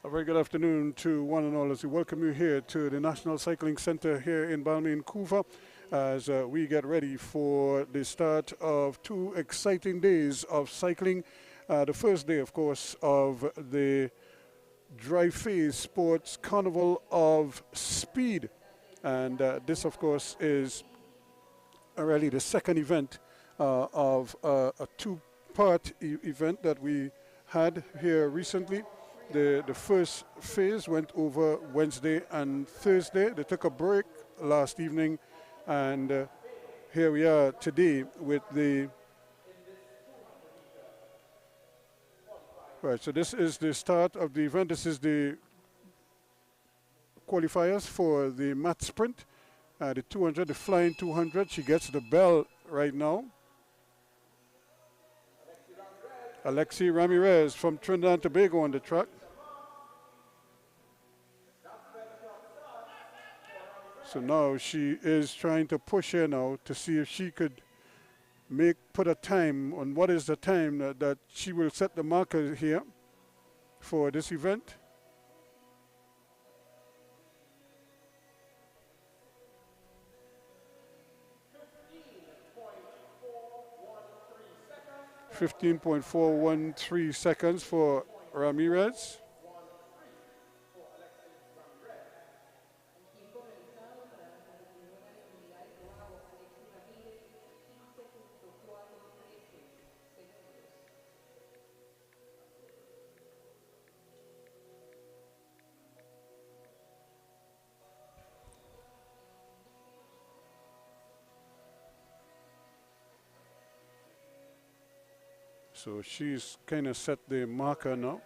A very good afternoon to one and all as we welcome you here to the National Cycling Center here in Balmain, Couva, as we get ready for the start of 2 exciting days of cycling. The first day, of course, of the Dry Phase Sports Carnival of Speed. And this, of course, is really the second event of a 2-part event that we had here recently. The first phase went over Wednesday and Thursday. They took a break last evening, and here we are today with the... Right, so this is the start of the event. This is the qualifiers for the mat sprint, the 200, the flying 200. She gets the bell right now. Alexi Ramirez from Trinidad and Tobago on the track. So now she is trying to push her now to see if she could put a time on what is the time that she will set the marker here for this event. .413 seconds for Ramirez. So she's kind of set the marker now.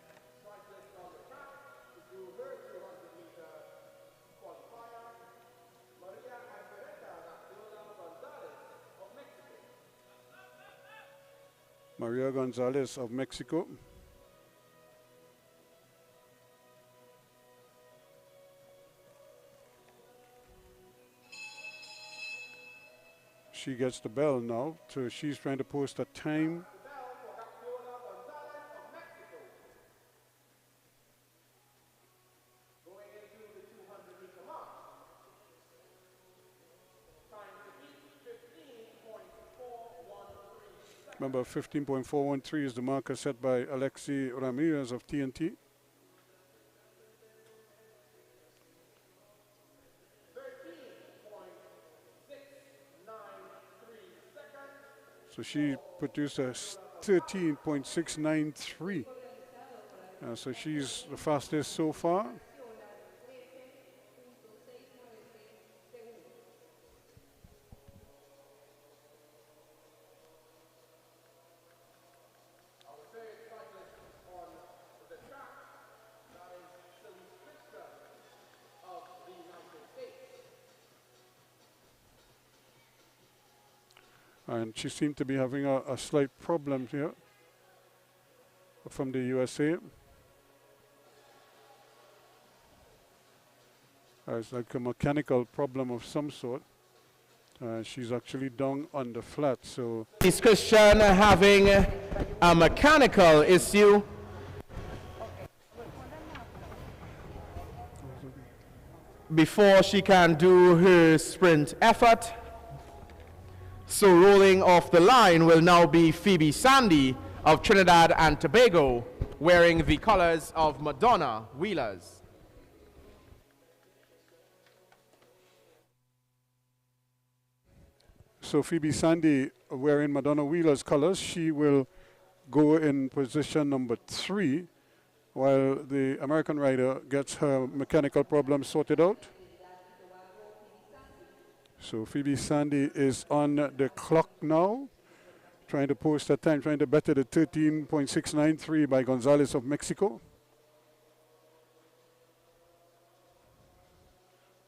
Maria Gonzalez of Mexico. She gets the bell now, so she's trying to post a time. Remember, 15.413 is the marker set by Alexi Ramirez of TNT. So she produced a 13.693. So she's the fastest so far. And she seemed to be having a slight problem here from the USA. It's like a mechanical problem of some sort. She's actually down on the flat, so... Is Christian having a mechanical issue? Before she can do her sprint effort. So rolling off the line will now be Phoebe Sandy of Trinidad and Tobago, wearing the colors of Madonna Wheelers. So Phoebe Sandy wearing Madonna Wheelers colors, she will go in position number 3 while the American rider gets her mechanical problem sorted out. So Phoebe Sandy is on the clock now, trying to post a time, trying to better the 13.693 by Gonzalez of Mexico.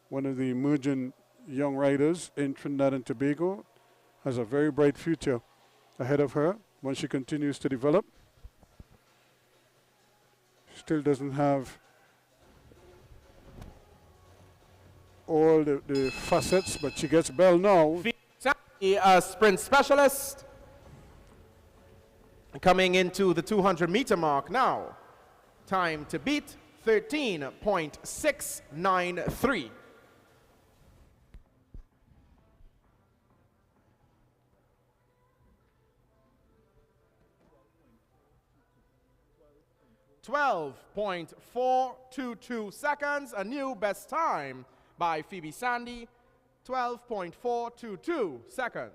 One of the emerging young riders in Trinidad and Tobago, has a very bright future ahead of her once she continues to develop. Still doesn't have all the facets, but she gets bell now. A sprint specialist coming into the 200-meter mark now. Time to beat 13.693. .422 seconds, a new best time by Phoebe Sandy, 12.422 seconds.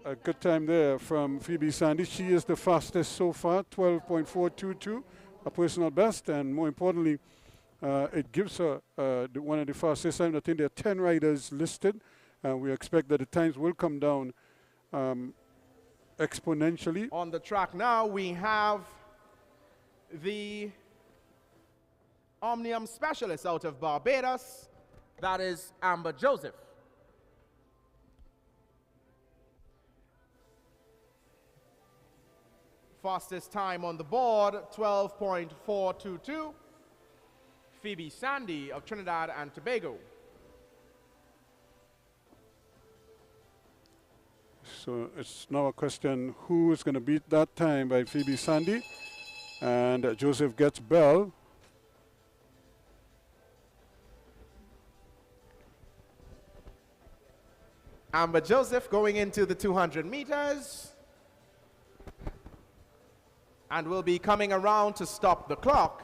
A good time there from Phoebe Sandy. She is the fastest so far, 12.422, a personal best, and more importantly, it gives her one of the fastest times. I think there are 10 riders listed. We expect that the times will come down exponentially. On the track now, we have the Omnium specialist out of Barbados, that is Amber Joseph. Fastest time on the board, 12.422. Phoebe Sandy of Trinidad and Tobago. So it's now a question who is going to beat that time by Phoebe Sandy. And Joseph gets bell. Amber Joseph going into the 200 meters. And will be coming around to stop the clock.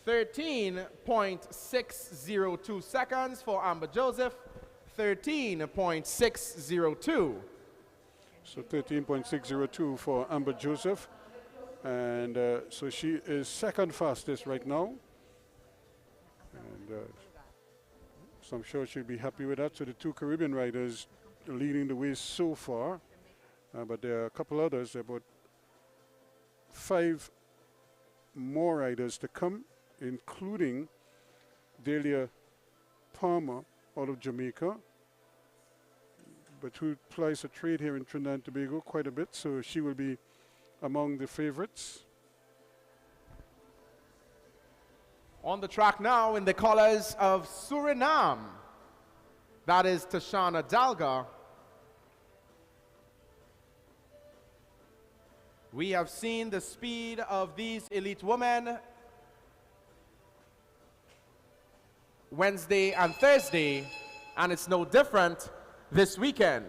.602 seconds for Amber Joseph, 13.602. So 13.602 for Amber Joseph. And so she is second fastest right now. And so I'm sure she'll be happy with that. So the two Caribbean riders leading the way so far. But there are a couple others, about 5 more riders to come, including Delia Palmer out of Jamaica, but who plies a trade here in Trinidad and Tobago quite a bit, so she will be among the favorites. On the track now in the colors of Suriname, that is Tashana Dalga. We have seen the speed of these elite women Wednesday and Thursday, and it's no different this weekend.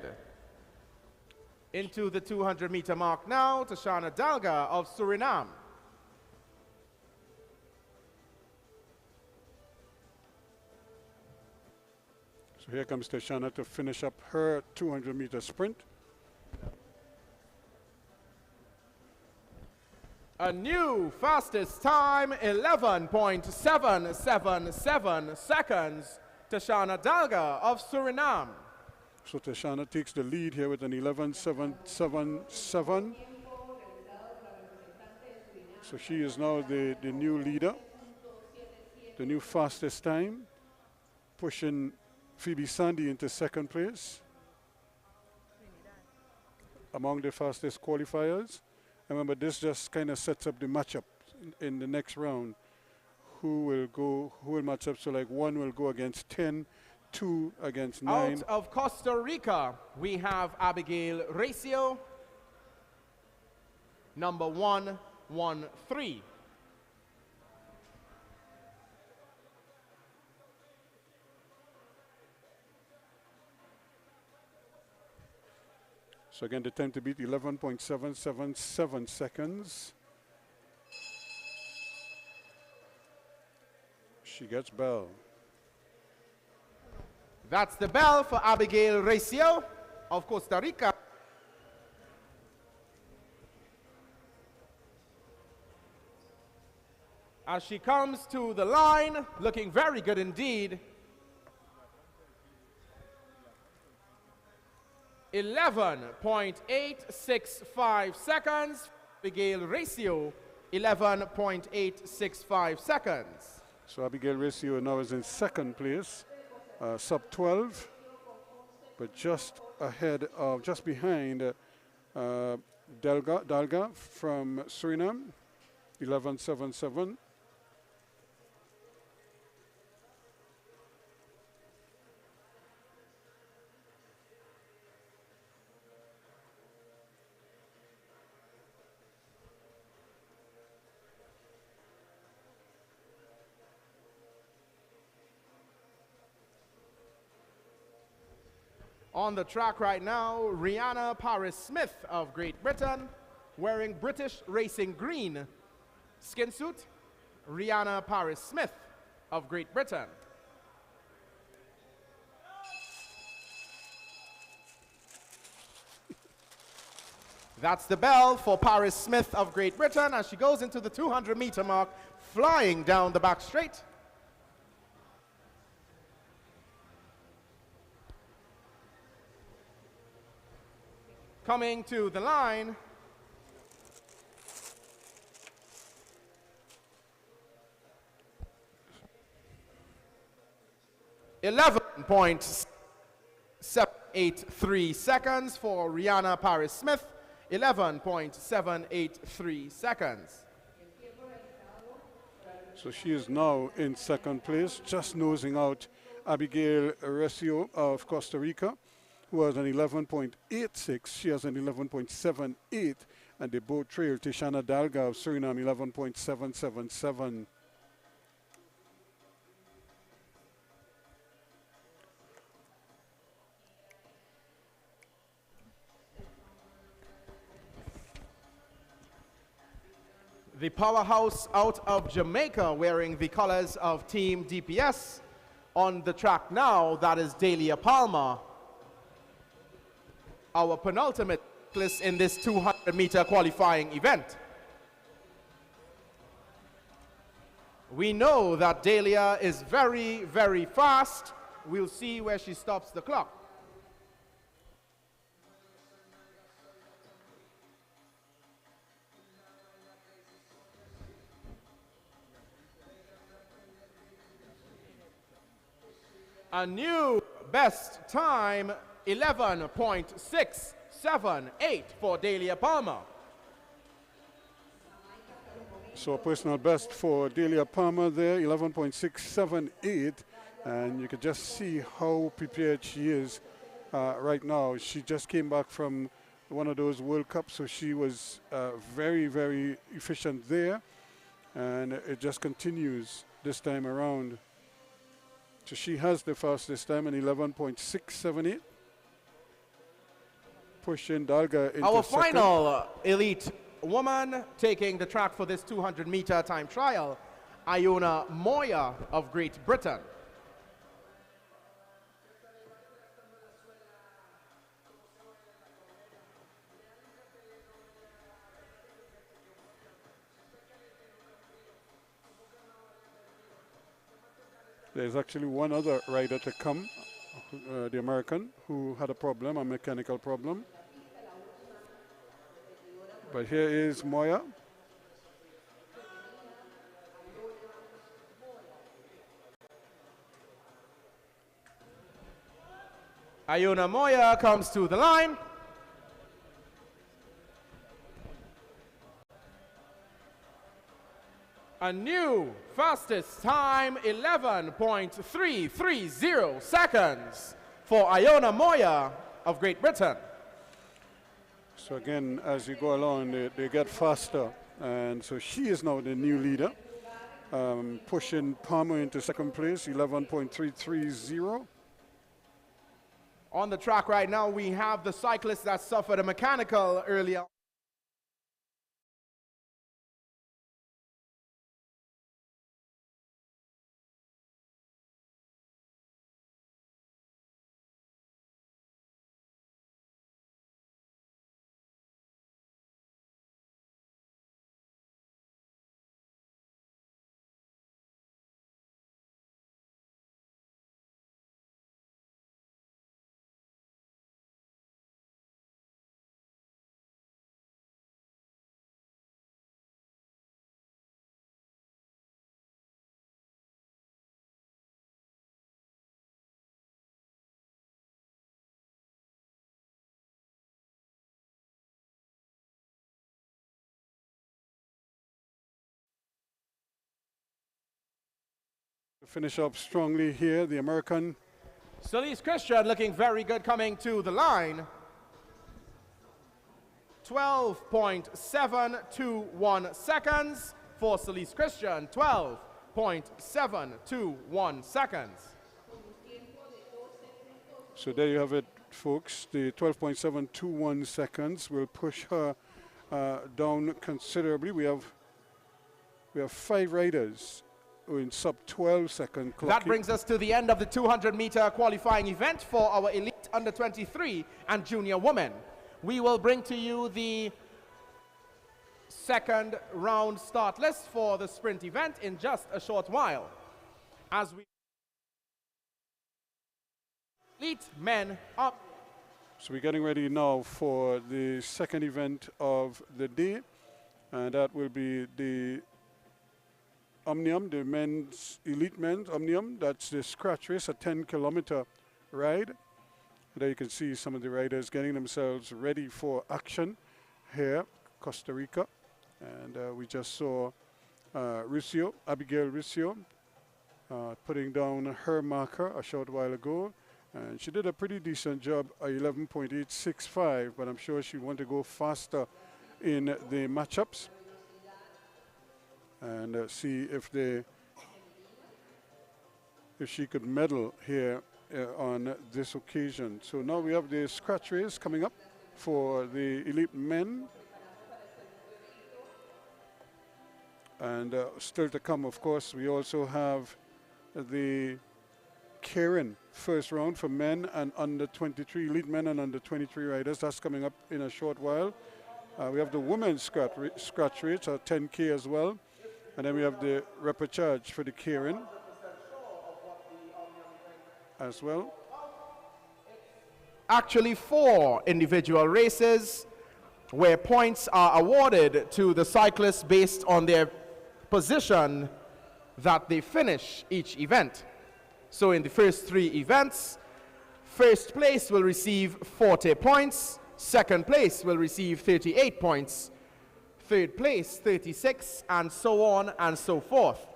Into the 200-meter mark now, Tashana Dalga of Suriname. So here comes Tashana to finish up her 200-meter sprint. A new fastest time, 11.777 seconds, Tashana Dalga of Suriname. So Tashana takes the lead here with an 11.777. So she is now the new leader, the new fastest time, pushing Phoebe Sandy into second place among the fastest qualifiers. Remember, this just kind of sets up the matchup in the next round. Who will match up? So like 1 will go against 10, 2 against 9. Out of Costa Rica, we have Abigail Ratio, number 113. So again, the time to beat 11.777 seconds. She gets bell. That's the bell for Abigail Ratio of Costa Rica. As she comes to the line, looking very good indeed. 11.865 seconds. Abigail Ratio, 11.865 seconds. So Abigail Ratio now is in second place, sub 12, but just behind Dalga from Suriname, 11.77. On the track right now, Rihanna Paris Smith of Great Britain, wearing British Racing Green skin suit. Rihanna Paris Smith of Great Britain. That's the bell for Paris Smith of Great Britain as she goes into the 200-meter mark, flying down the back straight. Coming to the line, .783 seconds for Rihanna Paris Smith. 11.783 seconds. So she is now in second place, just nosing out Abigail Recio of Costa Rica, who has an 11.86. She has an 11.78, and they both trail Tishana Dalga of Suriname, 11.777. The powerhouse out of Jamaica, wearing the colors of Team DPS. On the track now, that is Dahlia Palmer, our penultimate cyclist in this 200-meter qualifying event. We know that Dahlia is very, very fast. We'll see where she stops the clock. A new best time, 11.678 for Dahlia Palmer. So a personal best for Dahlia Palmer there, 11.678, and you can just see how prepared she is right now. She just came back from one of those World Cups, so she was very, very efficient there, and it just continues this time around. So she has the fastest time, an 11.678. Pushing Dalga into our second. final elite woman taking the track for this 200-meter time trial, Iona Moya of Great Britain. There's actually one other rider to come, the American, who had a problem, a mechanical problem. But here is Moya. Iona Moya comes to the line. A new fastest time, 11.330 seconds for Iona Moya of Great Britain. So again, as you go along, they get faster. And so she is now the new leader, pushing Palmer into second place, 11.330. On the track right now, we have the cyclist that suffered a mechanical earlier. Finish up strongly here, the American. Celeste Christian looking very good coming to the line. 12.721 seconds for Celeste Christian. 12.721 seconds. So there you have it, folks. The 12.721 seconds will push her down considerably. We have 5 riders in sub 12 second clock. That brings us to the end of the 200-meter qualifying event for our elite under 23 and junior women. We will bring to you the second round start list for the sprint event in just a short while. As we elite men up. So we're getting ready now for the second event of the day, and that will be the Omnium, the elite men's Omnium. That's the scratch race, a 10-kilometer ride. There you can see some of the riders getting themselves ready for action here, Costa Rica. And we just saw Abigail Riccio, putting down her marker a short while ago. And she did a pretty decent job, 11.865, but I'm sure she want to go faster in the matchups. And see if she could medal here on this occasion. So now we have the scratch race coming up for the elite men. And still to come, of course, we also have the Karen first round for men and under 23, elite men and under 23 riders. That's coming up in a short while. We have the women's scratch race, 10K as well. And then we have the repechage for the Karen as well. Actually 4 individual races where points are awarded to the cyclists based on their position that they finish each event. So in the first 3 events, first place will receive 40 points, second place will receive 38 points, third place 36, and so on and so forth.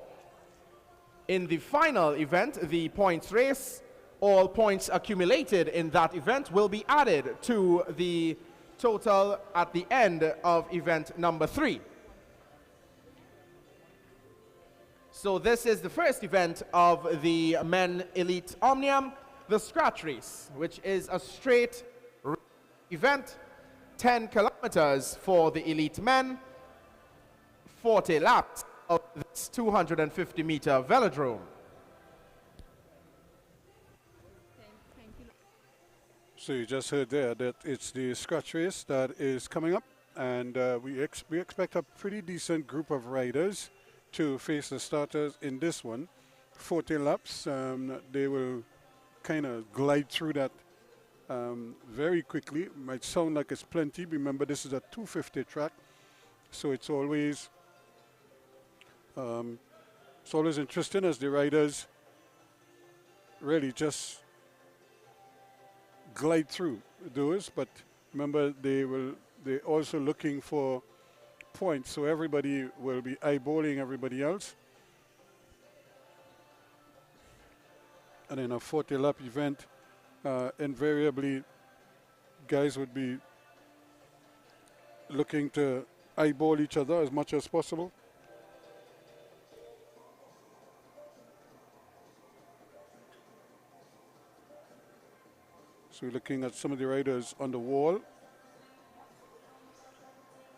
In the final event, the points race, all points accumulated in that event will be added to the total at the end of event number 3. So this is the first event of the Men Elite Omnium, the scratch race, which is a straight event, 10 kilometers for the elite men, 40 laps of this 250-meter velodrome. So you just heard there that it's the scratch race that is coming up, and we expect a pretty decent group of riders to face the starters in this one. 40 laps, they will kind of glide through that very quickly. Might sound like it's plenty. Remember, this is a 250 track, so it's always interesting as the riders really just glide through those. But remember, they're also looking for points, so everybody will be eyeballing everybody else. And in a 40-lap event, invariably, guys would be looking to eyeball each other as much as possible. So we're looking at some of the riders on the wall.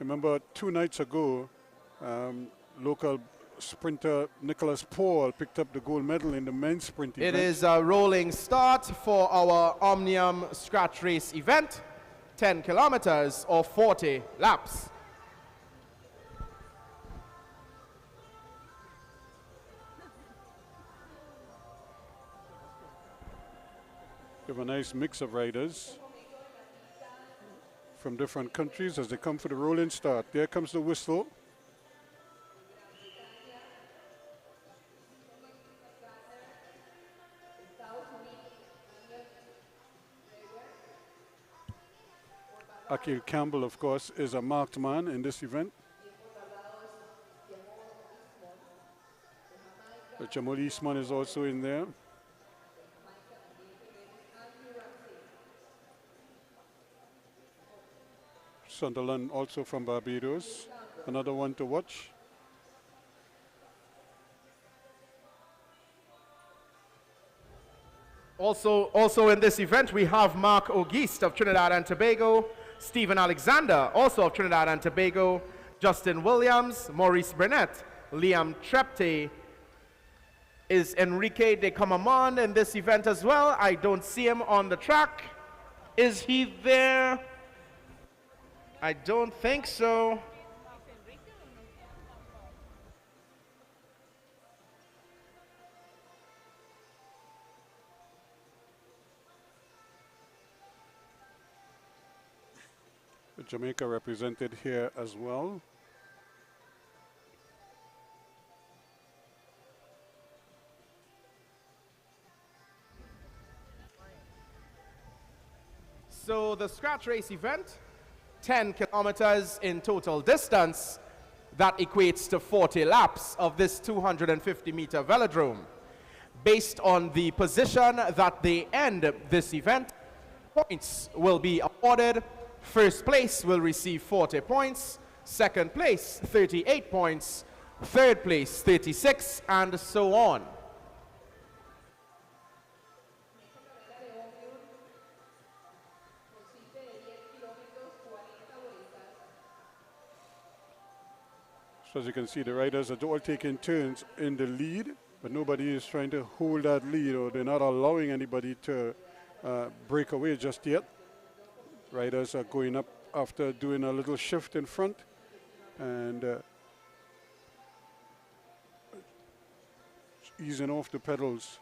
Remember, 2 nights ago, local sprinter Nicholas Paul picked up the gold medal in the men's sprint event. It is a rolling start for our Omnium scratch race event, 10 kilometers or 40 laps. We have a nice mix of riders from different countries as they come for the rolling start. There comes the whistle. Akil Campbell, of course, is a marked man in this event. But Jamal Eastman is also in there. Sunderland also from Barbados, another one to watch. Also in this event, we have Mark Auguste of Trinidad and Tobago, Stephen Alexander, also of Trinidad and Tobago, Justin Williams, Maurice Burnett, Liam Trepte. Is Enrique de Camamon in this event as well? I don't see him on the track. Is he there? I don't think so. Jamaica represented here as well. So the scratch race event, 10 kilometers in total distance, that equates to 40 laps of this 250-meter velodrome. Based on the position that they end this event, points will be awarded. First place will receive 40 points, second place 38 points, third place 36, and so on. So as you can see, the riders are all taking turns in the lead, but nobody is trying to hold that lead, or they're not allowing anybody to break away just yet. Riders are going up after doing a little shift in front and easing off the pedals.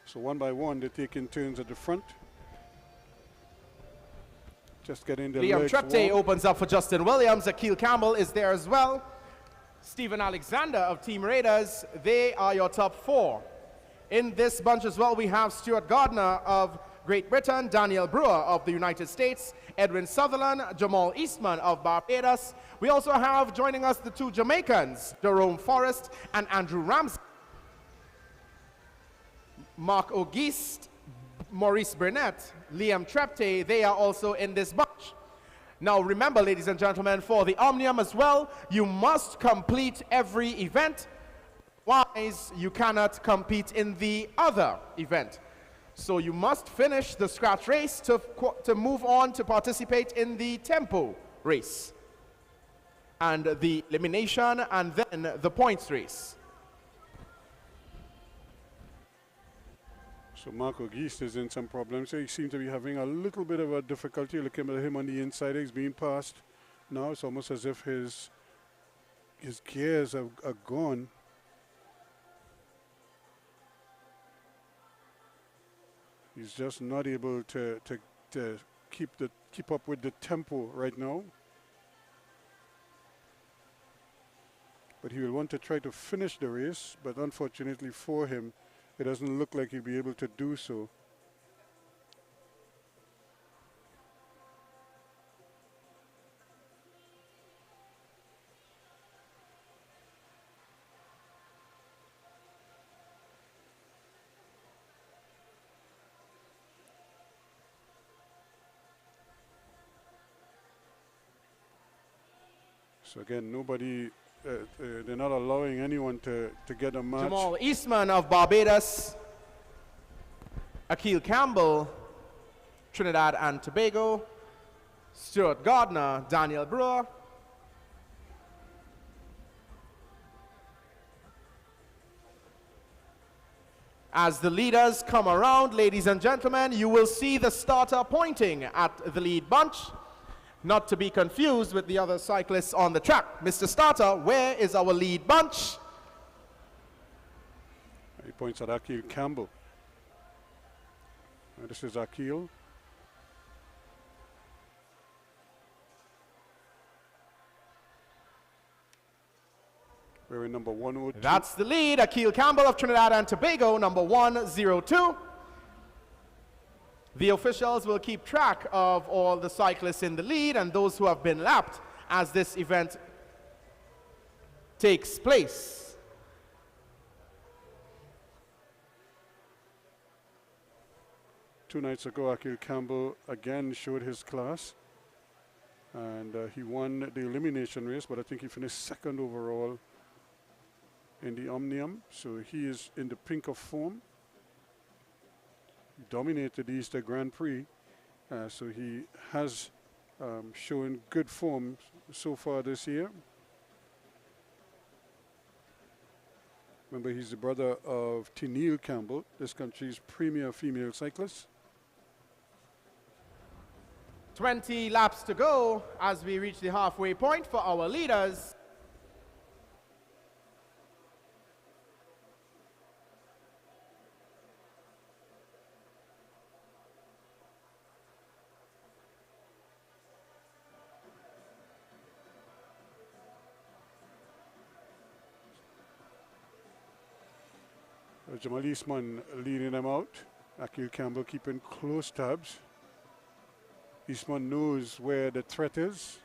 So one by one, they're taking turns at the front. Just getting the Liam legs Trepte warm. opens up for Justin Williams. Akil Campbell is there as well. Stephen Alexander of Team Raiders. They are your top four. In this bunch as well, we have Stuart Gardner of Great Britain, Daniel Brewer of the United States, Edwin Sutherland, Jamal Eastman of Barbados. We also have joining us the two Jamaicans, Jerome Forrest and Andrew Ramsey. Mark Auguste, Maurice Burnett, Liam Trepte, they are also in this bunch. Now remember, ladies and gentlemen, for the Omnium as well, you must complete every event. Otherwise, you cannot compete in the other event. So you must finish the scratch race to move on to participate in the tempo race, and the elimination, and then the points race. So Mark Auguste is in some problems. So he seems to be having a little bit of a difficulty. Looking at him on the inside, he's being passed now. It's almost as if his gears are gone. He's just not able to keep up with the tempo right now. But he will want to try to finish the race, but unfortunately for him, it doesn't look like he'll be able to do so. So again, nobody, they're not allowing anyone to get a match. Jamal Eastman of Barbados, Akil Campbell, Trinidad and Tobago, Stuart Gardner, Daniel Brewer, as the leaders come around, ladies and gentlemen, you will see the starter pointing at the lead bunch, not to be confused with the other cyclists on the track. Mr. Starter, where is our lead bunch? He points at Akil Campbell. This is Akil. We're in number 102. That's the lead. Akil Campbell of Trinidad and Tobago, number 102. The officials will keep track of all the cyclists in the lead and those who have been lapped as this event takes place. Two nights ago, Akil Campbell again showed his class, and he won the elimination race, but I think he finished second overall in the Omnium. So he is in the pink of form. He dominated the Easter Grand Prix. So he has shown good form so far this year. Remember, he's the brother of Tennille Campbell, this country's premier female cyclist. 20 laps to go as we reach the halfway point for our leaders. Jamal Eastman leading them out. Akil Campbell keeping close tabs. Eastman knows where the threat is.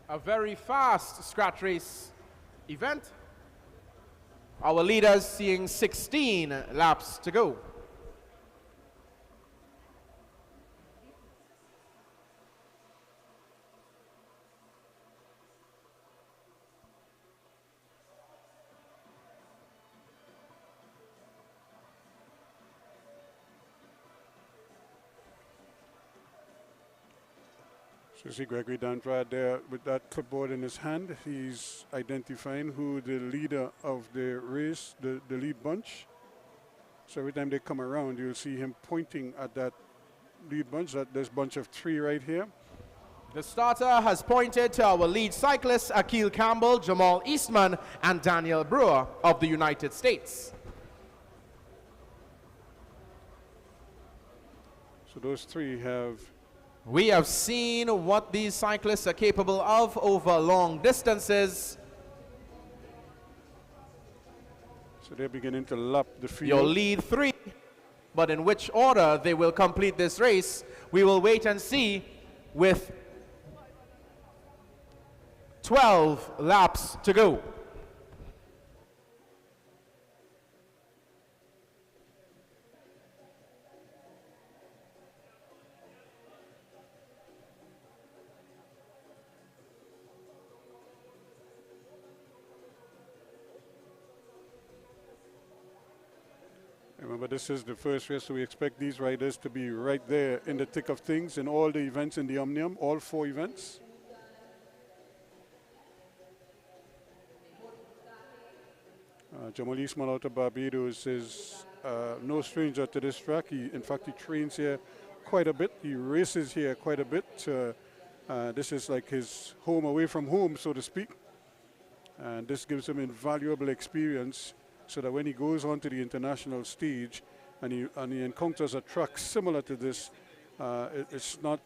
A very fast scratch race event. Our leaders seeing 16 laps to go. So see Gregory Dandrade there with that clipboard in his hand. He's identifying who the leader of the race, the lead bunch. So every time they come around, you'll see him pointing at that lead bunch, this bunch of 3 right here. The starter has pointed to our lead cyclists, Akil Campbell, Jamal Eastman, and Daniel Brewer of the United States. So those 3 have... We have seen what these cyclists are capable of over long distances. So they're beginning to lap the field. Your lead 3, but in which order they will complete this race, we will wait and see with 12 laps to go. Remember, this is the first race, so we expect these riders to be right there in the thick of things in all the events in the Omnium, all 4 events. Jamal Eastman out of Barbados is no stranger to this track. In fact, he trains here quite a bit. He races here quite a bit. This is like his home away from home, so to speak. And this gives him invaluable experience, so that when he goes onto the international stage and he encounters a track similar to this, it's not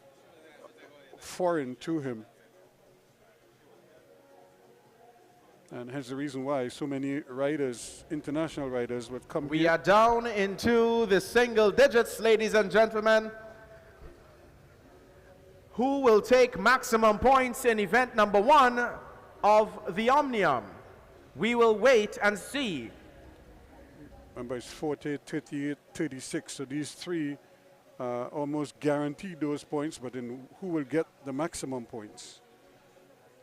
foreign to him. And hence the reason why so many riders, international riders, would come We here. are down into the single digits, ladies and gentlemen. Who will take maximum points in event number 1 of the Omnium? We will wait and see. Remember, it's 40, 38, 36. So these 3 almost guaranteed those points, but then who will get the maximum points?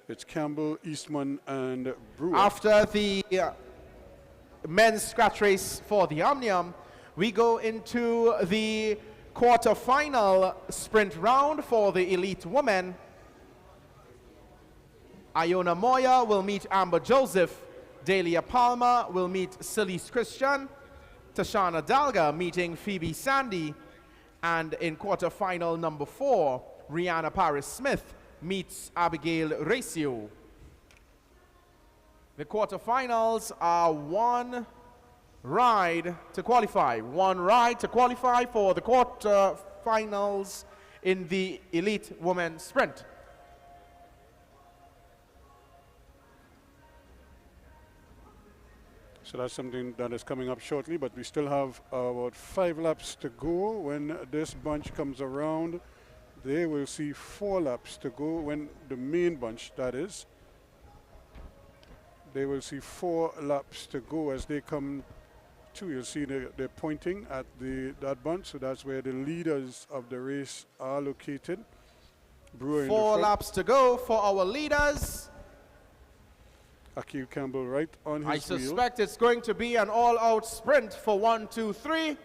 It's Campbell, Eastman, and Brewer. After the men's scratch race for the Omnium, we go into the quarter-final sprint round for the elite women. Iona Moya will meet Amber Joseph. Delia Palmer will meet Celise Christian. Tashana Dalga meeting Phoebe Sandy. And in quarterfinal number 4, Rihanna Paris Smith meets Abigail Recio. The quarterfinals are 1 ride to qualify. 1 ride to qualify for the quarterfinals in the elite women's sprint. So that's something that is coming up shortly, but we still have about 5 laps to go. When this bunch comes around, they will see 4 laps to go. When the main bunch, that is, they will see 4 laps to go as they come to. You'll see they're pointing at that bunch, so that's where the leaders of the race are located. Brewer in the front. 4 laps to go for our leaders. Akil Campbell right on his I wheel. suspect it's going to be an all-out sprint for 1, 2, 3.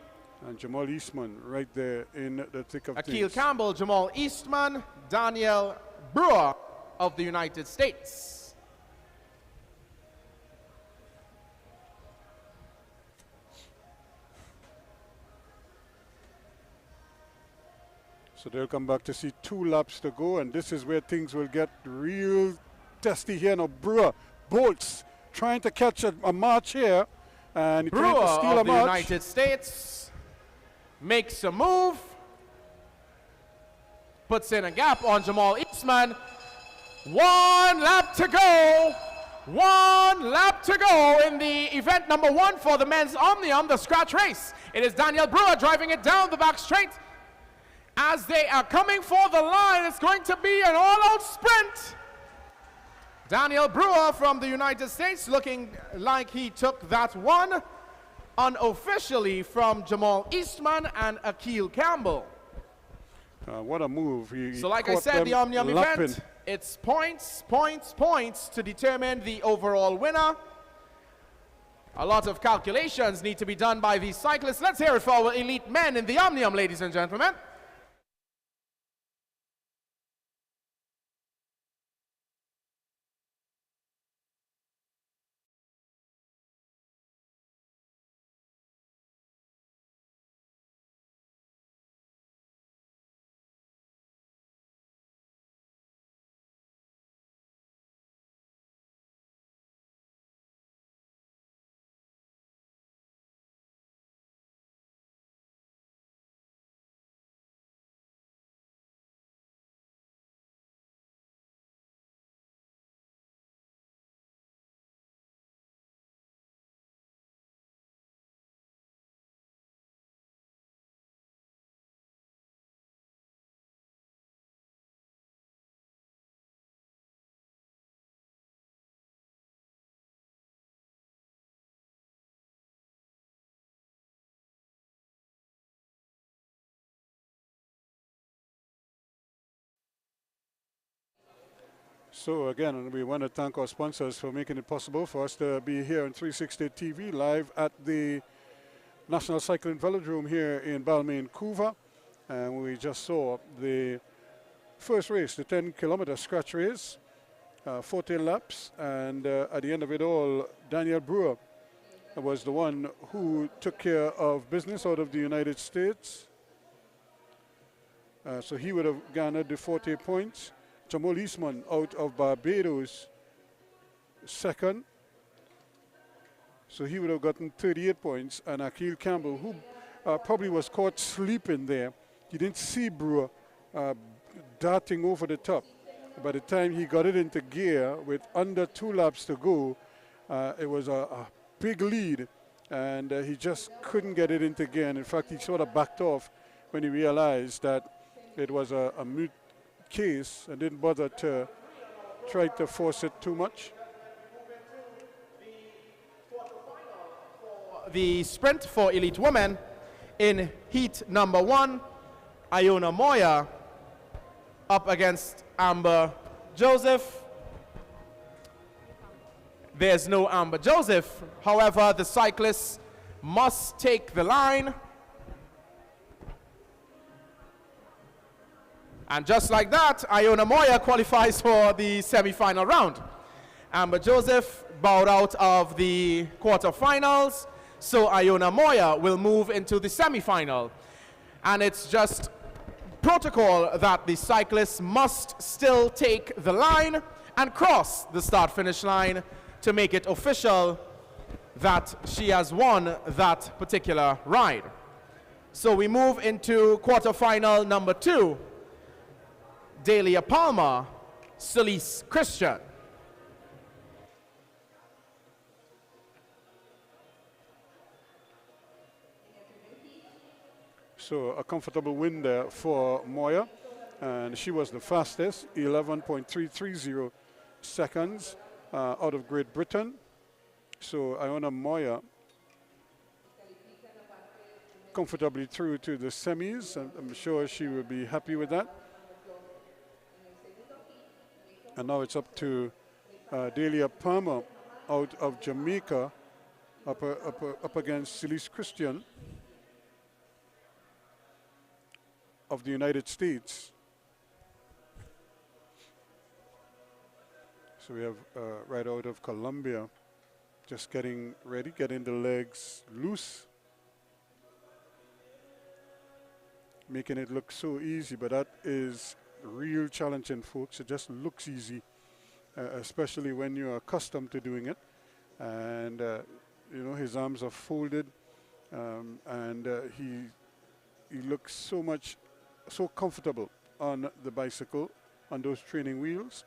And Jamal Eastman right there in the thick of Akil things. Campbell, Jamal Eastman, Daniel Brewer of the United States. So they'll come back to see 2 laps to go, and this is where things will get real testy here. Now Brewer bolts, trying to catch a march here, and he trying Brewer to steal a of the march. United States makes a move, puts in a gap on Jamal Eastman. 1 lap to go. 1 lap to go in the event number 1 for the men's Omnium, the scratch race. It is Daniel Brewer driving it down the back straight. As they are coming for the line, it's going to be an all-out sprint. Daniel Brewer from the United States looking like he took that one unofficially from Jamal Eastman and Akil Campbell. What a move. So like I said, the Omnium event, it's points, points, points to determine the overall winner. A lot of calculations need to be done by these cyclists. Let's hear it for our elite men in the Omnium, ladies and gentlemen. So again, we want to thank our sponsors for making it possible for us to be here on 360 TV live at the National Cycling Velodrome here in Balmain, Couva. And we just saw the first race, the 10-kilometer scratch race, 14 laps. And at the end of it all, Daniel Brewer was the one who took care of business out of the United States. So he would have garnered the 40 points. Jamal Eastman out of Barbados, second. So he would have gotten 38 points. And Akil Campbell, who probably was caught sleeping there. He didn't see Brewer darting over the top. By the time he got it into gear with under 2 laps to go, it was a big lead. And he just couldn't get it into gear. And in fact, he sort of backed off when he realized that it was a moot case and didn't bother to try to force it too much. The sprint for elite women in heat number 1, Iona Moya up against Amber Joseph. There's no Amber Joseph. However, the cyclists must take the line. And just like that, Iona Moya qualifies for the semi-final round. Amber Joseph bowed out of the quarterfinals, so Iona Moya will move into the semi-final. And it's just protocol that the cyclists must still take the line and cross the start-finish line to make it official that she has won that particular ride. So we move into quarterfinal number 2. Delia Palmer, Celise Christian. So a comfortable win there for Moya. And she was the fastest, 11.330 seconds out of Great Britain. So Iona Moya comfortably through to the semis, and I'm sure she will be happy with that. And now it's up to Delia Palmer out of Jamaica up against Celeste Christian of the United States. So we have right out of Colombia, just getting ready, getting the legs loose, making it look so easy, but that is real challenging, folks. It just looks easy, especially when you're accustomed to doing it. And you know, his arms are folded, and he looks so comfortable on the bicycle, on those training wheels.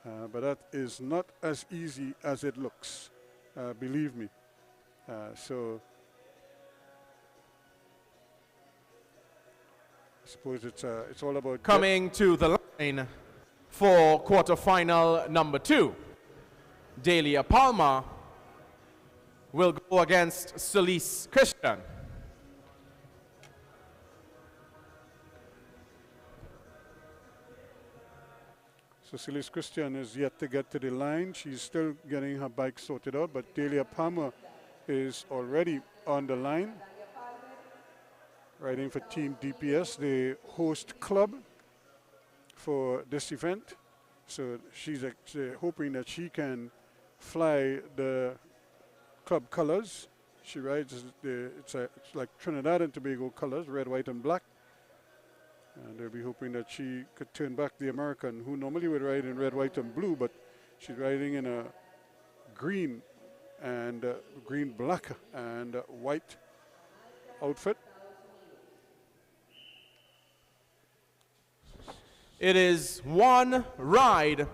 But that is not as easy as it looks, believe me. So I suppose it's all about coming to the line for quarterfinal number 2. Delia Palmer will go against Celeste Christian. So Celeste Christian is yet to get to the line. She's still getting her bike sorted out, but Delia Palmer is already on the line, riding for Team DPS, the host club for this event. So she's hoping that she can fly the club colors. She rides it's like Trinidad and Tobago colors, red, white, and black. And they'll be hoping that she could turn back the American, who normally would ride in red, white, and blue, but she's riding in a green and green, black, and white outfit. It is one ride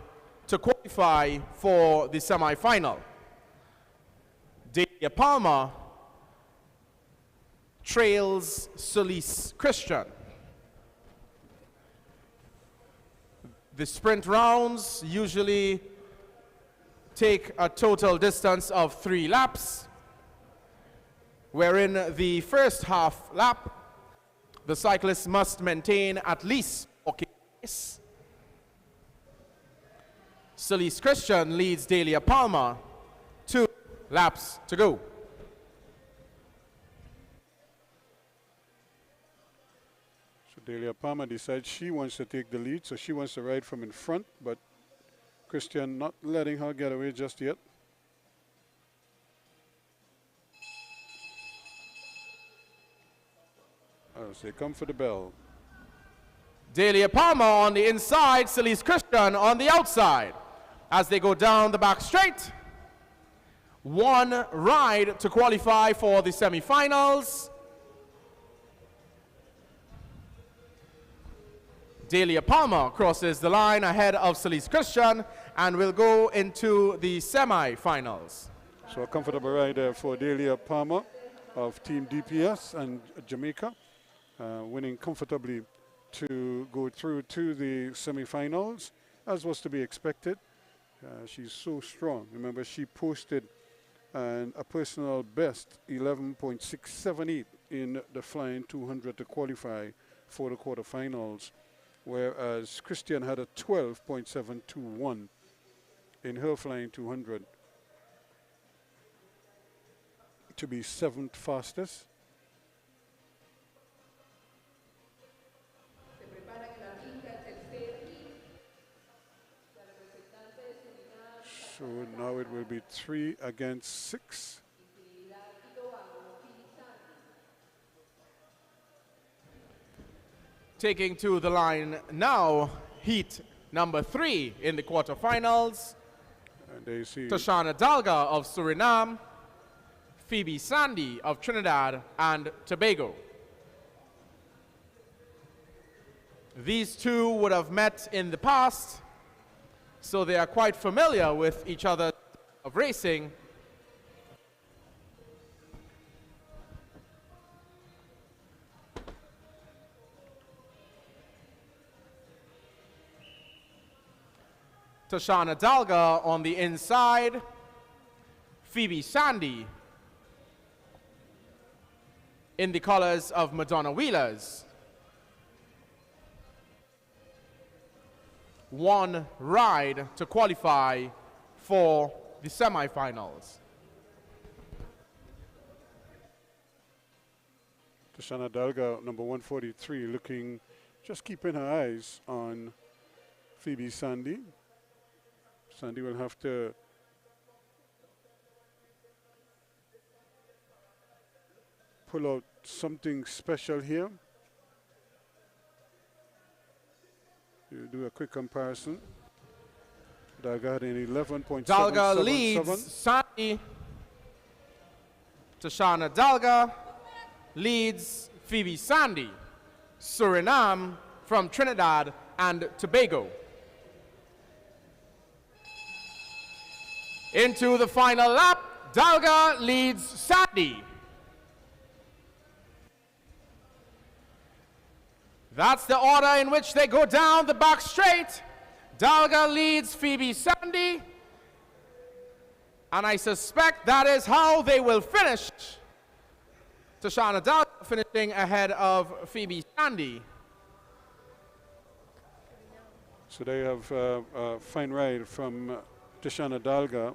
to qualify for the semi-final. Delia Palmer trails Celeste Christian. The sprint rounds usually take a total distance of 3 laps, wherein the first half lap, the cyclist must maintain at least 4 km. Celeste Christian leads Delia Palmer, 2 laps to go. Delia Palmer decides she wants to take the lead, so she wants to ride from in front, but Christian not letting her get away just yet. As they come for the bell. Delia Palmer on the inside, Celeste Christian on the outside. As they go down the back straight, one ride to qualify for the semi-finals. Delia Palmer crosses the line ahead of Celeste Christian and will go into the semi-finals. So a comfortable ride there for Delia Palmer of Team DPS and Jamaica, winning comfortably to go through to the semi-finals, as was to be expected. She's so strong. Remember, she posted a personal best 11.678 in the flying 200 to qualify for the quarterfinals, whereas Christian had a 12.721 in her flying 200 to be 7th fastest. So now it will be 3 against 6. Taking to the line now, heat number 3 in the quarterfinals. And they see Tashana Dalga of Suriname, Phoebe Sandy of Trinidad and Tobago. These two would have met in the past, so they are quite familiar with each other of racing. Tashana Dalga on the inside. Phoebe Sandy in the colors of Madonna Wheelers. One ride to qualify for the semifinals. Tashana Dalga, number 143, looking, just keeping her eyes on Phoebe Sandy. Sandy will have to pull out something special here. You do a quick comparison. Dalga had an 11.777. Dalga leads Sandy. Tashana Dalga leads Phoebe Sandy. Suriname from Trinidad and Tobago. Into the final lap, Dalga leads Sandy. That's the order in which they go down the back straight. Dalga leads Phoebe Sandy. And I suspect that is how they will finish. Tashana Dalga finishing ahead of Phoebe Sandy. So they have a fine ride from Tashana Dalga,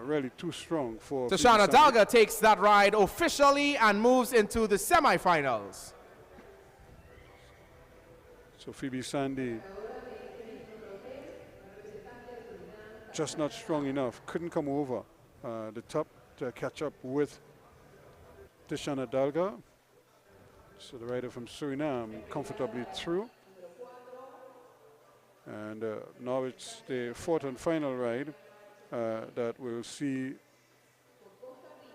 really too strong for Tashana Phoebe Sandy. Dalga takes that ride officially and moves into the semifinals. So Phoebe Sandy just not strong enough, couldn't come over the top to catch up with Tashana Dalga. So the rider from Suriname comfortably through. And now it's the fourth and final ride that will see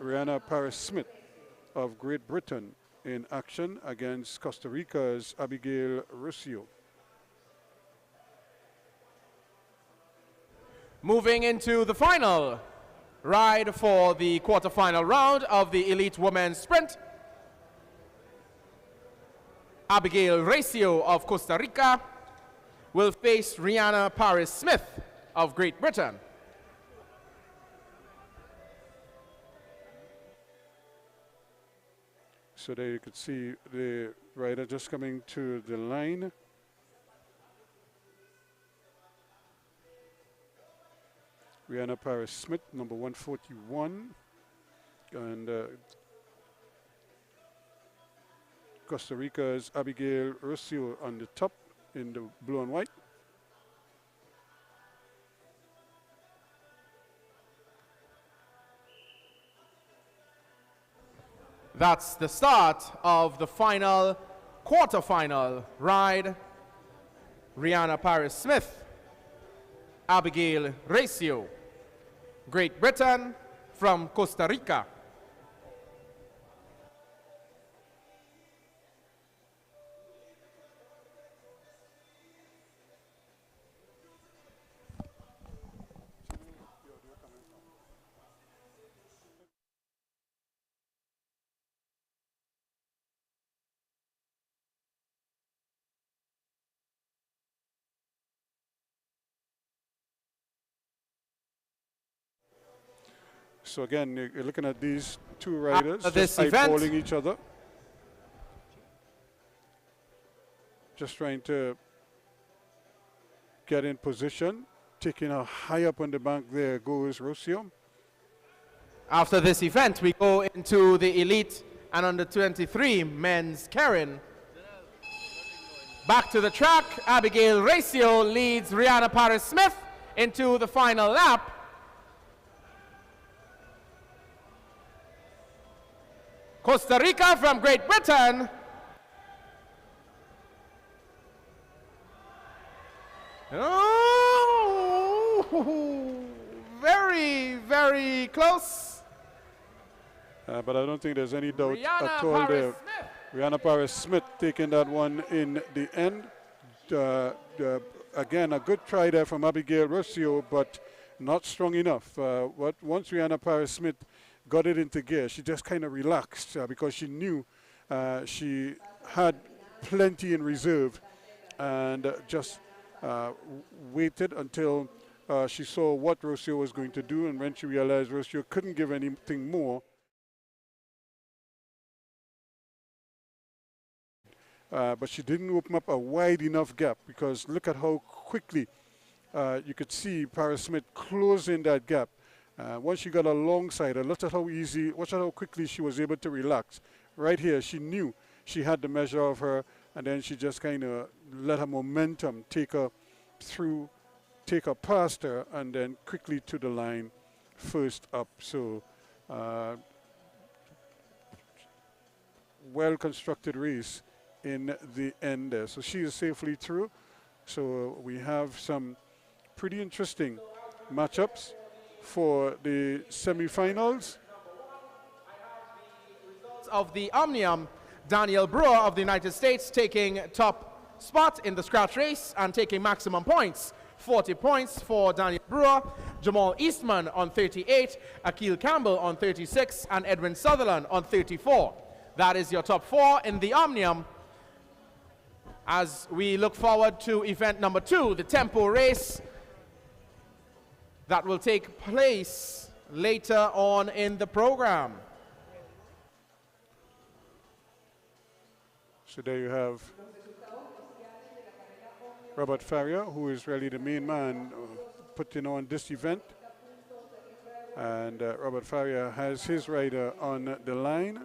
Rihanna Paris-Smith of Great Britain in action against Costa Rica's Abigail Ruscio. Moving into the final ride for the quarterfinal round of the Elite Women's Sprint. Abigail Ruscio of Costa Rica will face Rihanna Paris-Smith of Great Britain. So there you could see the rider just coming to the line. Rihanna Paris-Smith, number 141. And Costa Rica's Abigail Ruscio on the top in the blue and white. That's the start of the final quarterfinal ride. Rihanna Paris-Smith, Abigail Ruscio, Great Britain from Costa Rica. So again, you're looking at these two riders this just eyeballing each other. Just trying to get in position. Taking her high up on the bank there goes Ruscio. After this event, we go into the Elite and Under 23 men's Karen. Back to the track, Abigail Ruscio leads Rihanna Paris-Smith into the final lap. Costa Rica from Great Britain. Oh, very, very close. But I don't think there's any doubt at all there. Rihanna Paris-Smith taking that one in the end. Again, a good try there from Abigail Ruscio, but not strong enough. Once Rihanna Paris-Smith got it into gear, she just kind of relaxed because she knew she had plenty in reserve and just waited until she saw what Rocio was going to do, and when she realized Rocio couldn't give anything more, but she didn't open up a wide enough gap, because look at how quickly you could see Paris Smith closing that gap. Once she got alongside her, look at how easy, watch out how quickly she was able to relax. Right here, she knew she had the measure of her, and then she just kind of let her momentum take her through, take her past her, and then quickly to the line, first up. So, well-constructed race in the end there. So she is safely through. So we have some pretty interesting matchups for the semifinals. Of the Omnium, Daniel Brewer of the United States taking top spot in the scratch race and taking maximum points. 40 points for Daniel Brewer, Jamal Eastman on 38, Akil Campbell on 36, and Edwin Sutherland on 34. That is your top 4 in the Omnium. As we look forward to event number 2, the tempo race that will take place later on in the program. So there you have Robert Farrier, who is really the main man putting on this event. And Robert Farrier has his rider on the line.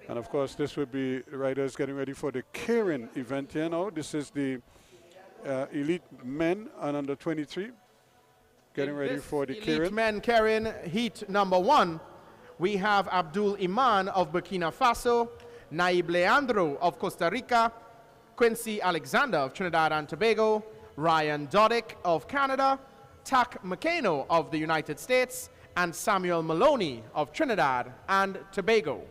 And of course, this would be riders getting ready for the Karen event here now. This is the elite men and under 23 getting ready for the Karen. Elite men Karen heat number 1. We have Abdul Iman of Burkina Faso, Naib Leandro of Costa Rica, Quincy Alexander of Trinidad and Tobago, Ryan Dodick of Canada, Tak McCano of the United States, and Samuel Maloney of Trinidad and Tobago.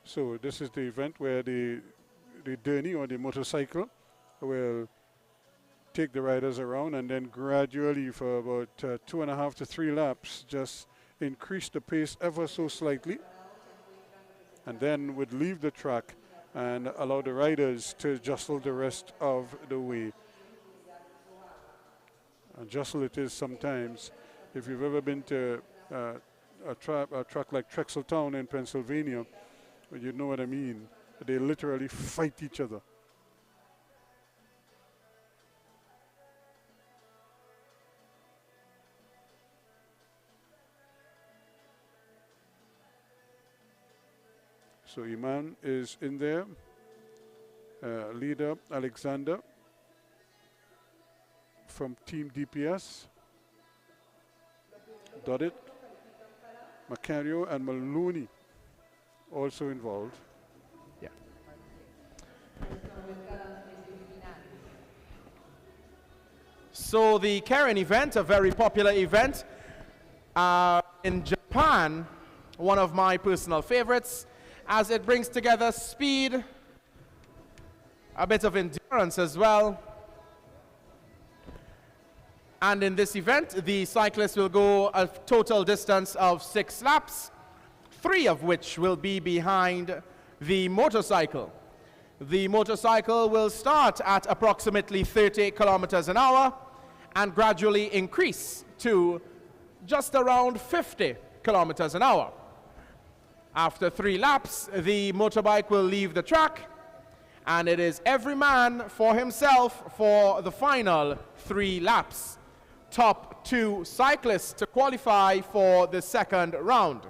So this is the event where the Derny or the motorcycle will take the riders around and then gradually for about 2.5 to 3 laps just increase the pace ever so slightly, and then would leave the track and allow the riders to jostle the rest of the way. And jostle it is sometimes. If you've ever been to a track like Trexeltown in Pennsylvania, you know what I mean. They literally fight each other. So Iman is in there. Leader Alexander from Team DPS. Dodit, Macario, and Maloney also involved. Yeah. So the Karen event, a very popular event in Japan, one of my personal favorites, as it brings together speed, a bit of endurance as well. And in this event, the cyclists will go a total distance of 6 laps, 3 of which will be behind the motorcycle. The motorcycle will start at approximately 30 kilometers an hour and gradually increase to just around 50 kilometers an hour. After 3 laps, the motorbike will leave the track, and it is every man for himself for the final 3 laps. Top 2 cyclists to qualify for the second round.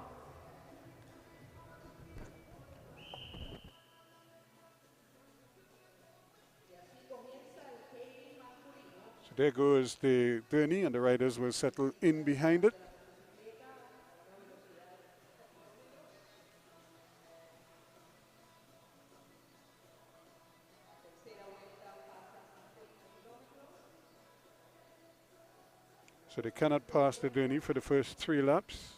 So there goes the Derny, and the riders will settle in behind it. So they cannot pass the Derny for the first 3 laps.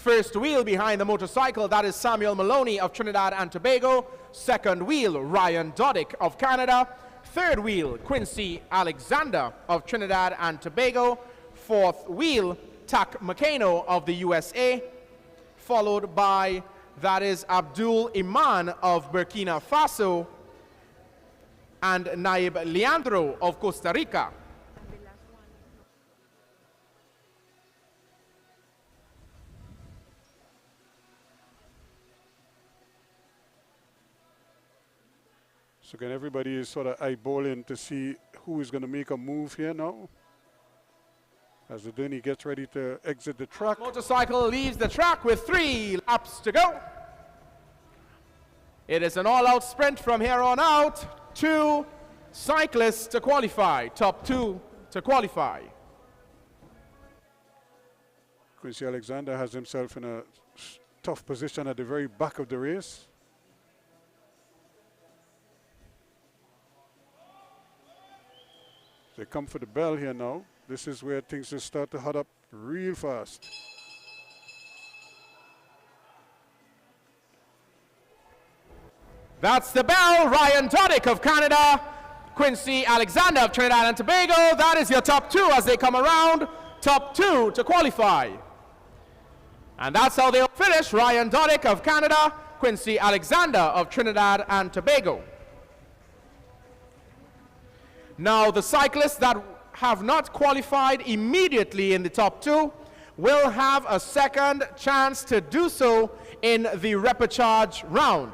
First wheel behind the motorcycle, that is Samuel Maloney of Trinidad and Tobago. Second wheel, Ryan Doddick of Canada. Third wheel, Quincy Alexander of Trinidad and Tobago. Fourth wheel, Tak Makeno of the USA. Followed by, that is Abdul Iman of Burkina Faso. And Naib Leandro of Costa Rica. So again, everybody is sort of eyeballing to see who is going to make a move here now. As the Denny gets ready to exit the track. Motorcycle leaves the track with 3 laps to go. It is an all-out sprint from here on out. 2 cyclists to qualify, top 2 to qualify. Quincy Alexander has himself in a tough position at the very back of the race. They come for the bell here now. This is where things just start to hot up real fast. That's the bell. Ryan Doddick of Canada. Quincy Alexander of Trinidad and Tobago. That is your top 2 as they come around. Top 2 to qualify. And that's how they'll finish. Ryan Doddick of Canada. Quincy Alexander of Trinidad and Tobago. Now, the cyclists that have not qualified immediately in the top 2 will have a second chance to do so in the repechage round.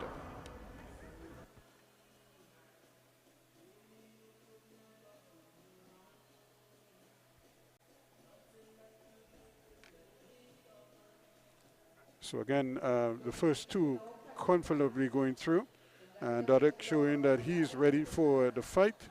So again, the first 2 comfortably going through, and Doddick showing that he's ready for the fight.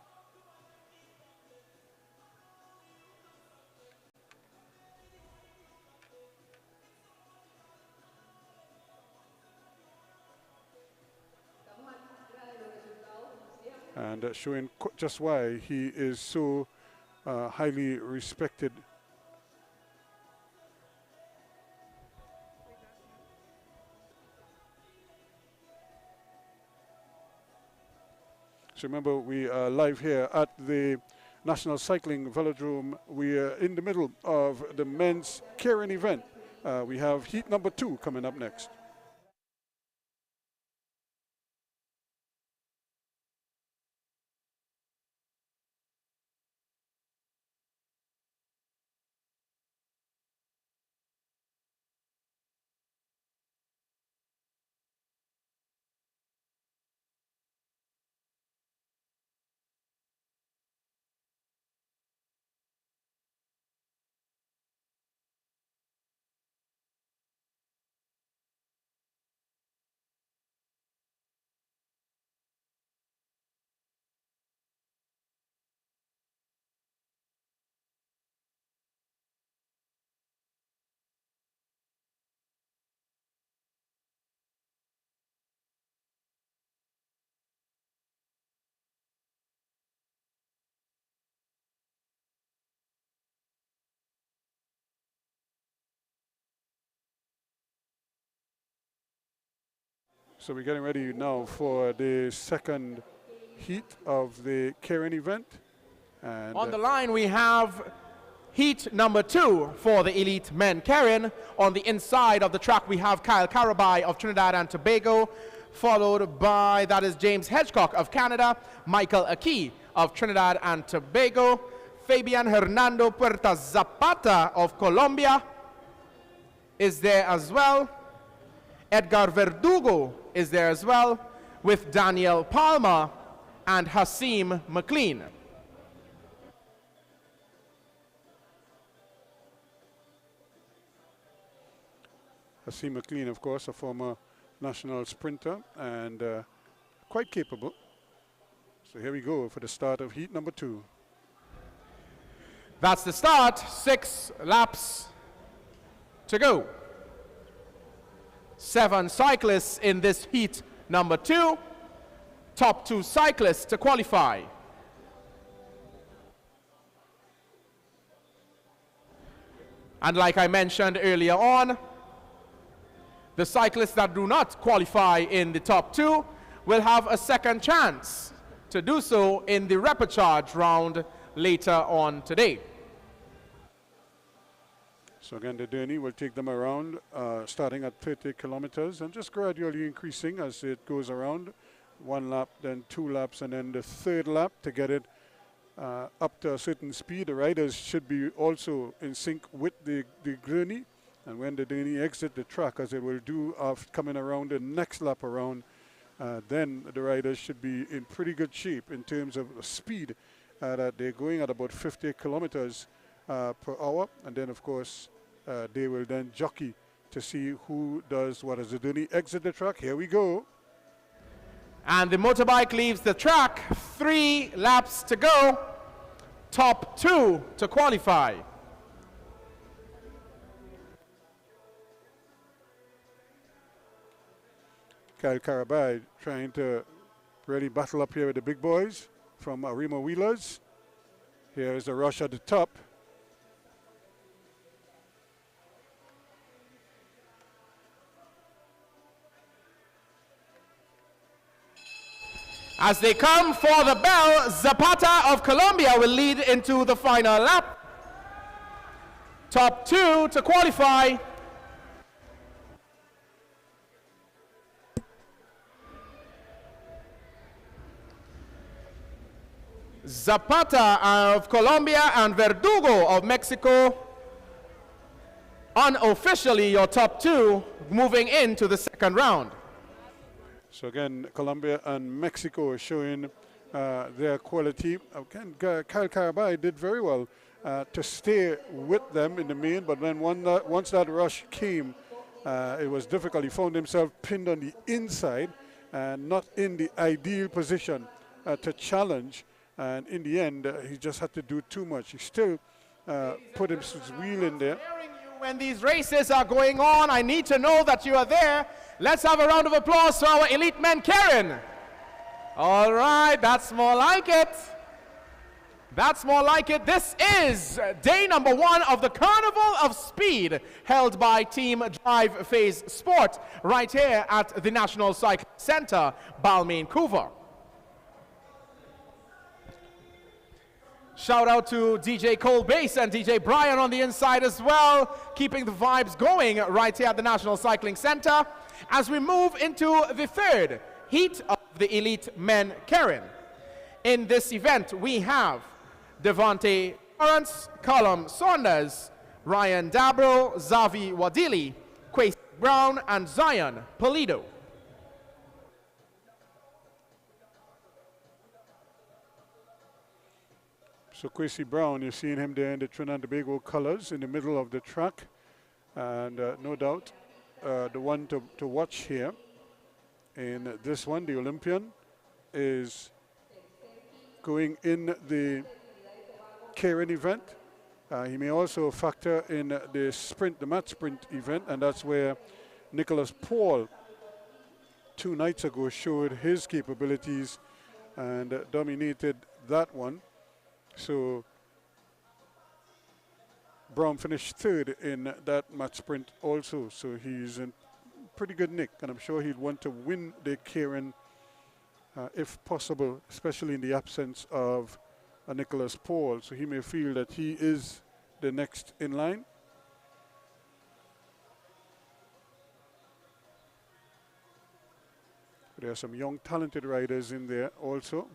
And showing just why he is so highly respected. So remember, we are live here at the National Cycling Velodrome. We are in the middle of the men's Keirin event. We have heat number 2 coming up next. So we're getting ready now for the second heat of the Keirin event. And on the line we have heat number 2 for the elite men Keirin. On the inside of the track we have Kyle Carabai of Trinidad and Tobago, followed by, that is James Hedgecock of Canada, Michael Aki of Trinidad and Tobago, Fabian Hernando Puerta Zapata of Colombia is there as well. Edgar Verdugo is there as well, with Daniel Palmer and Hasim McLean. Hasim McLean, of course, a former national sprinter and quite capable. So here we go for the start of heat number 2. That's the start. 6 laps to go. 7 cyclists in this heat number 2. Top 2 cyclists to qualify. And like I mentioned earlier on, The cyclists that do not qualify in the top 2 will have a second chance to do so in the repechage round later on today. So again, the journey will take them around, starting at 30 kilometers and just gradually increasing as it goes around. 1 lap, then 2 laps, and then the 3rd lap to get it up to a certain speed. The riders should be also in sync with the journey. And when the journey exit the track, as it will do after coming around the next lap around, then the riders should be in pretty good shape in terms of speed. That they're going at about 50 kilometers per hour. And then, of course, they will then jockey to see who does what. As the journey exit the track, here we go. And the motorbike leaves the track. 3 laps to go. Top 2 to qualify. Kyle Carabay trying to really battle up here with the big boys from Arima Wheelers. Here is the rush at the top. As they come for the bell, Zapata of Colombia will lead into the final lap. Top 2 to qualify. Zapata of Colombia and Verdugo of Mexico, unofficially your top 2, moving into the 2nd round. So again, Colombia and Mexico are showing their quality. Again, Kyle Carabay did very well to stay with them in the main, but then once that rush came, it was difficult. He found himself pinned on the inside and not in the ideal position to challenge. And in the end, he just had to do too much. He still put his wheel in there. When these races are going on, I need to know that you are there. Let's have a round of applause for our elite men, Karen. All right, that's more like it. That's more like it. This is day number 1 of the Carnival of Speed, held by Team Drive Phase Sport, right here at the National Cycling Center, Balmain, Couva. Shout out to DJ Cole Bass and DJ Brian on the inside as well, keeping the vibes going right here at the National Cycling Center as we move into the 3rd heat of the elite men Karen. In this event, we have Devontae Lawrence, Callum Saunders, Ryan Dabro, Xavi Wadili, Quay Brown, and Zion Polido. So Quincy Brown, you're seeing him there in the Trinidad and Tobago colors in the middle of the track. And no doubt, the one to watch here in this one, the Olympian, is going in the Karen event. He may also factor in the sprint, the match sprint event, and that's where Nicholas Paul 2 nights ago showed his capabilities and dominated that one. So Brown finished 3rd in that match sprint also, so he's in pretty good nick, and I'm sure he'd want to win the Karen if possible, especially in the absence of Nicholas Paul. So he may feel that he is the next in line. There are some young talented riders in there also.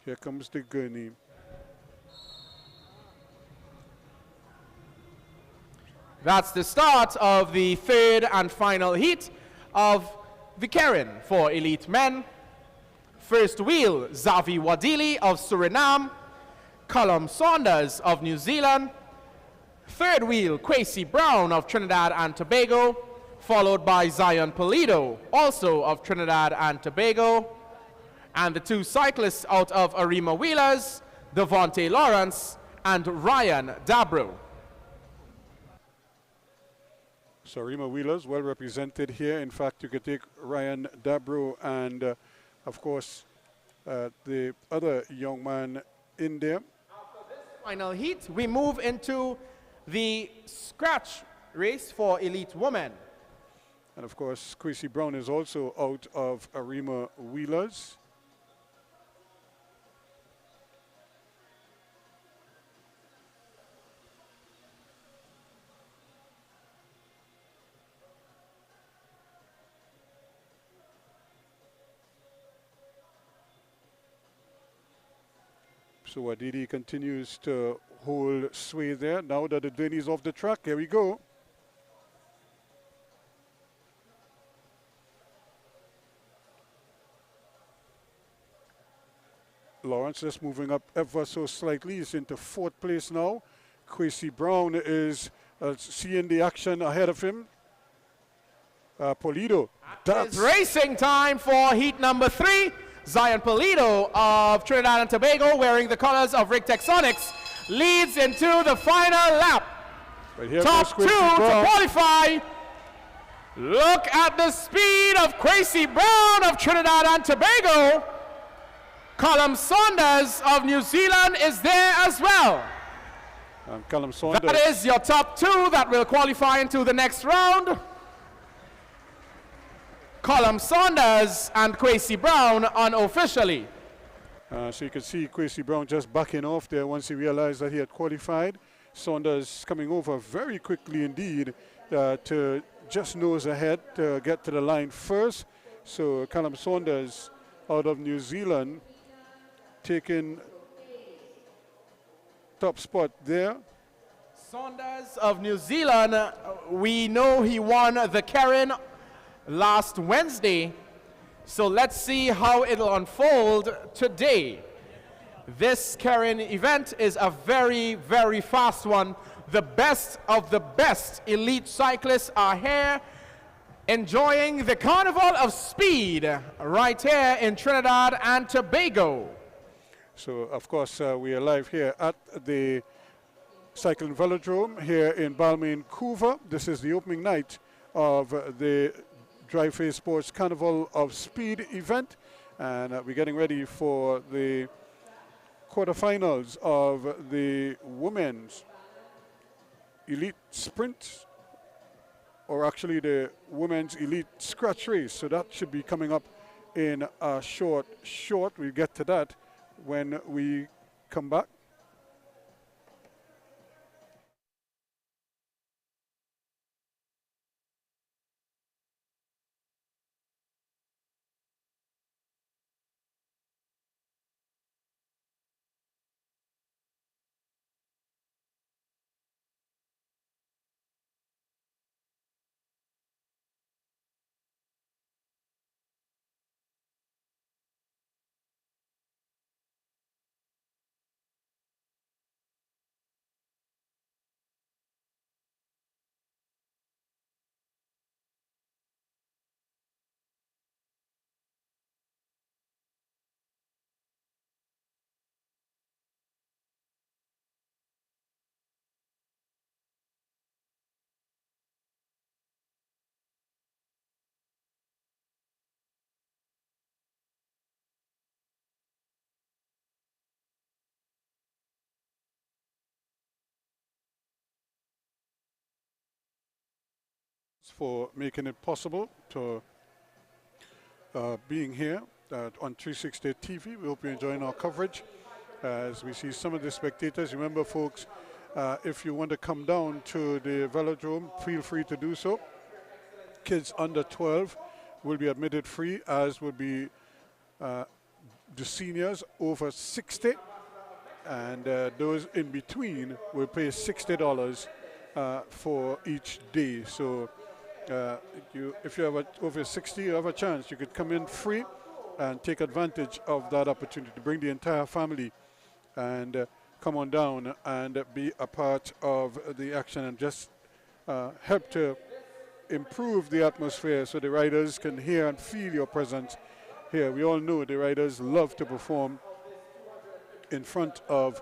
Here comes the gurney. That's the start of the 3rd and final heat of the Karen for elite men. First wheel, Xavi Wadili of Suriname, Callum Saunders of New Zealand. 3rd wheel, Quincy Brown of Trinidad and Tobago, followed by Zion Polido, also of Trinidad and Tobago. And the 2 cyclists out of Arima Wheelers, Devontae Lawrence and Ryan Dabro. So Arima Wheelers well represented here. In fact, you could take Ryan Dabro and, of course, the other young man in there. Final heat, we move into the scratch race for elite women. And of course, Quincy Brown is also out of Arima Wheelers. So Wadidi continues to hold sway there. Now that the Denny is off the track, here we go. Lawrence just moving up ever so slightly. He's into 4th place now. Quincy Brown is seeing the action ahead of him. Polido. It's racing time for heat number 3. Zion Polido of Trinidad and Tobago, wearing the colors of Rick Texonics, leads into the final lap. Top 2 to qualify. Look at the speed of Quincy Brown of Trinidad and Tobago. Callum Saunders of New Zealand is there as well. Callum Saunders. That is your top 2 that will qualify into the next round. Callum Saunders and Quincy Brown unofficially. So you can see Quincy Brown just backing off there once he realized that he had qualified. Saunders coming over very quickly indeed to just nose ahead to get to the line first. So Callum Saunders out of New Zealand taking top spot there. Saunders of New Zealand, we know he won the Karen last Wednesday, so let's see how it'll unfold today. This Karen event is a very, very fast one. The best of the best elite cyclists are here enjoying the Carnival of Speed right here in Trinidad and Tobago. So of course we are live here at the Cycling Velodrome here in Balmain, Couva. This is the opening night of the Dry Face Sports Carnival of Speed event, and we're getting ready for the quarterfinals of the women's elite sprint, or actually the women's elite scratch race. So that should be coming up in a short. We'll get to that when we come back. For making it possible to being here on 360 TV. We hope you're enjoying our coverage as we see some of the spectators. Remember, folks, if you want to come down to the velodrome, feel free to do so. Kids under 12 will be admitted free, as will be the seniors over 60, and those in between will pay $60 for each day. So if you have over 60, you have a chance. You could come in free and take advantage of that opportunity to bring the entire family and come on down and be a part of the action and just help to improve the atmosphere so the riders can hear and feel your presence here. We all know the riders love to perform in front of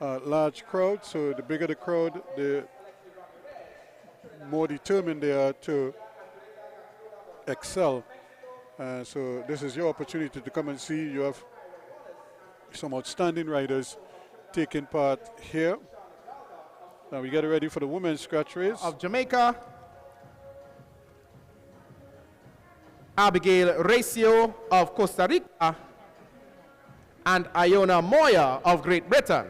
large crowds, so the bigger the crowd, the more determined they are to excel. So this is your opportunity to come and see. You have some outstanding riders taking part here. Now we get ready for the women's scratch race. Of Jamaica, Abigail Recio of Costa Rica, and Iona Moya of Great Britain.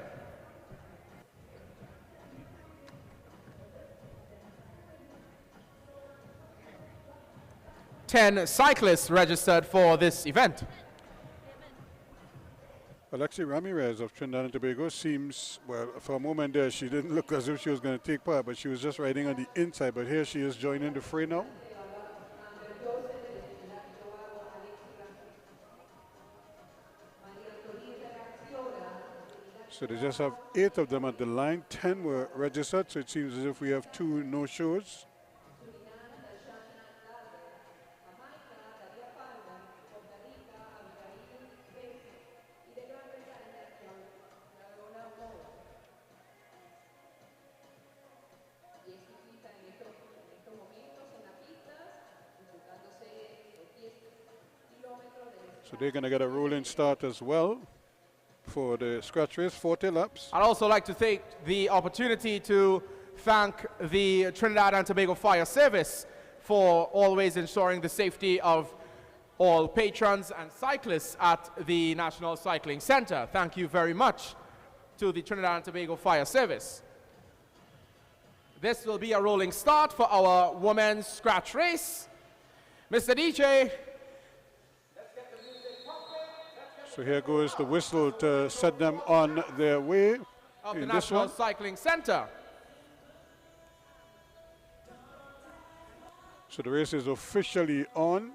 Ten cyclists registered for this event. Alexi Ramirez of Trinidad and Tobago seems, well, for a moment there, she didn't look as if she was going to take part, but she was just riding on the inside. But here she is joining the fray now. So they just have 8 of them at the line. 10 were registered, so it seems as if we have 2 no-shows. So they're going to get a rolling start as well for the scratch race, 40 laps. I'd also like to take the opportunity to thank the Trinidad and Tobago Fire Service for always ensuring the safety of all patrons and cyclists at the National Cycling Center. Thank you very much to the Trinidad and Tobago Fire Service. This will be a rolling start for our women's scratch race. Mr. DJ. So here goes the whistle to set them on their way Of the in this National one. Cycling Center. So the race is officially on.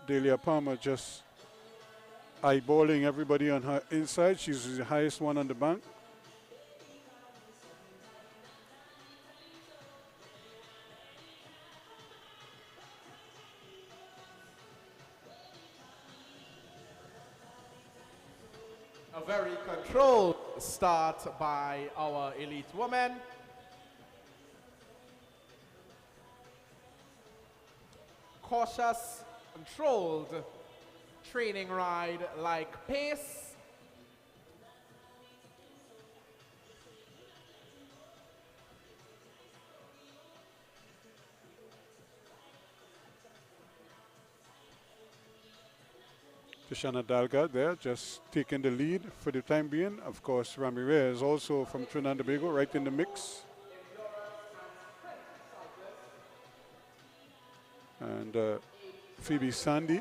Delia Palmer just eyeballing everybody on her inside. She's the highest one on the bank. A very controlled start by our elite women. Cautious, controlled training ride like pace. Tishana Dalga there, just taking the lead for the time being. Of course, Ramirez also from Trinidad and Tobago, right in the mix. And Phoebe Sandy.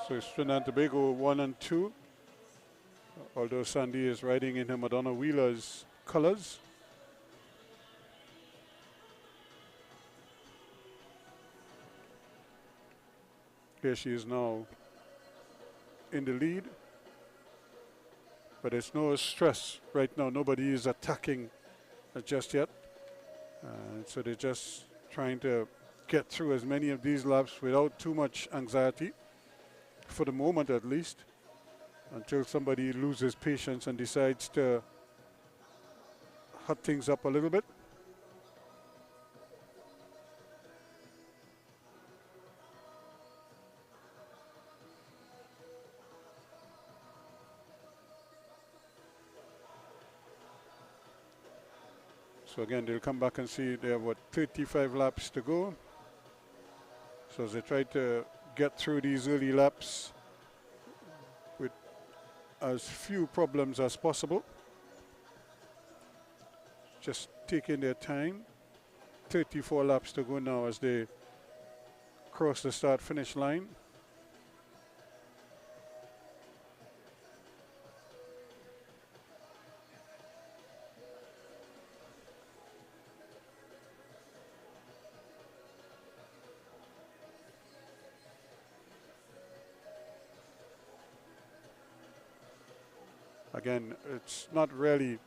So it's Trinidad and Tobago 1 and 2. Although Sandy is riding in her Madonna Wheeler's colors. Here she is now in the lead. But there's no stress right now. Nobody is attacking just yet. So they're just trying to get through as many of these laps without too much anxiety, for the moment at least, until somebody loses patience and decides to hot things up a little bit. So again, they'll come back and see they have, 35 laps to go. So as they try to get through these early laps with as few problems as possible. Just taking their time. 34 laps to go now as they cross the start-finish line. Again, it's not really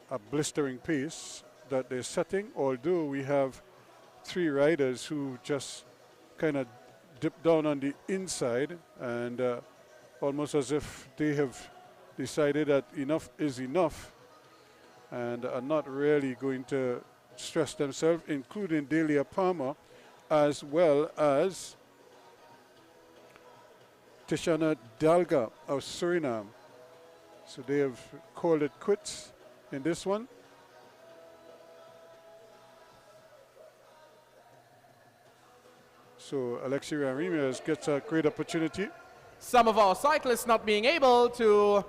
a blistering pace that they're setting, although we have 3 riders who just kind of dip down on the inside and almost as if they have decided that enough is enough and are not really going to stress themselves, including Delia Palmer, as well as Tishana Dalga of Suriname. So they have called it quits in this one. So Alexi Ramirez gets a great opportunity. Some of our cyclists not being able to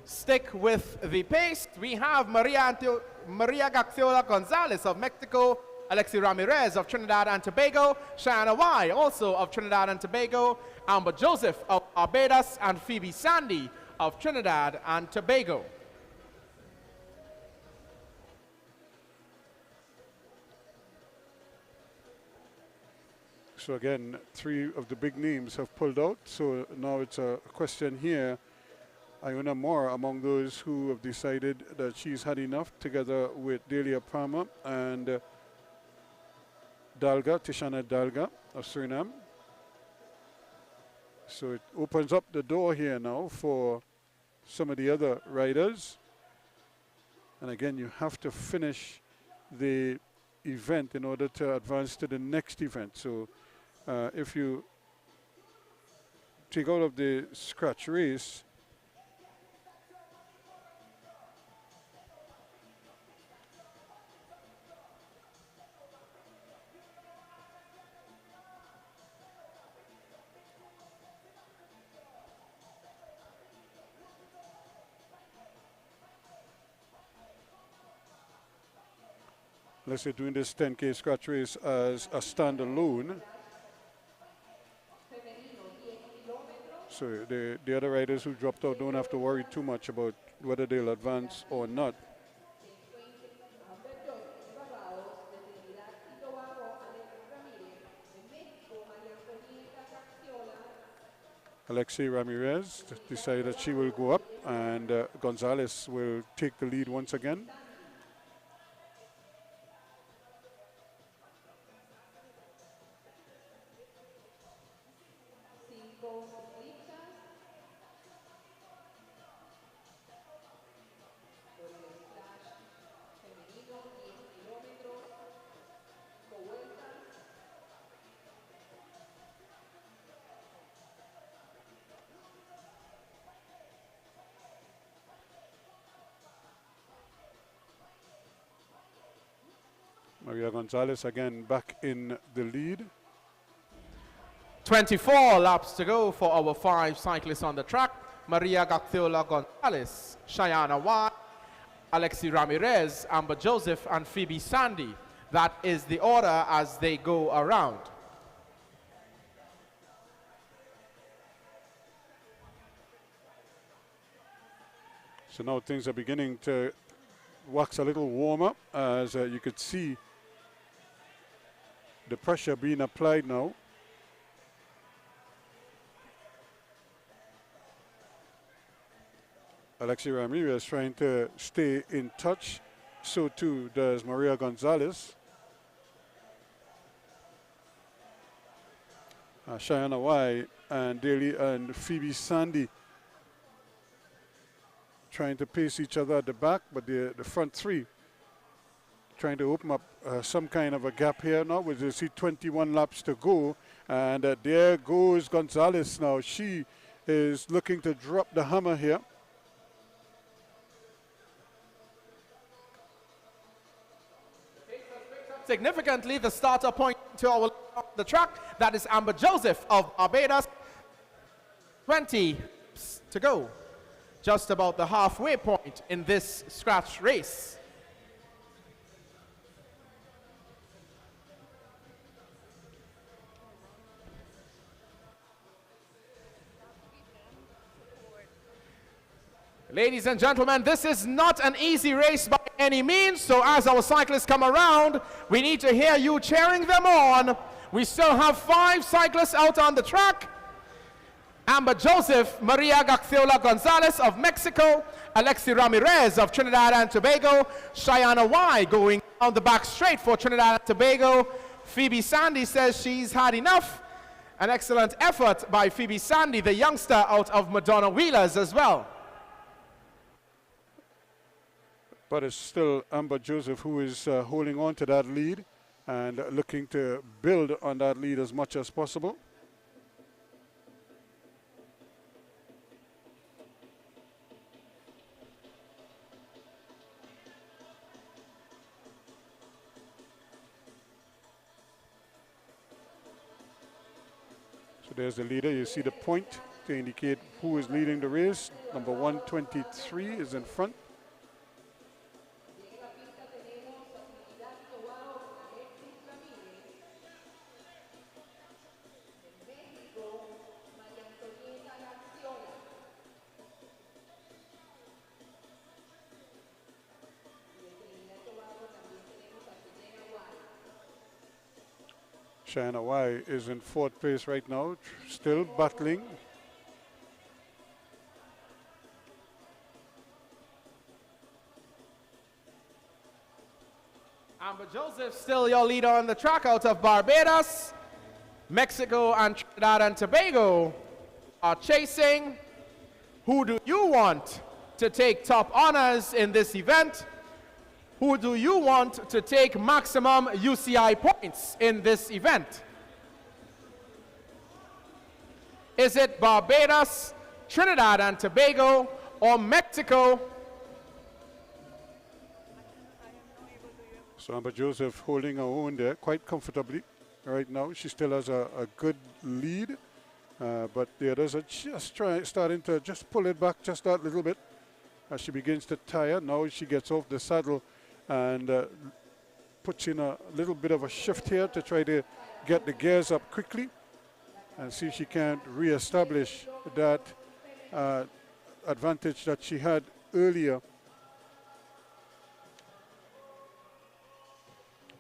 stick with the pace. We have Maria Gaxiola Gonzalez of Mexico, Alexi Ramirez of Trinidad and Tobago, Cheyenne Y also of Trinidad and Tobago, Amber Joseph of Barbados, and Phoebe Sandy of Trinidad and Tobago. So again, 3 of the big names have pulled out. So now it's a question here. Iona Moore among those who have decided that she's had enough, together with Delia Palmer and Dalga, Tishana Dalga of Suriname. So it opens up the door here now for some of the other riders. And again, you have to finish the event in order to advance to the next event. So if you take out of the scratch race, unless you're doing this 10K scratch race as a standalone. So the other riders who dropped out don't have to worry too much about whether they'll advance or not. Alexi Ramirez decided that she will go up, and Gonzalez will take the lead once again. Maria Gonzalez again back in the lead. 24 laps to go for our 5 cyclists on the track. Maria Gaxiola Gonzalez, Cheyenne Y, Alexi Ramirez, Amber Joseph, and Phoebe Sandy. That is the order as they go around. So now things are beginning to wax a little warmer, as you could see the pressure being applied now. Alexi Ramirez trying to stay in touch. So too does Maria Gonzalez. Cheyenne Y and Daly and Phoebe Sandy trying to pace each other at the back, but the front 3 trying to open up some kind of a gap here now. We see 21 laps to go, and there goes Gonzalez now. She is looking to drop the hammer here. Significantly, the starter point to our the track, that is Amber Joseph of Barbados. 20 to go, just about the halfway point in this scratch race. Ladies and gentlemen, this is not an easy race by any means, so as our cyclists come around, we need to hear you cheering them on. We still have 5 cyclists out on the track. Amber Joseph, Maria Gaxiola Gonzalez of Mexico, Alexi Ramirez of Trinidad and Tobago, Cheyenne Y going on the back straight for Trinidad and Tobago. Phoebe Sandy says she's had enough. An excellent effort by Phoebe Sandy, the youngster out of Madonna Wheelers as well. But it's still Amber Joseph who is holding on to that lead and looking to build on that lead as much as possible. So there's the leader. You see the point to indicate who is leading the race. Number 123 is in front. China Y is in fourth place right now, still battling. Amber Joseph still your leader on the track out of Barbados. Mexico and Trinidad and Tobago are chasing. Who do you want to take top honors in this event? Who do you want to take maximum UCI points in this event? Is it Barbados, Trinidad and Tobago, or Mexico? So Amber Joseph holding her own there quite comfortably right now. She still has a good lead, but the others are just starting to just pull it back just that little bit as she begins to tire. Now she gets off the saddle and puts in a little bit of a shift here to try to get the gears up quickly and see if she can re-establish that advantage that she had earlier.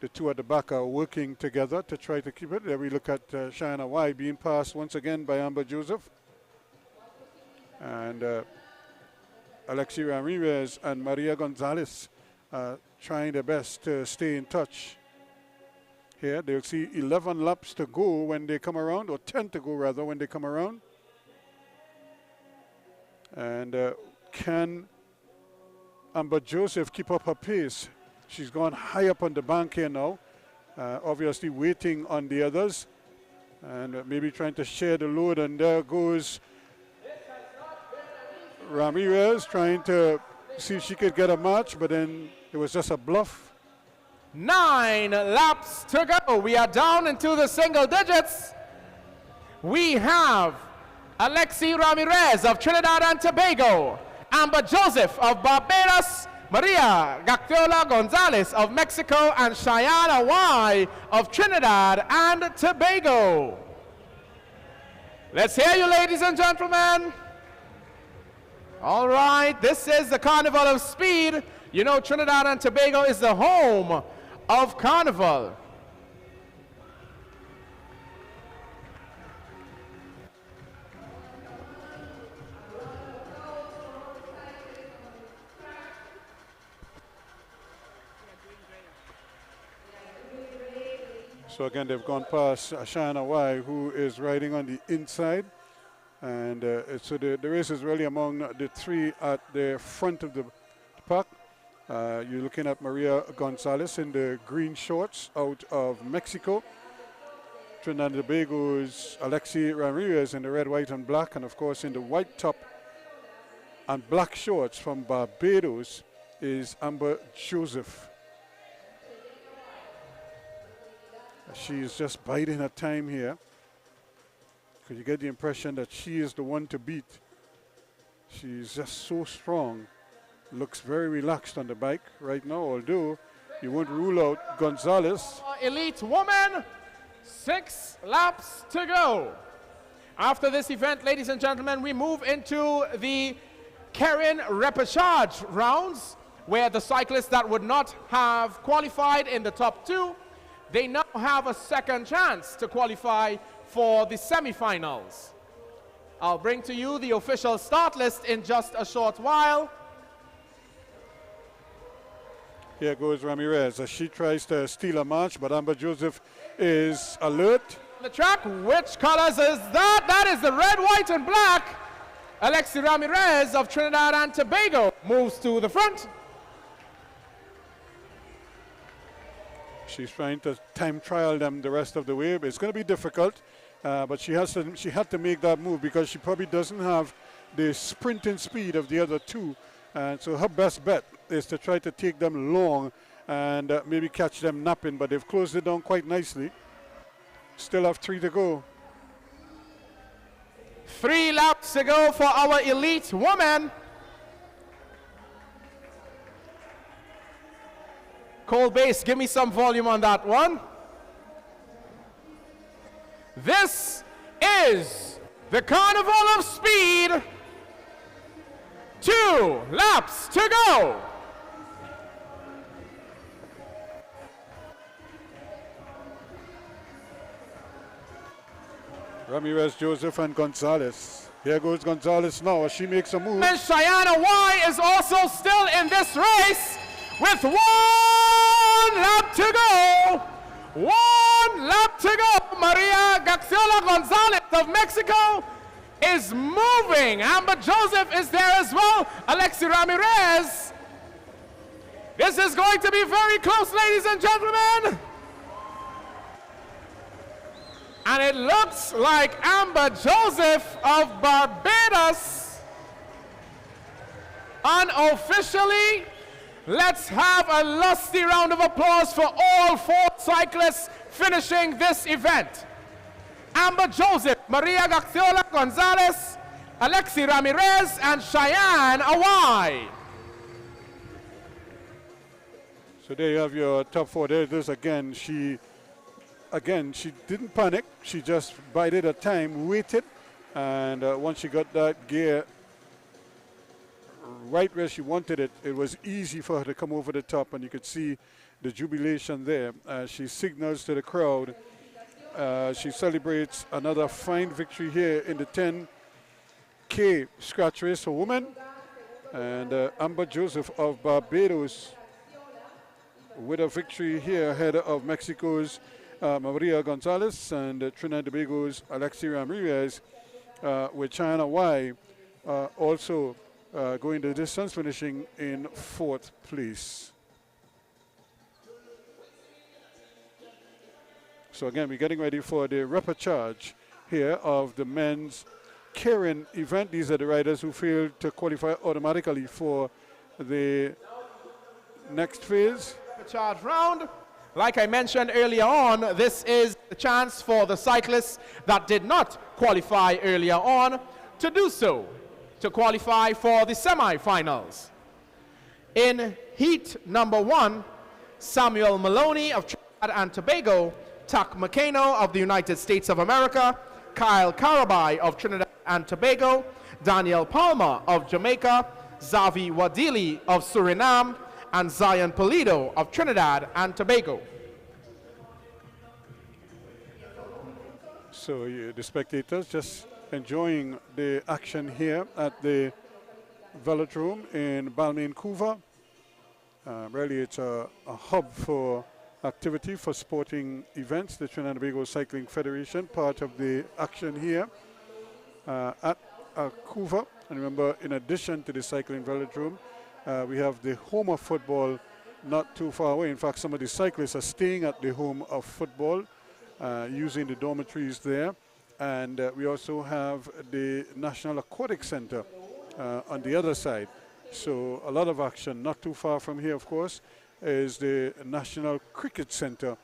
The two at the back are working together to try to keep it. There we look at China Y being passed once again by Amber Joseph. And Alexi Ramirez and Maria Gonzalez trying their best to stay in touch. Here they'll see 11 laps to go when they come around, or 10 to go rather when they come around. And can Amber Joseph keep up her pace? She's gone high up on the bank here now, obviously waiting on the others and maybe trying to share the load. And there goes Ramirez trying to see if she could get a match, but then it was just a bluff. 9 laps to go. We are down into the single digits. We have Alexi Ramirez of Trinidad and Tobago, Amber Joseph of Barbados, Maria Gactiola Gonzalez of Mexico, and Cheyenne Y of Trinidad and Tobago. Let's hear you, ladies and gentlemen. All right, this is the Carnival of Speed. You know, Trinidad and Tobago is the home of Carnival. So again, they've gone past Ashana Y, who is riding on the inside. And so the race is really among the three at the front of the pack. You're looking at Maria Gonzalez in the green shorts out of Mexico. Trinidad and Tobago's Alexi Ramirez in the red, white, and black. And of course, in the white top and black shorts from Barbados is Amber Joseph. She's just biding her time here. Because you get the impression that she is the one to beat. She's just so strong. Looks very relaxed on the bike right now, although you won't rule out Gonzalez. Elite woman, 6 laps to go. After this event, ladies and gentlemen, we move into the Karen repechage rounds, where the cyclists that would not have qualified in the top 2, they now have a second chance to qualify for the semifinals. I'll bring to you the official start list in just a short while. Here goes Ramirez as she tries to steal a match, but Amber Joseph is alert. The track, which colors is that? That is the red, white, and black. Alexi Ramirez of Trinidad and Tobago moves to the front. She's trying to time trial them the rest of the way. But it's going to be difficult, but she had to make that move because she probably doesn't have the sprinting speed of the other two. And so her best bet is to try to take them long and maybe catch them napping, but they've closed it down quite nicely. Still have 3 to go. 3 laps to go for our elite woman. Cold bass, give me some volume on that one. This is the Carnival of Speed. 2 laps to go. Ramirez, Joseph, and Gonzalez. Here goes Gonzalez now as she makes a move. And Cheyenne Y is also still in this race with 1 lap to go. 1 lap to go. Maria Gaxiola Gonzalez of Mexico is moving. Amber Joseph is there as well. Alexi Ramirez. This is going to be very close, ladies and gentlemen. And it looks like Amber Joseph of Barbados. Unofficially, let's have a lusty round of applause for all 4 cyclists finishing this event. Amber Joseph, Maria Gaxiola Gonzalez, Alexi Ramirez, and Cheyenne Awai. So there you have your top 4. There it is again. She didn't panic. She just bided her time, waited, and once she got that gear right where she wanted it, it was easy for her to come over the top, and you could see the jubilation there as she signals to the crowd. She celebrates another fine victory here in the 10K scratch race for women. And Amber Joseph of Barbados with a victory here ahead of Mexico's Maria Gonzalez and Trinidad and Tobago's Alexi Ramirez, with China Y also going the distance, finishing in 4th place. So again, we're getting ready for the repechage here of the men's Karen event. These are the riders who failed to qualify automatically for the next phase. Repechage round. Like I mentioned earlier on, this is the chance for the cyclists that did not qualify earlier on to do so, to qualify for the semi-finals. In heat number 1, Samuel Maloney of Trinidad and Tobago, Tuck McCano of the United States of America, Kyle Karabai of Trinidad and Tobago, Daniel Palmer of Jamaica, Zavi Wadili of Suriname, and Zion Pulido of Trinidad and Tobago. So the spectators just enjoying the action here at the Velodrome in Balmain, Couva. Really, it's a hub for activity for sporting events. The Trinidad and Tobago Cycling Federation, part of the action here at Couva. And remember, in addition to the cycling velodrome, we have the home of football not too far away. In fact, some of the cyclists are staying at the home of football using the dormitories there. And we also have the National Aquatic Center on the other side. So a lot of action. Not too far from here, of course, is the National Cricket Center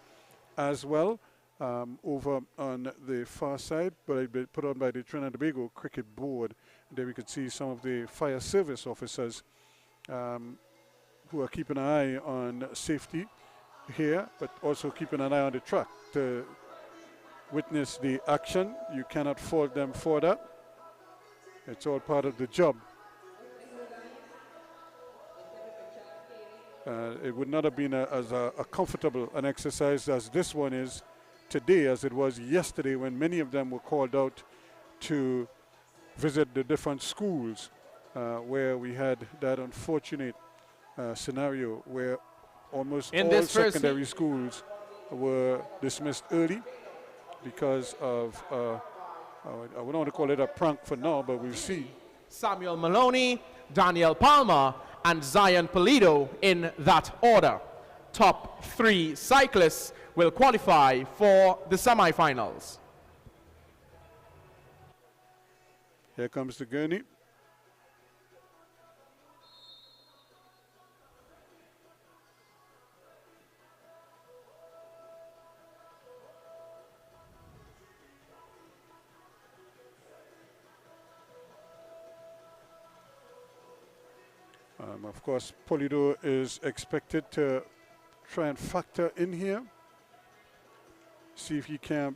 as well, over on the far side, but it's been put on by the Trinidad and Tobago Cricket Board. There we could see some of the fire service officers who are keeping an eye on safety here, but also keeping an eye on the track to witness the action. You cannot fault them for that. It's all part of the job. It would not have been as comfortable an exercise as this one is today as it was yesterday, when many of them were called out to visit the different schools where we had that unfortunate scenario where almost all secondary schools were dismissed early because of, I wouldn't want to call it a prank for now, but we'll see. Samuel Maloney, Daniel Palmer, and Zion Pulido in that order. top 3 cyclists will qualify for the semifinals. Here comes the gurney. Of course, Polido is expected to try and factor in here, see if he can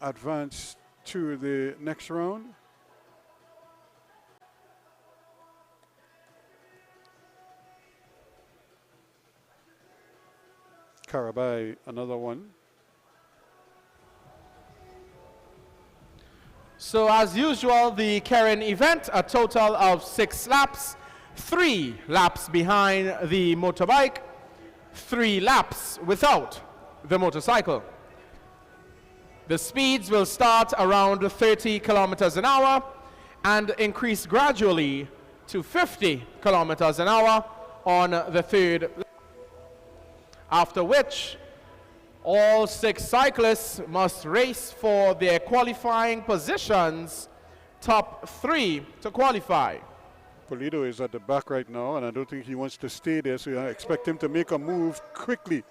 advance to the next round. Karabai, another one. So as usual, the Karen event, a total of 6 laps, 3 laps behind the motorbike, 3 laps without the motorcycle. The speeds will start around 30 kilometers an hour and increase gradually to 50 kilometers an hour on the 3rd lap, after which all 6 cyclists must race for their qualifying positions, top 3 to qualify. Polido is at the back right now, and I don't think he wants to stay there, so I expect him to make a move quickly.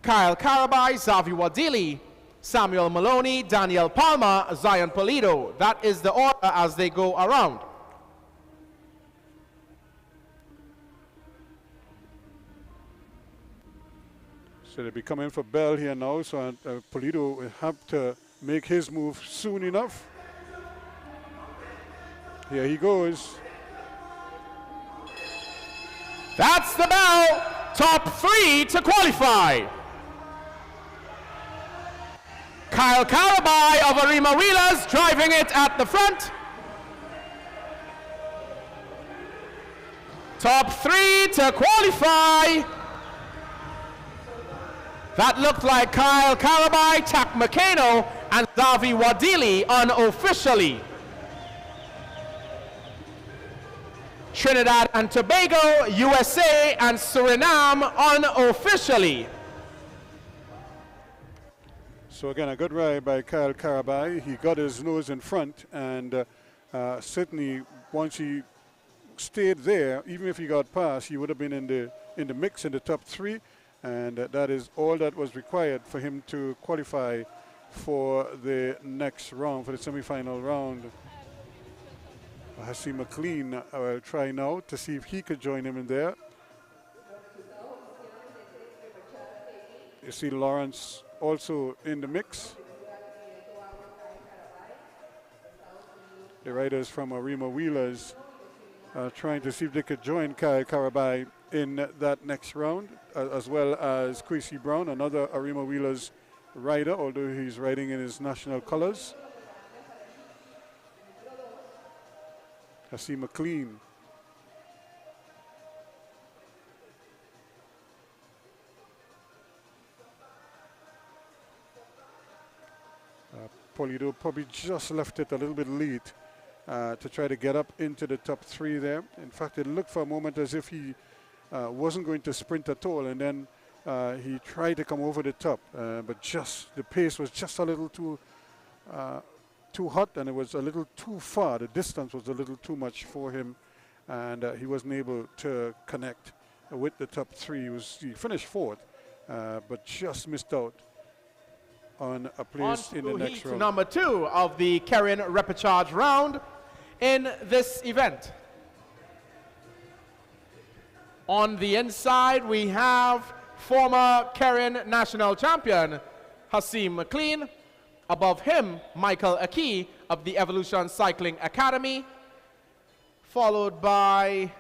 Kyle Karabai, Xavi Wadili, Samuel Maloney, Daniel Palmer, Zion Polido. That is the order as they go around. So they'll be coming for Bell here now, so Polido will have to make his move soon enough. Here he goes. That's the bell. Top 3 to qualify. Kyle Karabai of Arima Wheelers driving it at the front. Top 3 to qualify. That looked like Kyle Karabai, Tak Makeno, and Xavi Wadili unofficially. Trinidad and Tobago, USA, and Suriname unofficially. So again, a good ride by Kyle Karabai. He got his nose in front, and certainly once he stayed there, even if he got past, he would have been in the mix in the top 3, and that is all that was required for him to qualify for the next round, for the semi-final round. Hassim McLean will try now to see if he could join him in there. You see Lawrence also in the mix. The riders from Arima Wheelers trying to see if they could join Kyle Karabai in that next round, as well as Quincy Brown, another Arima Wheelers rider, although he's riding in his national colors. Hassim McLean. Polido probably just left it a little bit late to try to get up into the top 3 there. In fact, it looked for a moment as if he wasn't going to sprint at all, and then he tried to come over the top, but just the pace was just a little too hot, and it was a little too far. The distance was a little too much for him, and he wasn't able to connect with the top 3. He finished 4th, but just missed out on a place in the next round. Number 2 of the Karen Repechage round in this event. On the inside, we have former Karen national champion Hassim McLean. Above him, Michael Aki of the Evolution Cycling Academy, followed by,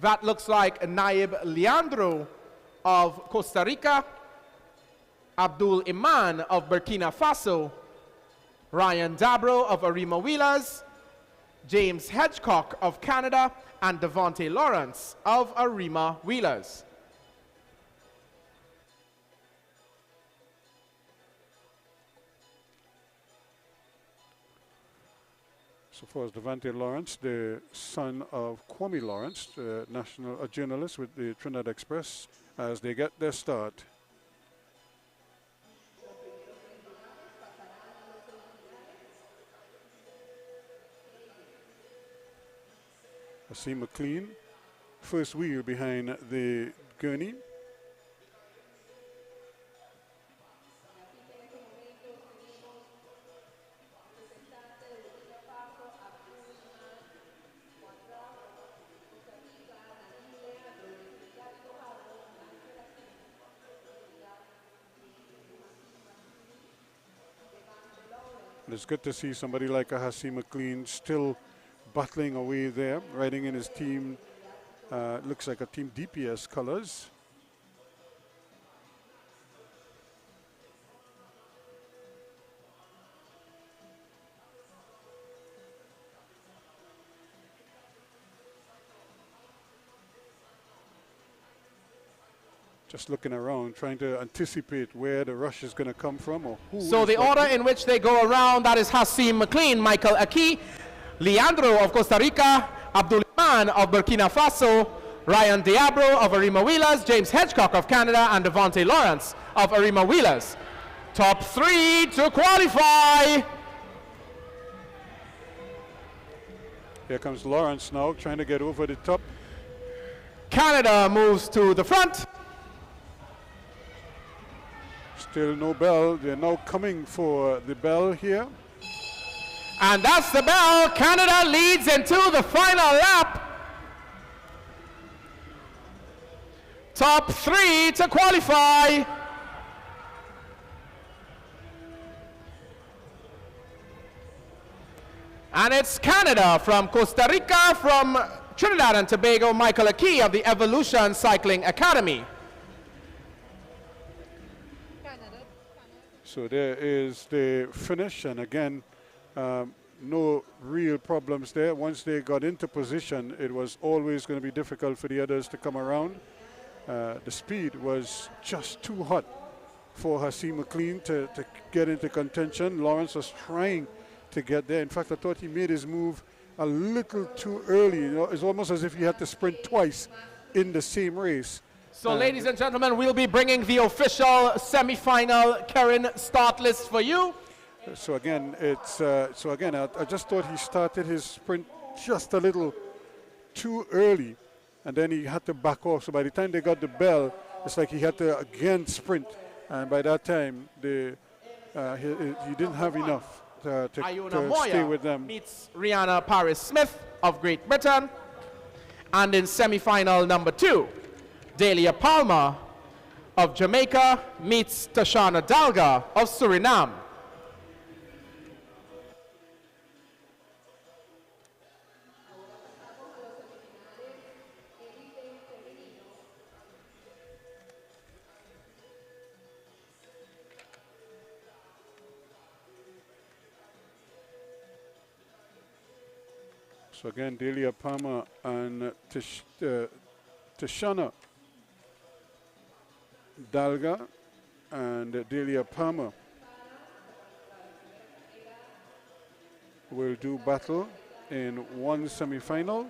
that looks like Naib Leandro of Costa Rica, Abdul Iman of Burkina Faso, Ryan Dabro of Arima Wheelers, James Hedgecock of Canada, and Devontae Lawrence of Arima Wheelers. So far as Devante Lawrence, the son of Kwame Lawrence, a journalist with the Trinidad Express, as they get their start. Hasim McLean, first wheel behind the gurney. It's good to see somebody like a Hasim McLean still battling away there, riding in his team, looks like a team DPS colors. Just looking around, trying to anticipate where the rush is going to come from or who. So the order in which they go around, that is Hasim McLean, Michael Aki, Leandro of Costa Rica, Abdulrahman of Burkina Faso, Ryan Diabro of Arima Wheelers, James Hedgecock of Canada, and Devante Lawrence of Arima Wheelers. Top 3 to qualify. Here comes Lawrence now, trying to get over the top. Canada moves to the front. Still no bell. They're now coming for the bell here. And that's the bell. Canada leads into the final lap. Top 3 to qualify. And it's Canada from Costa Rica, from Trinidad and Tobago, Michael Aki of the Evolution Cycling Academy. So there is the finish, and again, no real problems there. Once they got into position, it was always going to be difficult for the others to come around. The speed was just too hot for Hasim McLean to get into contention. Lawrence was trying to get there. In fact, I thought he made his move a little too early. You know, it's almost as if he had to sprint twice in the same race. So, ladies and gentlemen, we'll be bringing the official semi-final Karen start list for you. So again, I just thought he started his sprint just a little too early, and then he had to back off. So by the time they got the bell, it's like he had to again sprint, and by that time, he didn't have enough to stay with them. Meets Rihanna Paris Smith of Great Britain, and in semi-final number 2. Delia Palmer of Jamaica meets Tashana Dalga of Suriname. So again, Delia Palmer and Tashana Dalga and Delia Palmer will do battle in one semi-final,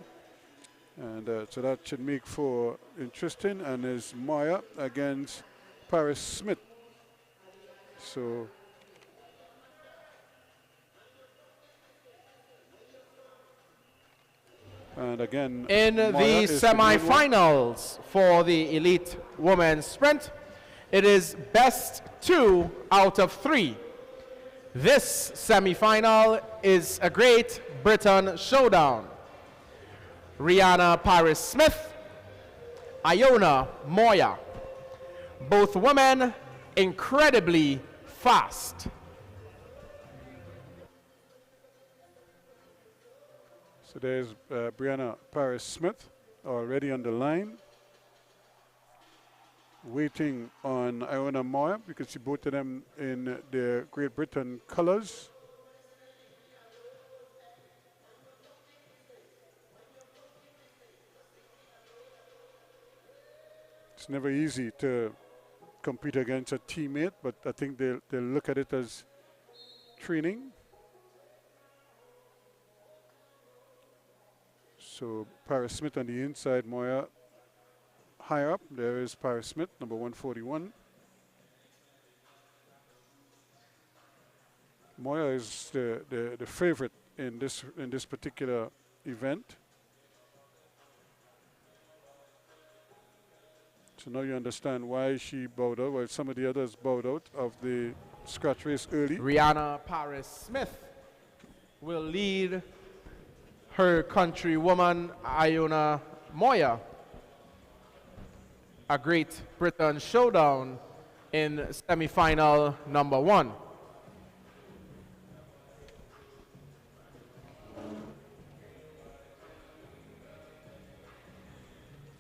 and so that should make for interesting. And is Maya against Paris Smith. So and again, in the semi-finals for the elite women's sprint, it is best 2 out of 3. This semi-final is a Great Britain showdown. Rihanna Paris Smith, Iona Moya. Both women incredibly fast. So there's Brianna Paris Smith already on the line, waiting on Iona Moya. You can see both of them in their Great Britain colors. It's never easy to compete against a teammate, but I think they'll look at it as training. So Paris Smith on the inside, Moya higher up. There is Paris Smith, number 141. Moya is the favorite in this particular event. So now you understand why she bowed out, while some of the others bowed out of the scratch race early. Rihanna Paris Smith will lead her countrywoman Iona Moya. A Great Britain showdown in semi-final number 1.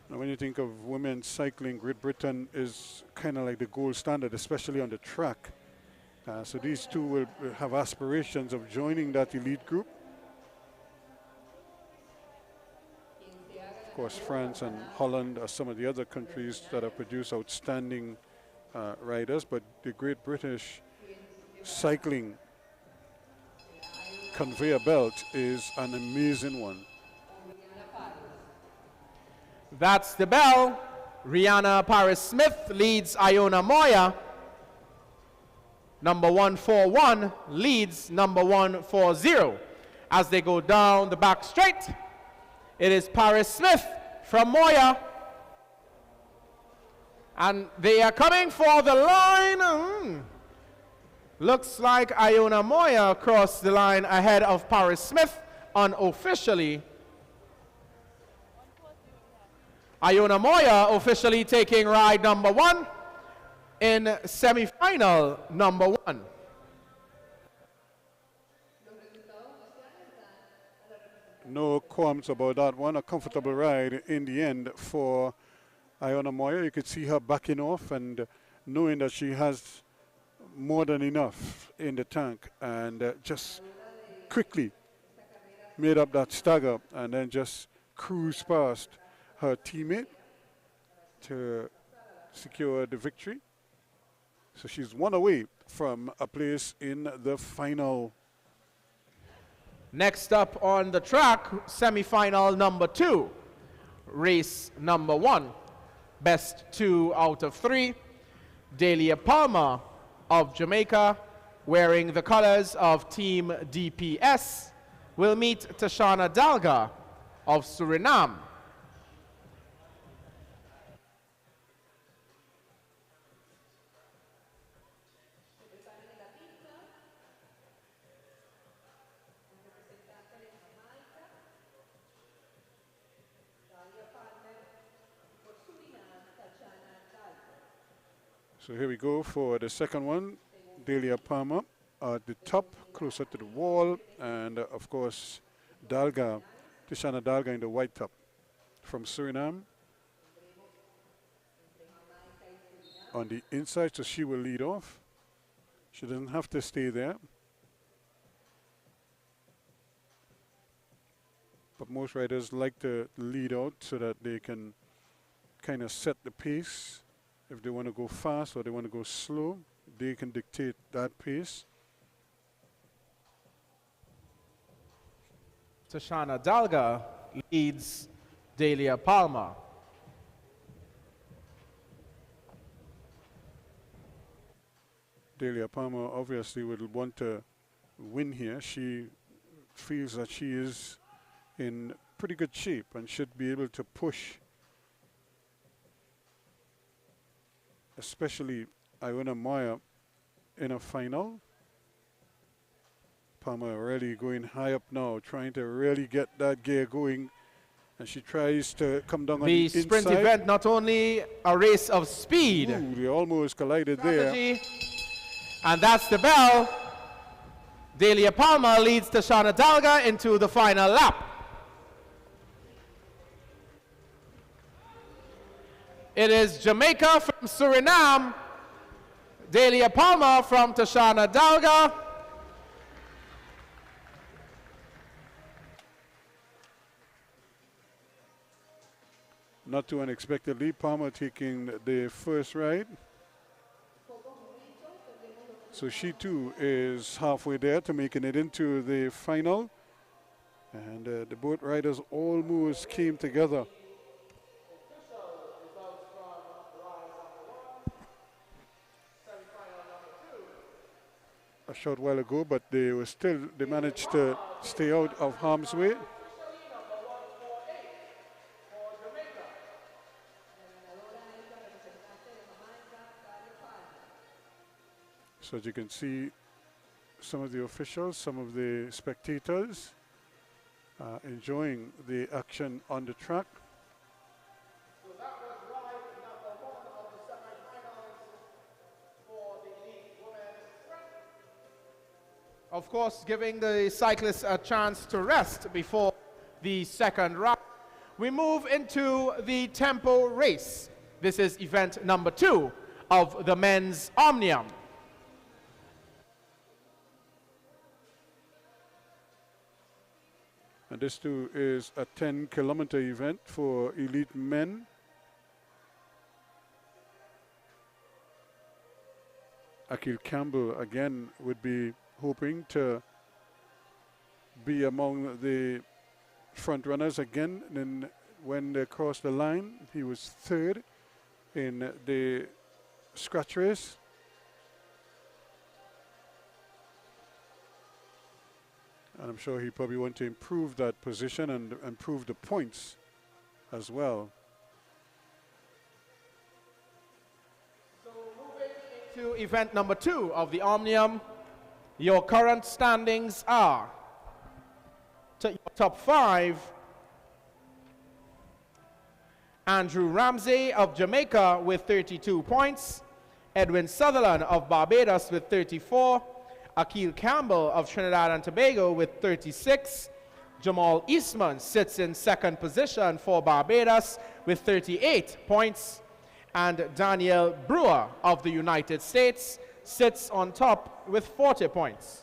Now, when you think of women's cycling, Great Britain is kind of like the gold standard, especially on the track. So these two will have aspirations of joining that elite group. Of course, France and Holland are some of the other countries that have produced outstanding riders, but the Great British cycling conveyor belt is an amazing one. That's the bell. Rihanna Paris Smith leads Iona Moya. Number 141 leads number 140. As they go down the back straight, it is Paris Smith from Moya. And they are coming for the line. Looks like Iona Moya crossed the line ahead of Paris Smith unofficially. Iona Moya officially taking ride number 1 in semi-final number 1. No qualms about that one. A comfortable ride in the end for Iona Moya. You could see her backing off and knowing that she has more than enough in the tank, and just quickly made up that stagger and then just cruised past her teammate to secure the victory. So she's one away from a place in the final. Next up on the track, semi-final number 2, race number 1. Best 2 out of 3. Delia Palmer of Jamaica, wearing the colors of Team DPS, will meet Tashana Dalga of Suriname. So here we go for the second one. Delia Palmer at the top, closer to the wall, and of course Dalga, Tishana Dalga in the white top from Suriname on the inside, so she will lead off. She doesn't have to stay there, but most riders like to lead out so that they can kind of set the pace. If they want to go fast or they want to go slow, they can dictate that pace. Tashana Dalga leads Delia Palmer. Delia Palmer obviously would want to win here. She feels that she is in pretty good shape and should be able to push, especially Iona Moya in a final. Palmer really going high up now, trying to really get that gear going. And she tries to come down on the inside. The sprint event, not only a race of speed. Ooh, they almost collided there. And that's the bell. Delia Palmer leads Tashana Dalga into the final lap. It is Jamaica from Suriname, Delia Palmer from Tashana Dalga. Not too unexpectedly, Palmer taking the first ride. So she too is halfway there to making it into the final. And And the boat riders almost came together. A short while ago, but they managed to stay out of harm's way. So as you can see, some of the officials, some of the spectators enjoying the action on the track. So that was ride number 1 of the semi-finals for the elite women's sprint. Of course, giving the cyclists a chance to rest before the second ride. We move into the tempo race. This is event number 2 of the men's Omnium. And this too is a 10-kilometer event for elite men. Akil Campbell again would be hoping to be among the front runners again. And when they crossed the line, he was 3rd in the scratch race. And I'm sure he probably want to improve that position and improve the points as well. So moving into event number 2 of the Omnium, your current standings are top 5. Andrew Ramsey of Jamaica with 32 points. Edwin Sutherland of Barbados with 34. Akil Campbell of Trinidad and Tobago with 36. Jamal Eastman sits in 2nd position for Barbados with 38 points. And Daniel Brewer of the United States sits on top with 40 points.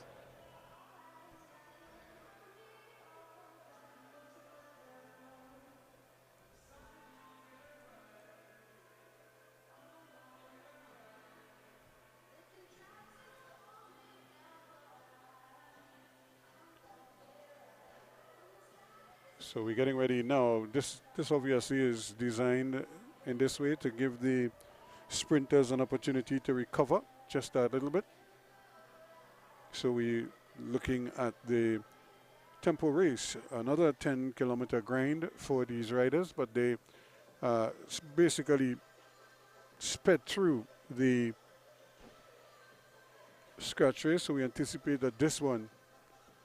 So we're getting ready now. This obviously is designed in this way to give the sprinters an opportunity to recover just a little bit. So we're looking at the tempo race, another 10-kilometer grind for these riders, but they basically sped through the scratch race. So we anticipate that this one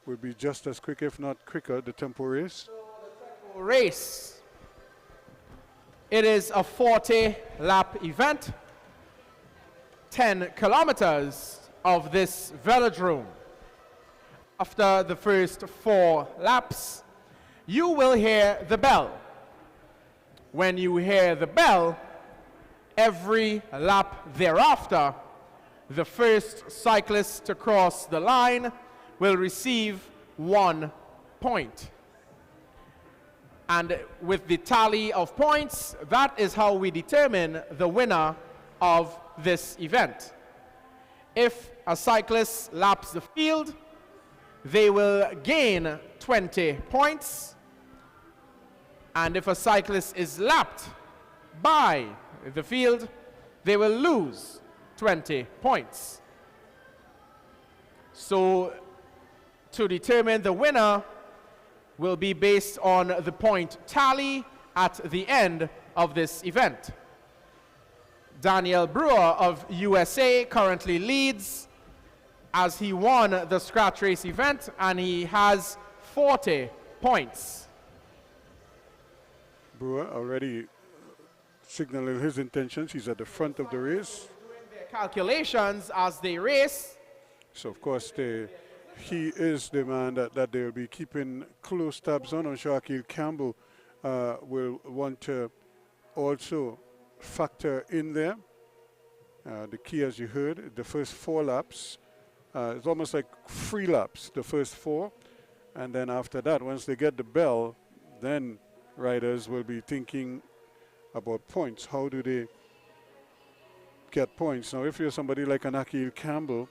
will be just as quick, if not quicker, the tempo race. Race. It is a 40-lap event, 10 kilometers of this velodrome. After the first 4 laps, you will hear the bell. When you hear the bell, every lap thereafter, the first cyclist to cross the line will receive 1 point. And with the tally of points, that is how we determine the winner of this event. If a cyclist laps the field, they will gain 20 points. And if a cyclist is lapped by the field, they will lose 20 points. So to determine the winner will be based on the point tally at the end of this event. Daniel Brewer of USA currently leads as he won the scratch race event, and he has 40 points. Brewer already signaling his intentions. He's at the front of the race. Doing their calculations as they race. So of course he is the man that they'll be keeping close tabs on. I'm sure Akil Campbell will want to also factor in there. The key, as you heard, the first 4 laps, it's almost like 3 laps, the first 4. And then after that, once they get the bell, then riders will be thinking about points. How do they get points? Now, if you're somebody like an Akil Campbell,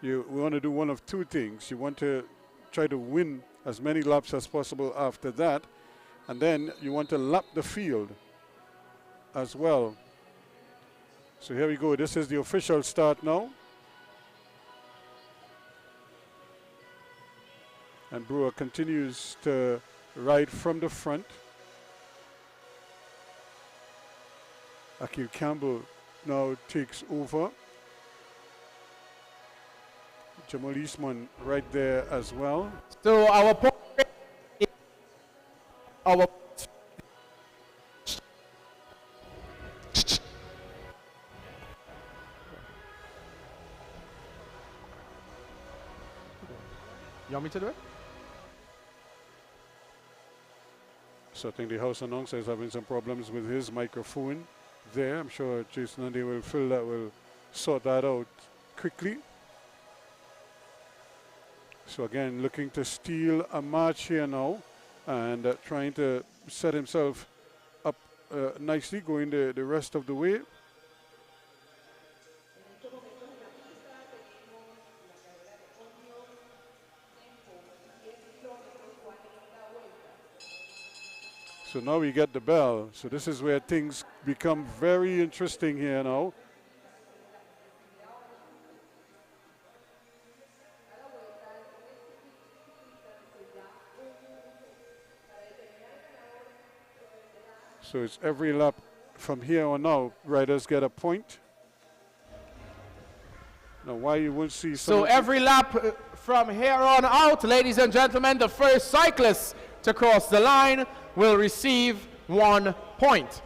you want to do one of 2 things. You want to try to win as many laps as possible after that. And then you want to lap the field as well. So here we go. This is the official start now. And Brewer continues to ride from the front. Akil Campbell now takes over. Jamal Eastman right there as well. So our point, our you want me to do it? So I think the house announcer is having some problems with his microphone there. I'm sure Jason and they will sort that out quickly. So again, looking to steal a march here now and trying to set himself up nicely, going the rest of the way. So now we get the bell. So this is where things become very interesting here now. So it's every lap from here on out, riders get a point. Now why you won't see so every lap from here on out, ladies and gentlemen, the first cyclist to cross the line will receive 1 point.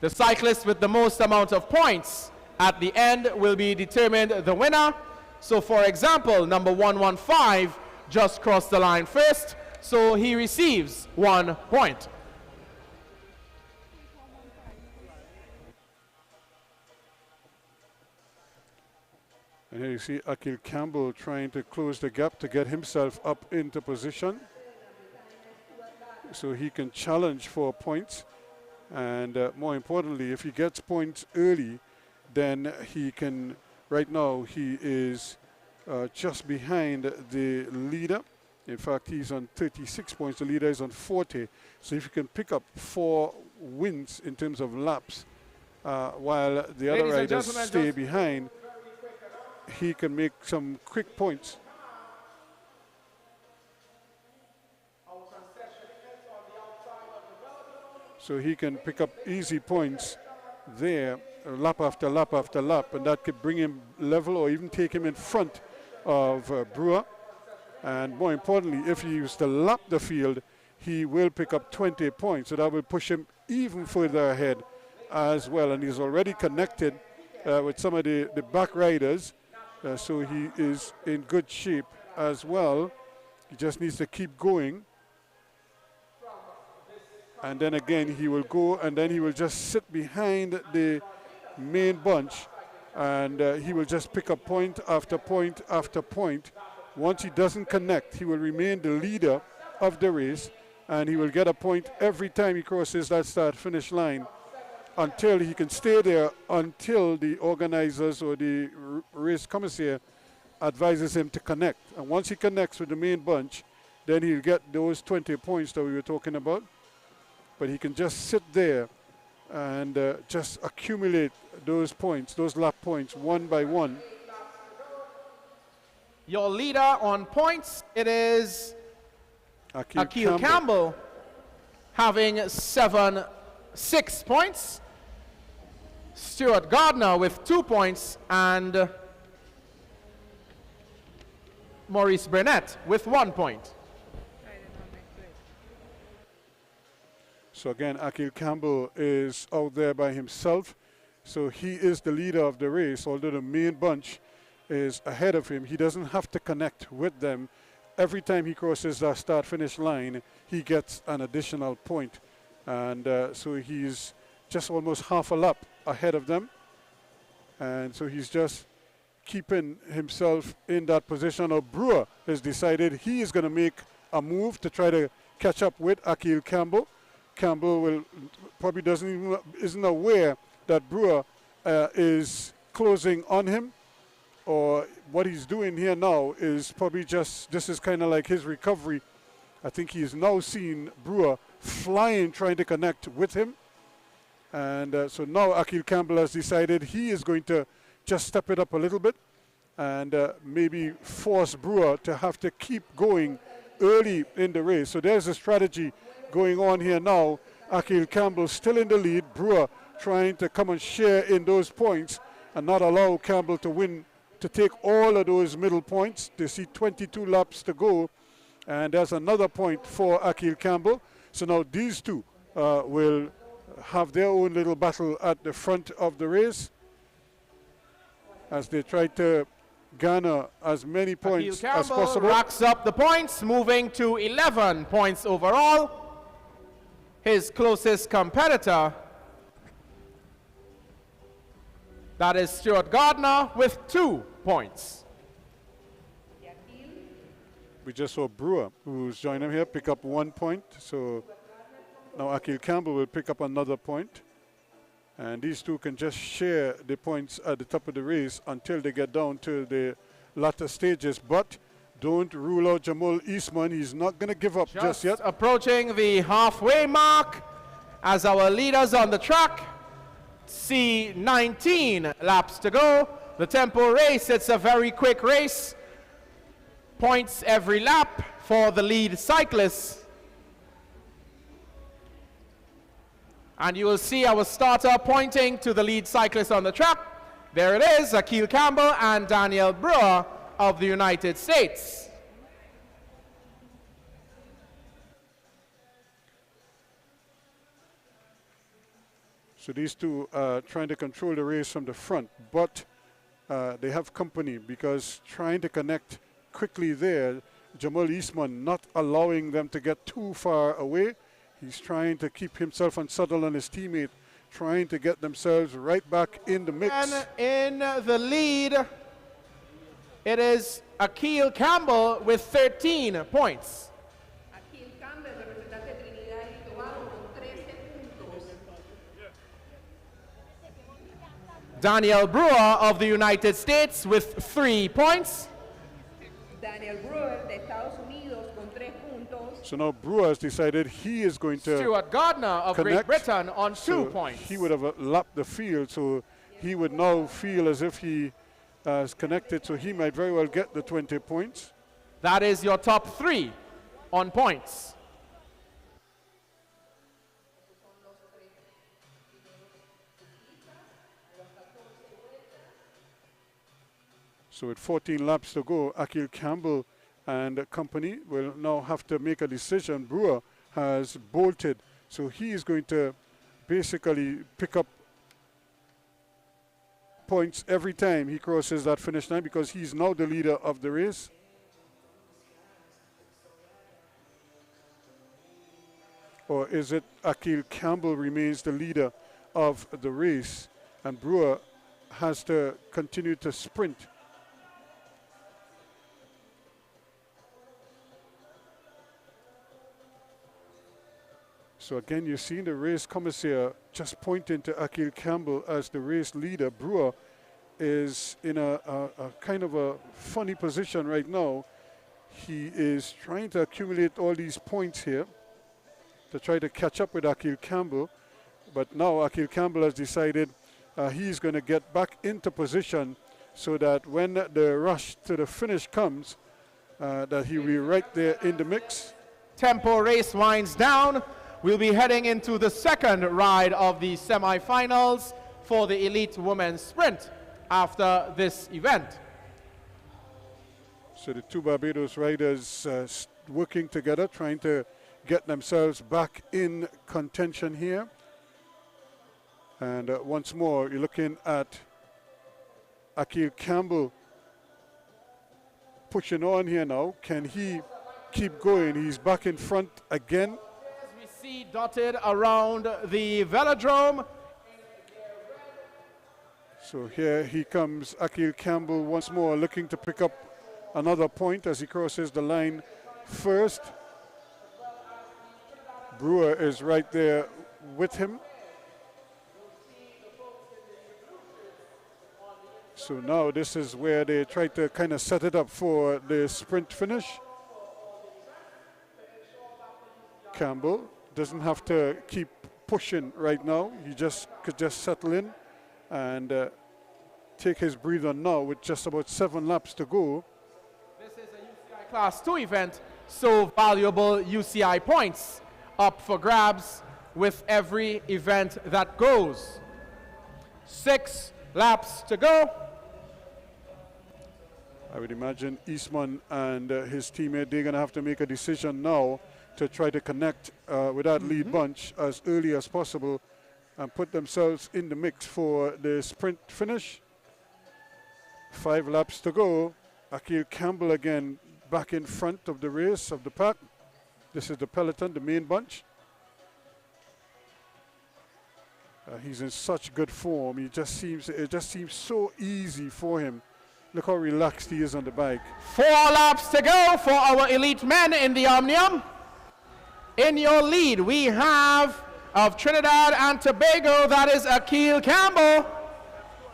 The cyclist with the most amount of points at the end will be determined the winner. So for example, number 115 just crossed the line first, so he receives 1 point. And here you see Akil Campbell trying to close the gap to get himself up into position so he can challenge for points. And more importantly, if he gets points early, then he can, right now, he is just behind the leader. In fact, he's on 36 points. The leader is on 40. So if you can pick up 4 wins in terms of laps, while the other riders stay behind, he can make some quick points. So he can pick up easy points there, lap after lap after lap, and that could bring him level or even take him in front of Brewer. And more importantly, if he used to lap the field, he will pick up 20 points. So that will push him even further ahead as well. And he's already connected with some of the back riders. So he is in good shape as well. He just needs to keep going. And then again, he will go and then he will just sit behind the main bunch and he will just pick up point after point after point. Once he doesn't connect, he will remain the leader of the race and he will get a point every time he crosses that start-finish line until he can stay there until the organizers or the race commissaire advises him to connect. And once he connects with the main bunch, then he'll get those 20 points that we were talking about. But he can just sit there and just accumulate those points, those lap points, one by one. Your leader on points, it is Akil Campbell having 6 points. Stuart Gardner with 2 points and Maurice Burnett with 1 point. So again, Akil Campbell is out there by himself. So he is the leader of the race, although the main bunch is ahead of him. He doesn't have to connect with them. Every time he crosses that start-finish line, he gets an additional point. And so he's just almost half a lap ahead of them. And so he's just keeping himself in that position. Now Brewer has decided he is going to make a move to try to catch up with Akil Campbell. Campbell will probably isn't aware that Brewer is closing on him, or what he's doing here now is probably just, this is kind of like his recovery I think he's now seen Brewer flying, trying to connect with him. And so now Akil Campbell has decided he is going to just step it up a little bit and maybe force Brewer to have to keep going early in the race. So there's a strategy going on here now. Akil Campbell still in the lead. Brewer trying to come and share in those points and not allow Campbell to win, to take all of those middle points. They see 22 laps to go. And there's another point for Akil Campbell. So now these two will have their own little battle at the front of the race as they try to garner as many points as possible. Racks up the points, moving to 11 points overall. His closest competitor, that is Stuart Gardner, with 2 points. We just saw Brewer, who's joined him here, pick up 1 point. So now Akil Campbell will pick up another point. And these two can just share the points at the top of the race until they get down to the latter stages. But don't rule out Jamal Eastman. He's not going to give up just yet. Approaching the halfway mark as our leaders on the track see 19 laps to go. The tempo race, it's a very quick race. Points every lap for the lead cyclists. And you will see our starter pointing to the lead cyclist on the track. There it is, Akil Campbell and Daniel Brewer of the United States. So these two are trying to control the race from the front, but they have company because trying to connect quickly there, Jamal Eastman not allowing them to get too far away. He's trying to keep himself unsettled and his teammate trying to get themselves right back in the mix. And in the lead, it is Akil Campbell with 13 points. Daniel Brewer of the United States with 3 points. Daniel Brewer de Estados Unidos con 3 puntos. So now Brewer has decided he is going to Stuart Gardner of connect. Great Britain on 2 So points. he would have lapped the field, so he would now feel as if he has connected, so he might very well get the 20 points. That is your top 3 on points. So with 14 laps to go, Akil Campbell and company will now have to make a decision. Brewer has bolted, so he is going to basically pick up points every time he crosses that finish line because he's now the leader of the race. Or is it Akil Campbell remains the leader of the race and Brewer has to continue to sprint? So again, you're seeing the race commissaire just pointing to Akil Campbell as the race leader. Brewer is in a kind of a funny position right now. He is trying to accumulate all these points here to try to catch up with Akil Campbell. But now Akil Campbell has decided he's going to get back into position so that when the rush to the finish comes, that he'll be right there in the mix. Tempo race winds down. We'll be heading into the second ride of the semifinals for the elite women's sprint after this event. So the two Barbados riders working together, trying to get themselves back in contention here. And once more, you're looking at Akil Campbell pushing on here now. Can he keep going? He's back in front again. See dotted around the velodrome. So here he comes, Akil Campbell once more looking to pick up another point as he crosses the line first. Brewer is right there with him. So now this is where they try to kind of set it up for the sprint finish. Campbell doesn't have to keep pushing right now. He could just settle in and take his breather now with just about 7 laps to go. This is a UCI Class 2 event, so valuable UCI points up for grabs with every event that goes. 6 laps to go. I would imagine Eastman and his teammate, they're going to have to make a decision now to try to connect with that lead bunch as early as possible and put themselves in the mix for the sprint finish. 5 laps to go. Akil Campbell again back in front of the race of the pack. This is the peloton, the main bunch. He's in such good form. It just seems so easy for him. Look how relaxed he is on the bike. 4 laps to go for our elite men in the Omnium. In your lead, we have of Trinidad and Tobago, that is Akil Campbell.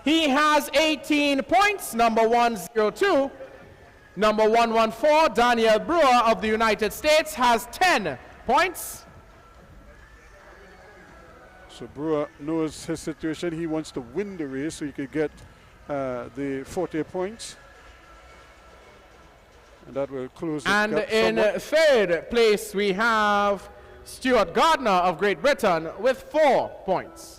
He has 18 points, number 102. Number 114, Daniel Brewer of the United States, has 10 points. So Brewer knows his situation. He wants to win the race so he could get the 40 points. And that will close the and gap in somewhat. third place, we have Stuart Gardner of Great Britain with 4 points.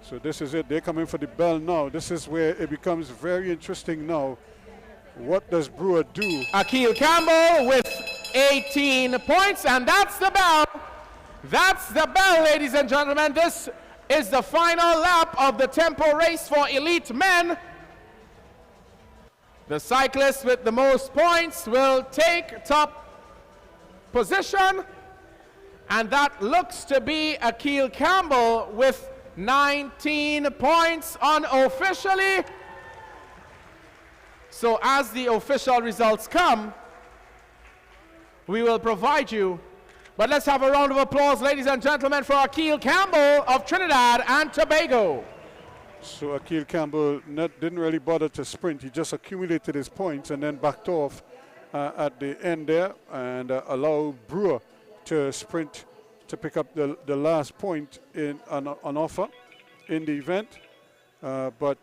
So this is it. They're coming for the bell now. This is where it becomes very interesting now. What does Brewer do? Akil Campbell with 18 points, and that's the bell. That's the bell, ladies and gentlemen. This is the final lap of the tempo race for elite men. The cyclist with the most points will take top position, and that looks to be Akil Campbell with 19 points unofficially. So as the official results come, we will provide you. But let's have a round of applause, ladies and gentlemen, for Akil Campbell of Trinidad and Tobago. So Akil Campbell didn't really bother to sprint. He just accumulated his points and then backed off at the end there and allowed Brewer to sprint to pick up the last point on offer in the event. But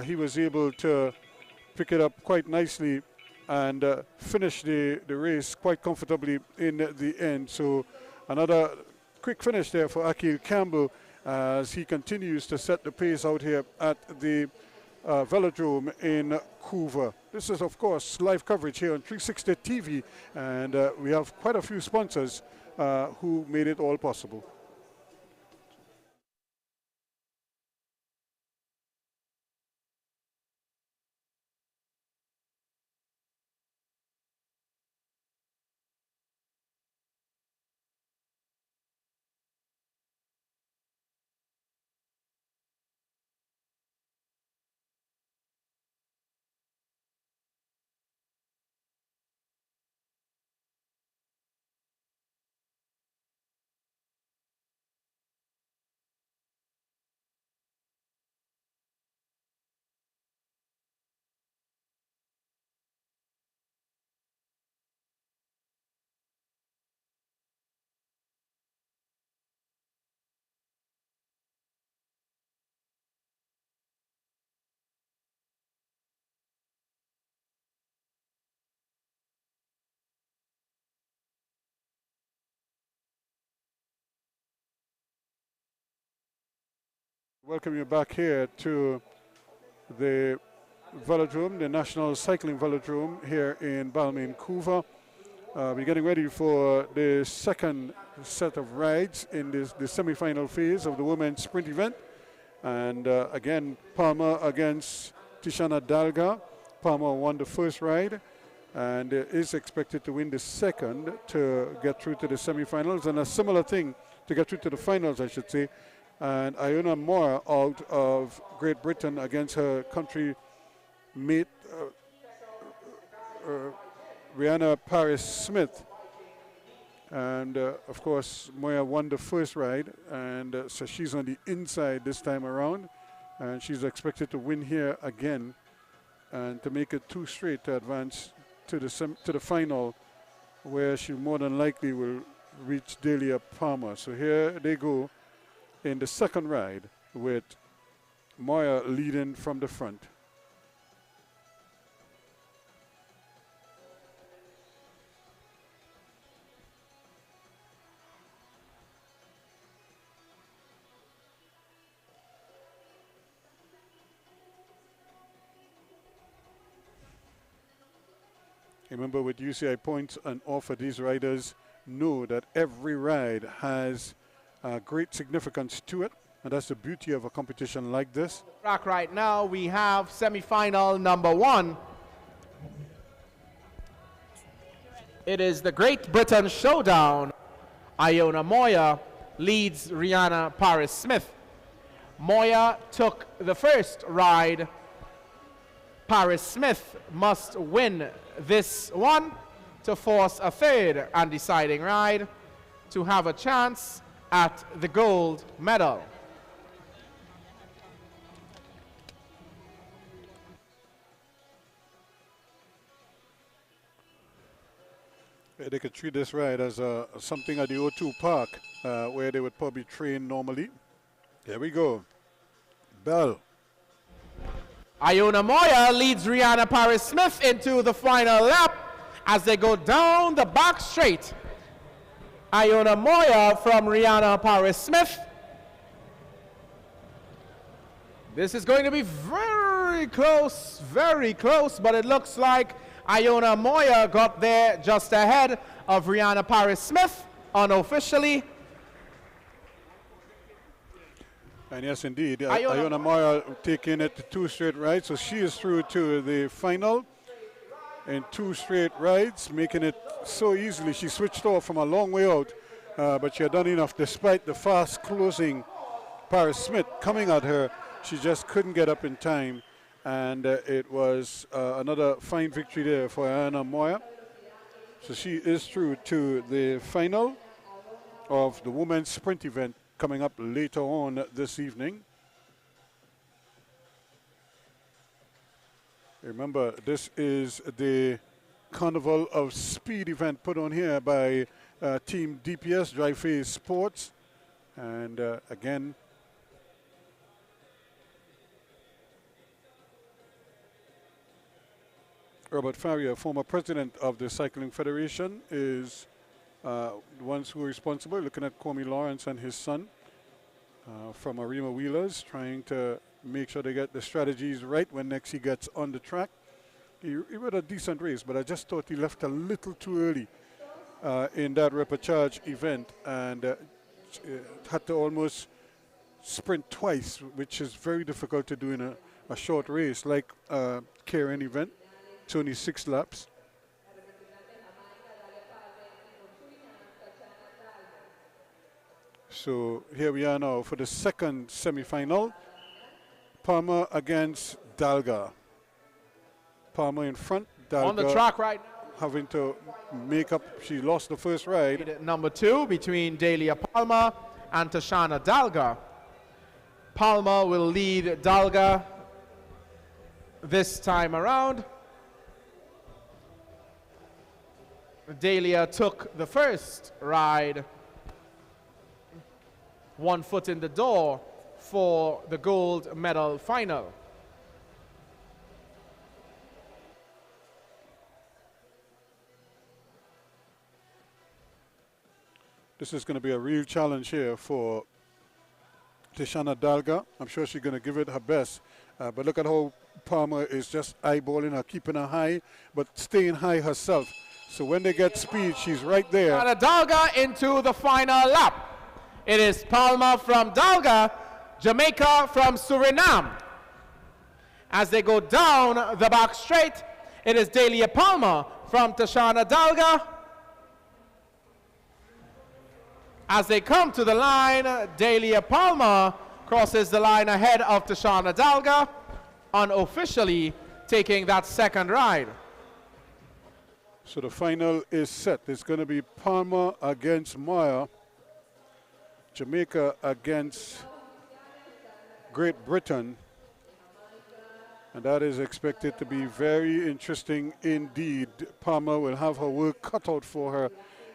he was able to pick it up quite nicely and finish the race quite comfortably in the end. So another quick finish there for Akil Campbell as he continues to set the pace out here at the velodrome in Couva. This is, of course, live coverage here on 360 TV, and we have quite a few sponsors who made it all possible. Welcome you back here to the velodrome, the National Cycling Velodrome here in Balmain, Couva. We're getting ready for the second set of rides in the semi-final phase of the women's sprint event. And again, Palmer against Tishana Dalga. Palmer won the first ride and is expected to win the second to get through to the semi-finals, and a similar thing to get through to the finals, I should say. And Iona Moore out of Great Britain against her country mate, Rihanna Paris-Smith. And of course, Moya won the first ride, and so she's on the inside this time around. And she's expected to win here again and to make it 2 straight to advance to the final where she more than likely will reach Delia Palmer. So here they go in the second ride with Moya leading from the front. Remember, with UCI points and offer, these riders know that every ride has great significance to it, and that's the beauty of a competition like this. Track right now, we have semi-final number 1. It is the Great Britain Showdown. Iona Moya leads Rihanna Paris Smith. Moya took the first ride. Paris Smith must win this one to force a third and deciding ride to have a chance at the gold medal. They could treat this ride as something at the O2 Park where they would probably train normally. Here we go. Bell. Iona Moya leads Rihanna Paris Smith into the final lap as they go down the back straight. Iona Moya from Rihanna Paris Smith. This is going to be very close, but it looks like Iona Moya got there just ahead of Rihanna Paris Smith unofficially. And yes, indeed, Iona Moya taking it 2 straight rides, so she is through to the final in 2 straight rides, making it so easily. She switched off from a long way out, but she had done enough despite the fast closing Paris Smith coming at her. She just couldn't get up in time, and it was another fine victory there for Iona Moya. So she is through to the final of the women's sprint event coming up later on this evening. Remember, this is the Carnival of Speed event put on here by Team DPS, Drive Phase Sports. And again, Robert Farrier, former president of the Cycling Federation, is the ones who are responsible, looking at Kwame Lawrence and his son from Arima Wheelers, trying to make sure they get the strategies right when next he gets on the track. He rode a decent race, but I just thought he left a little too early in that repechage event and had to almost sprint twice, which is very difficult to do in a short race like a Karen event. It's only 6 laps. So here we are now for the second semi-final. Palmer against Dalga. Palmer in front. Dalga on the track right now, having to make up. She lost the first ride. Number 2 between Delia Palmer and Tashana Dalga. Palmer will lead Dalga this time around. Delia took the first ride. 1 foot in the door for the gold medal final. This is going to be a real challenge here for Tashana Dalga. I'm sure she's going to give it her best. But look at how Palmer is just eyeballing her, keeping her high, but staying high herself. So when they get speed, she's right there. Tashana Dalga into the final lap. It is Palmer from Dalga, Jamaica from Suriname. As they go down the back straight, it is Delia Palmer from Tashana Dalga. As they come to the line, Delia Palmer crosses the line ahead of Tashana Dalga, unofficially taking that second ride. So the final is set. It's going to be Palmer against Moya. Jamaica against Great Britain. And that is expected to be very interesting indeed. Palmer will have her work cut out for her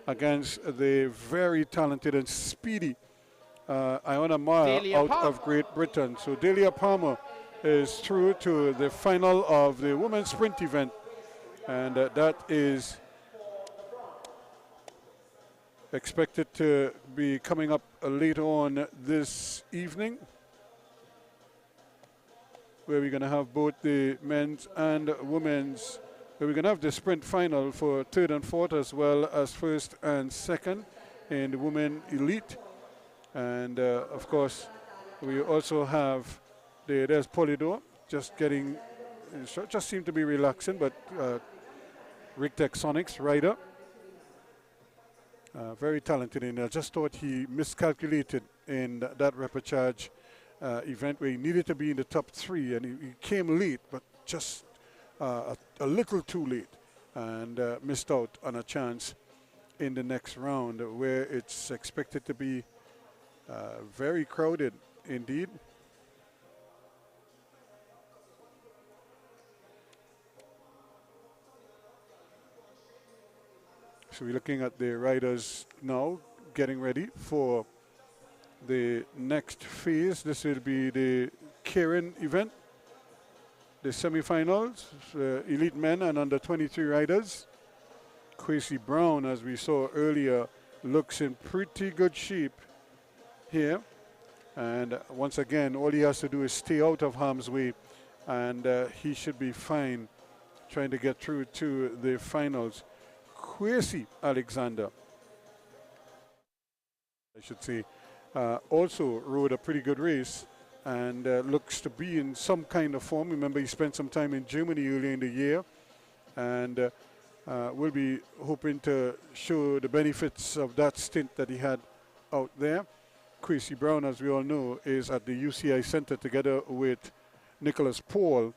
against the very talented and speedy Iona Meyer Delia out Palmer. of Great Britain. So Delia Palmer is through to the final of the women's sprint event. And that is expected to be coming up later on this evening, where we're going to have both the men's and women's, where we're going to have the sprint final for third and fourth, as well as first and second in the women elite. And of course, we also have there's Polydor just getting, just seemed to be relaxing, but Rick Sonics rider. Very talented, and I just thought he miscalculated in that repechage event where he needed to be in the top 3, and he came late, but just a little too late, and missed out on a chance in the next round, where it's expected to be very crowded indeed. So we're looking at the riders now getting ready for the next phase. This will be the Karen event, the semifinals, elite men and under 23 riders. Quincy Brown, as we saw earlier, looks in pretty good shape here. And once again, all he has to do is stay out of harm's way, and he should be fine trying to get through to the finals. Kwesi Alexander, I should say, also rode a pretty good race and looks to be in some kind of form. Remember, he spent some time in Germany earlier in the year, and we'll be hoping to show the benefits of that stint that he had out there. Quincy Brown, as we all know, is at the UCI Center together with Nicholas Paul,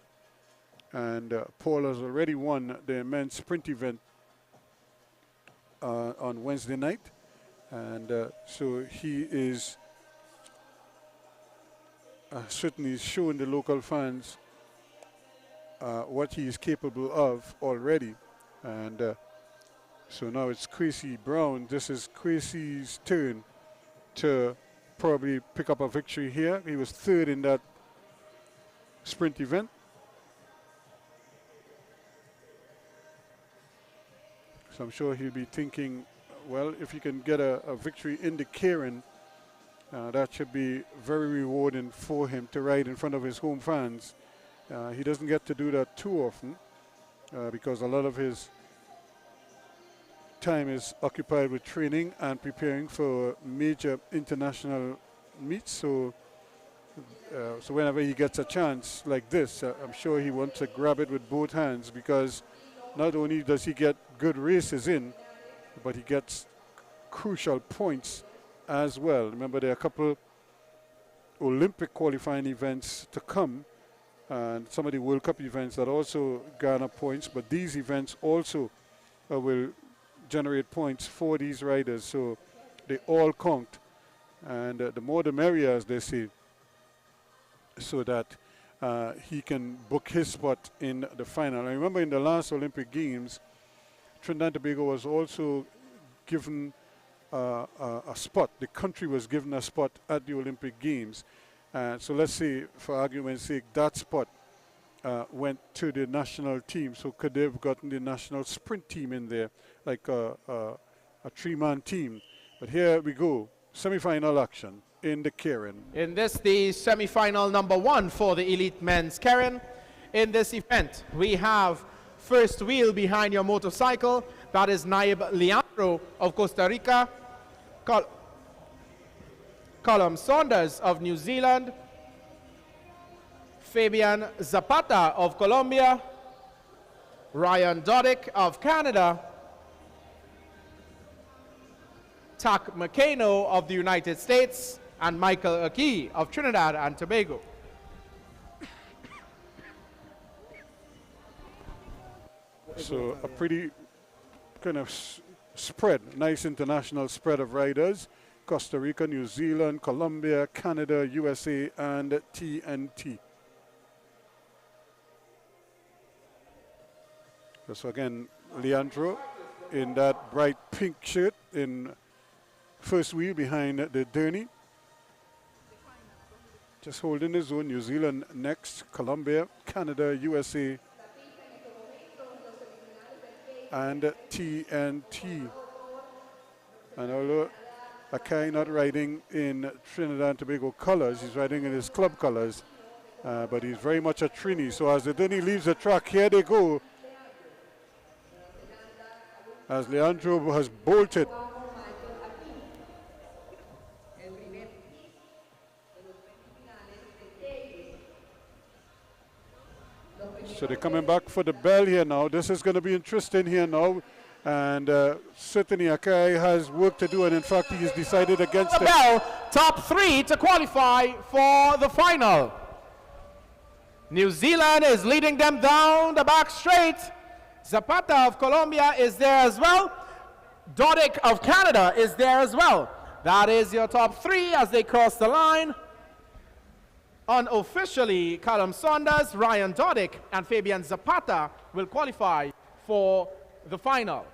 and Paul has already won the men's sprint event on Wednesday night, and so he is certainly showing the local fans what he is capable of already. And so now it's Quincy Brown. This is Quincy's turn to probably pick up a victory here. He was third in that sprint event. So I'm sure he'll be thinking, well, if he can get a victory in the Karen, that should be very rewarding for him to ride in front of his home fans. He doesn't get to do that too often because a lot of his time is occupied with training and preparing for major international meets. So whenever he gets a chance like this, I'm sure he wants to grab it with both hands, because not only does he get good races in, but he gets crucial points as well. Remember, there are a couple Olympic qualifying events to come, and some of the World Cup events that also garner points, but these events also will generate points for these riders, so they all count, and the more the merrier, as they say, so that he can book his spot in the final. I remember in the last Olympic Games, Trinidad and Tobago was also given a spot. The country was given a spot at the Olympic Games. So let's say, for argument's sake, that spot went to the national team. So could they have gotten the national sprint team in there, like a three-man team? But here we go, semi-final action in the Karen. In this, the semi-final number 1 for the elite men's Karen. In this event, we have first wheel behind your motorcycle. That is Naib Leandro of Costa Rica. Colum Saunders of New Zealand. Fabian Zapata of Colombia. Ryan Dodick of Canada. Tak McCano of the United States. And Michael Aki of Trinidad and Tobago. So a pretty kind of spread, nice international spread of riders. Costa Rica, New Zealand, Colombia, Canada, USA, and TNT. So again, Leandro in that bright pink shirt in first wheel behind the Derny. Just holding his own. New Zealand next, Colombia, Canada, USA, and TNT. And although Akai not riding in Trinidad and Tobago colors, he's riding in his club colors, but he's very much a Trini. So as the Denny leaves the track, here they go. As Leandro has bolted. So they're coming back for the bell here now. This is going to be interesting here now. And certainly Akai has work to do, and in fact he has decided against it. Bell, top 3 to qualify for the final. New Zealand is leading them down the back straight. Zapata of Colombia is there as well. Dodic of Canada is there as well. That is your top 3 as they cross the line. Unofficially, Callum Saunders, Ryan Dodic, and Fabian Zapata will qualify for the final.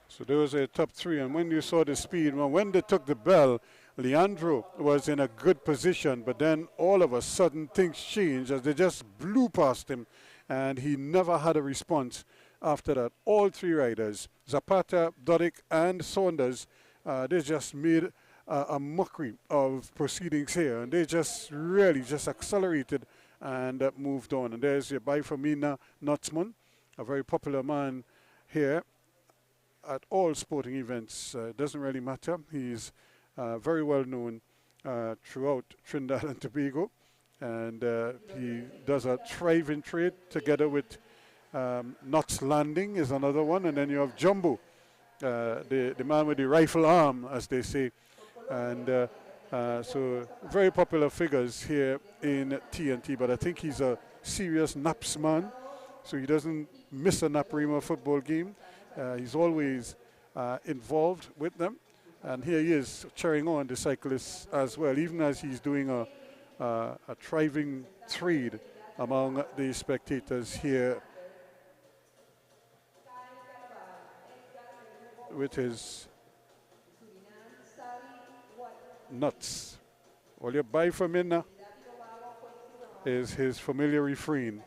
So there was a top 3, and when you saw the speed, well, when they took the bell, Leandro was in a good position, but then all of a sudden things changed as they just blew past him, and he never had a response after that. All 3 riders, Zapata, Dodic, and Saunders, they just made a mockery of proceedings here, and they just really just accelerated and moved on. And there's your Bifamina Nutsman, a very popular man here at all sporting events. Doesn't really matter. He's very well known throughout Trinidad and Tobago, and he does a thriving trade together with Knots Landing is another one, and then you have Jumbo, the man with the rifle arm, as they say. And so very popular figures here in TNT, but I think he's a serious Naps man, so he doesn't miss a Naparima football game. He's always involved with them, and here he is cheering on the cyclists as well, even as he's doing a thriving trade among the spectators here with his nuts. All you buy from him is his familiar refrain.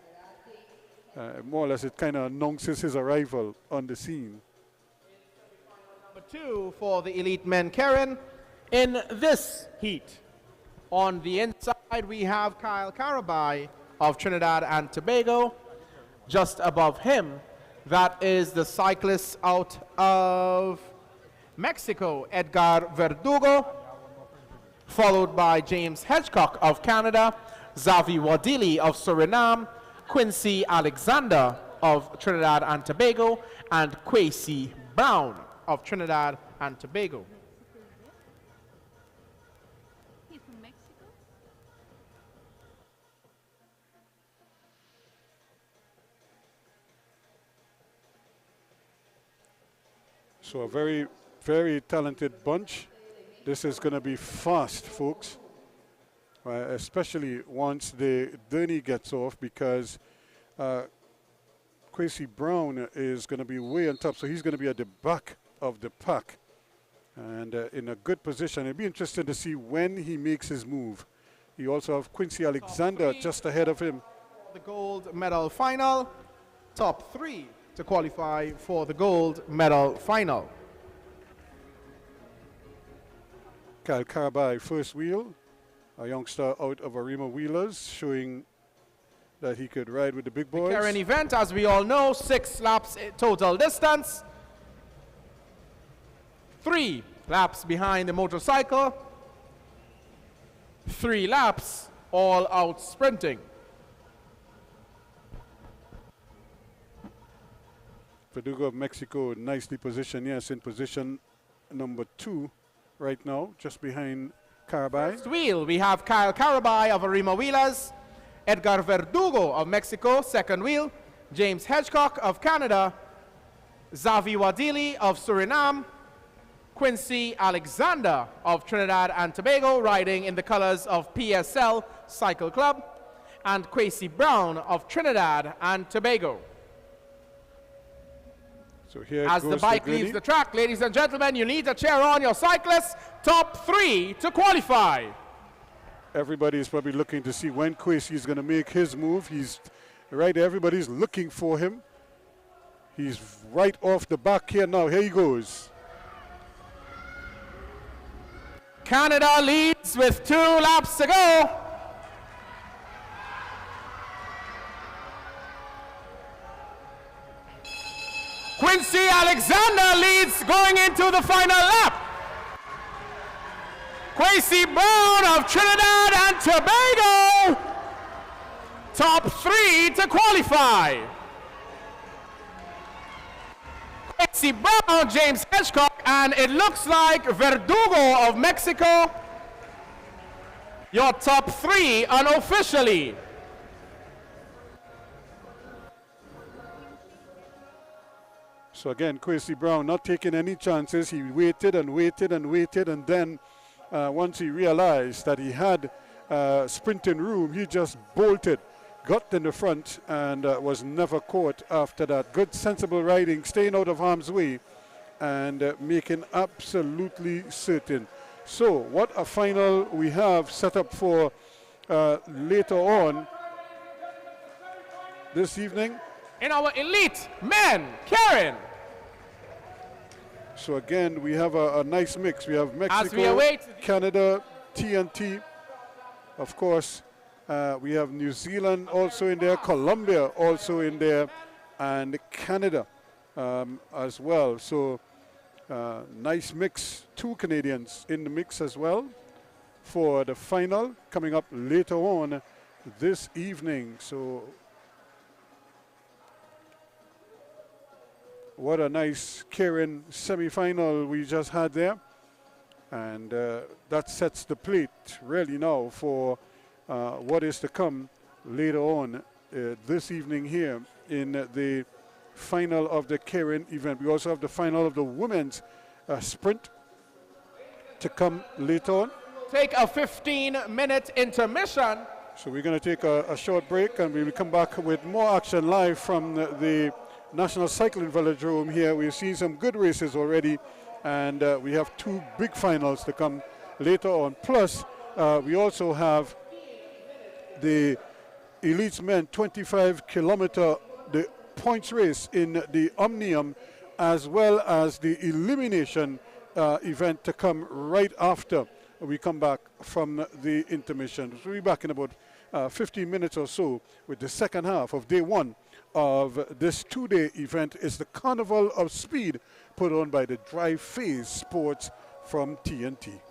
More or less it kind of announces his arrival on the scene. Number 2 for the elite men, Karen. In this heat, on the inside we have Kyle Carabai of Trinidad and Tobago. Just above him, that is the cyclist out of Mexico, Edgar Verdugo, followed by James Hedgecock of Canada, Xavi Wadili of Suriname, Quincy Alexander of Trinidad and Tobago, and Kwesi Brown of Trinidad and Tobago. He's from Mexico? So a very, very talented bunch. This is going to be fast, folks, especially once the Derny gets off, because Kwesi Brown is going to be way on top, so he's going to be at the back of the pack and in a good position. It'll be interesting to see when he makes his move. You also have Quincy Alexander just ahead of him. The gold medal final, top 3 to qualify for the gold medal final. Kyle Carabai, first wheel, a youngster out of Arima Wheelers, showing that he could ride with the big boys. The Karen event, as we all know, 6 laps total distance. 3 laps behind the motorcycle. 3 laps all out sprinting. Verdugo of Mexico, nicely positioned, yes, in position number 2 right now, just behind Carabai. First wheel, we have Kyle Carabai of Arima Wheelers, Edgar Verdugo of Mexico, second wheel, James Hedgecock of Canada, Xavi Wadili of Suriname, Quincy Alexander of Trinidad and Tobago, riding in the colors of PSL Cycle Club, and Kwesi Brown of Trinidad and Tobago. So here As goes the bike Gurney. leaves the track, ladies and gentlemen, you need to cheer on your cyclists. Top 3 to qualify. Everybody is probably looking to see when Kwesi is going to make his move. He's right. Everybody's looking for him. He's right off the back here now. Here he goes. Canada leads with 2 laps to go. Quincy Alexander leads going into the final lap. Quincy Brown of Trinidad and Tobago, top 3 to qualify. Quincy Brown, James Hedgecock, and it looks like Verdugo of Mexico, your top 3 unofficially. So again, Kwesi Brown not taking any chances. He waited and waited and waited, and then once he realized that he had sprinting room, he just bolted, got in the front, and was never caught after that. Good, sensible riding, staying out of harm's way, and making absolutely certain. So what a final we have set up for later on this evening. In our elite men, Karen. So again, we have a nice mix. We have As we Mexico, await Canada, TNT. Of course, we have New Zealand also in there, Colombia also in there, and Canada as well. So nice mix. 2 Canadians in the mix as well for the final coming up later on this evening. So what a nice Karen semi-final we just had there. And that sets the plate really now for what is to come later on this evening here in the final of the Karen event. We also have the final of the women's sprint to come later on. Take a 15-minute intermission. So we're going to take a short break, and we will come back with more action live from the National Cycling Velodrome here. We've seen some good races already, and we have 2 big finals to come later on. Plus, we also have the Elites Men 25-kilometer, the points race in the Omnium, as well as the elimination event to come right after we come back from the intermission. So we'll be back in about 15 minutes or so with the second half of day 1 of this 2-day event. Is the Carnival of Speed put on by the Drive Phase Sports from TNT.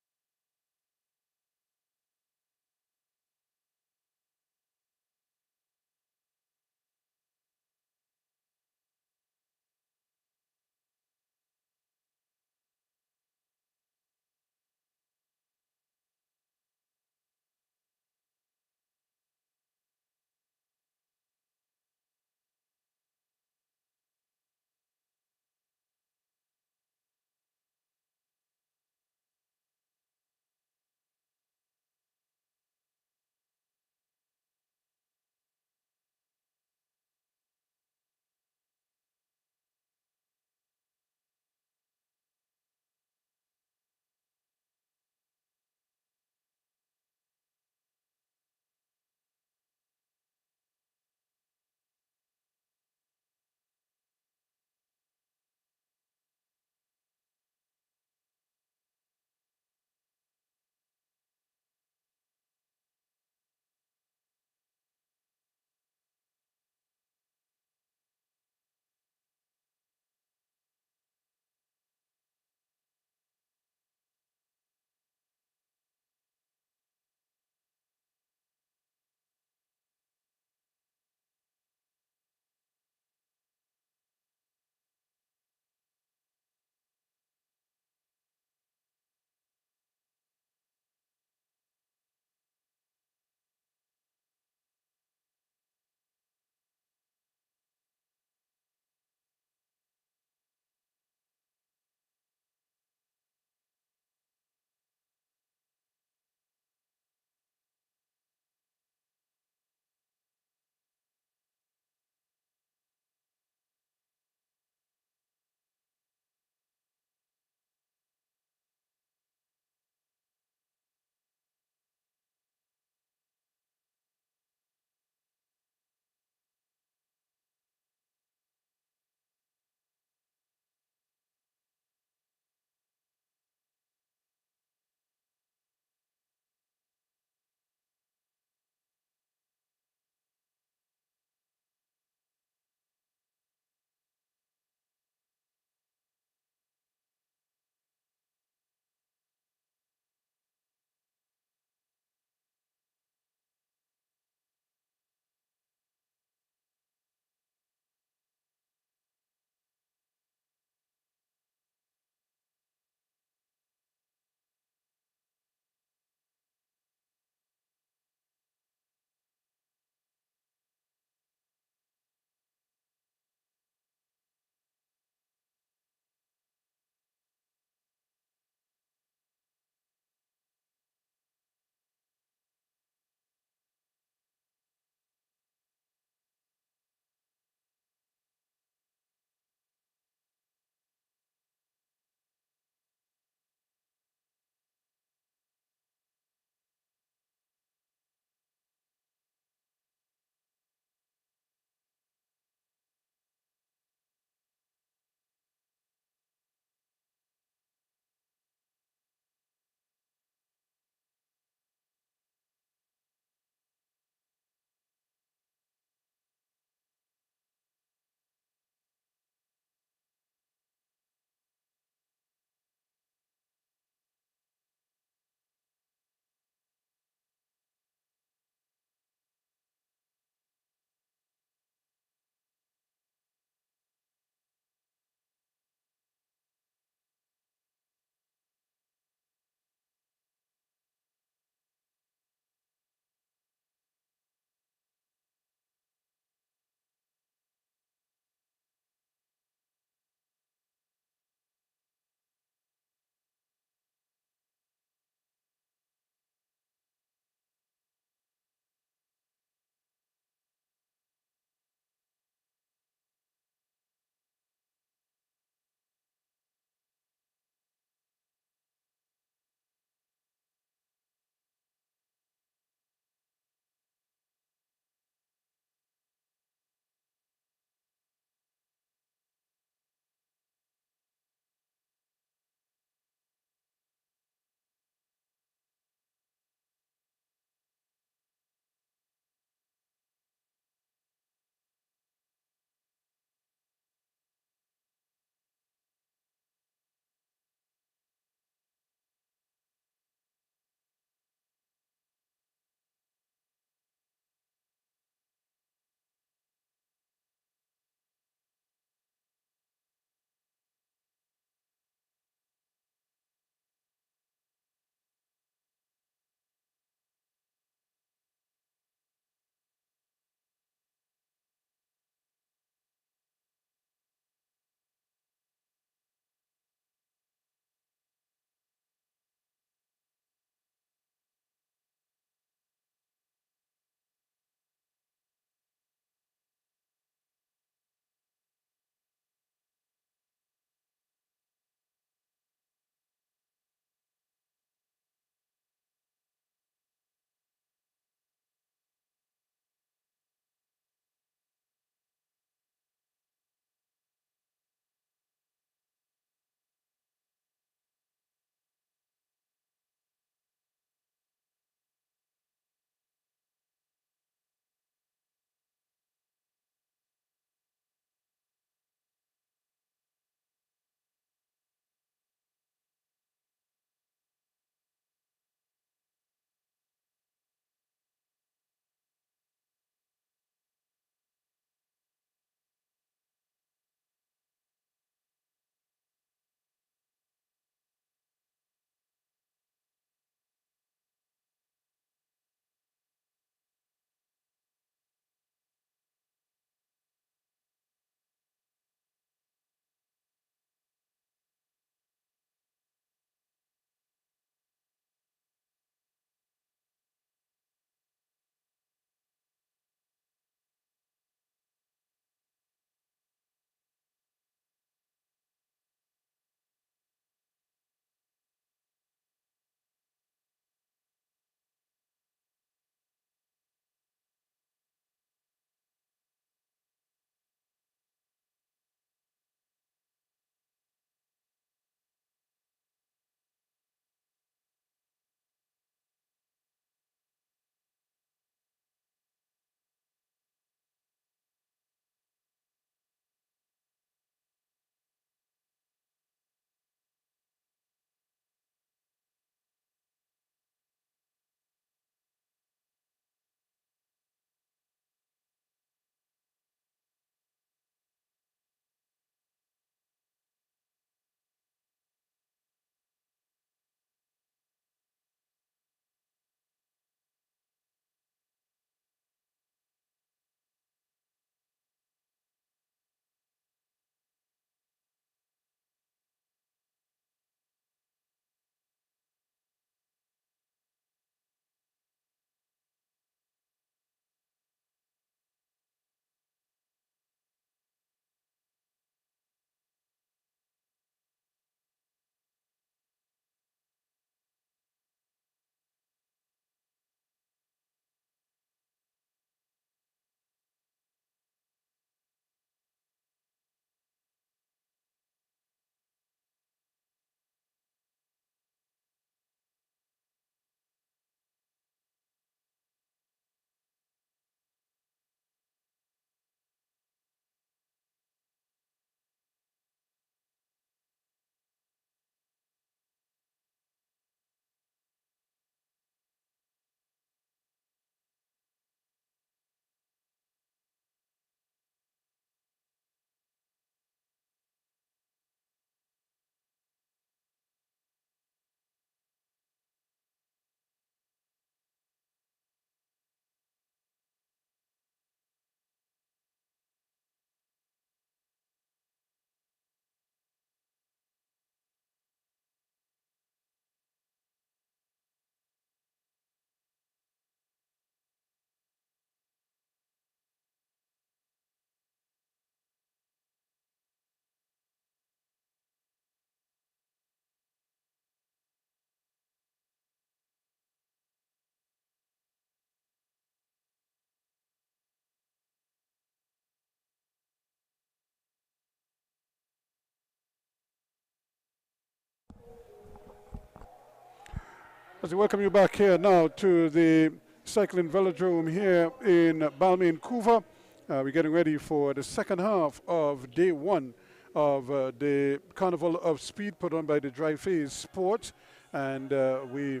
As we welcome you back here now to the cycling velodrome here in Balmain, Couva. We're getting ready for the second half of day one of the Carnival of Speed put on by the Dry Phase Sports. And we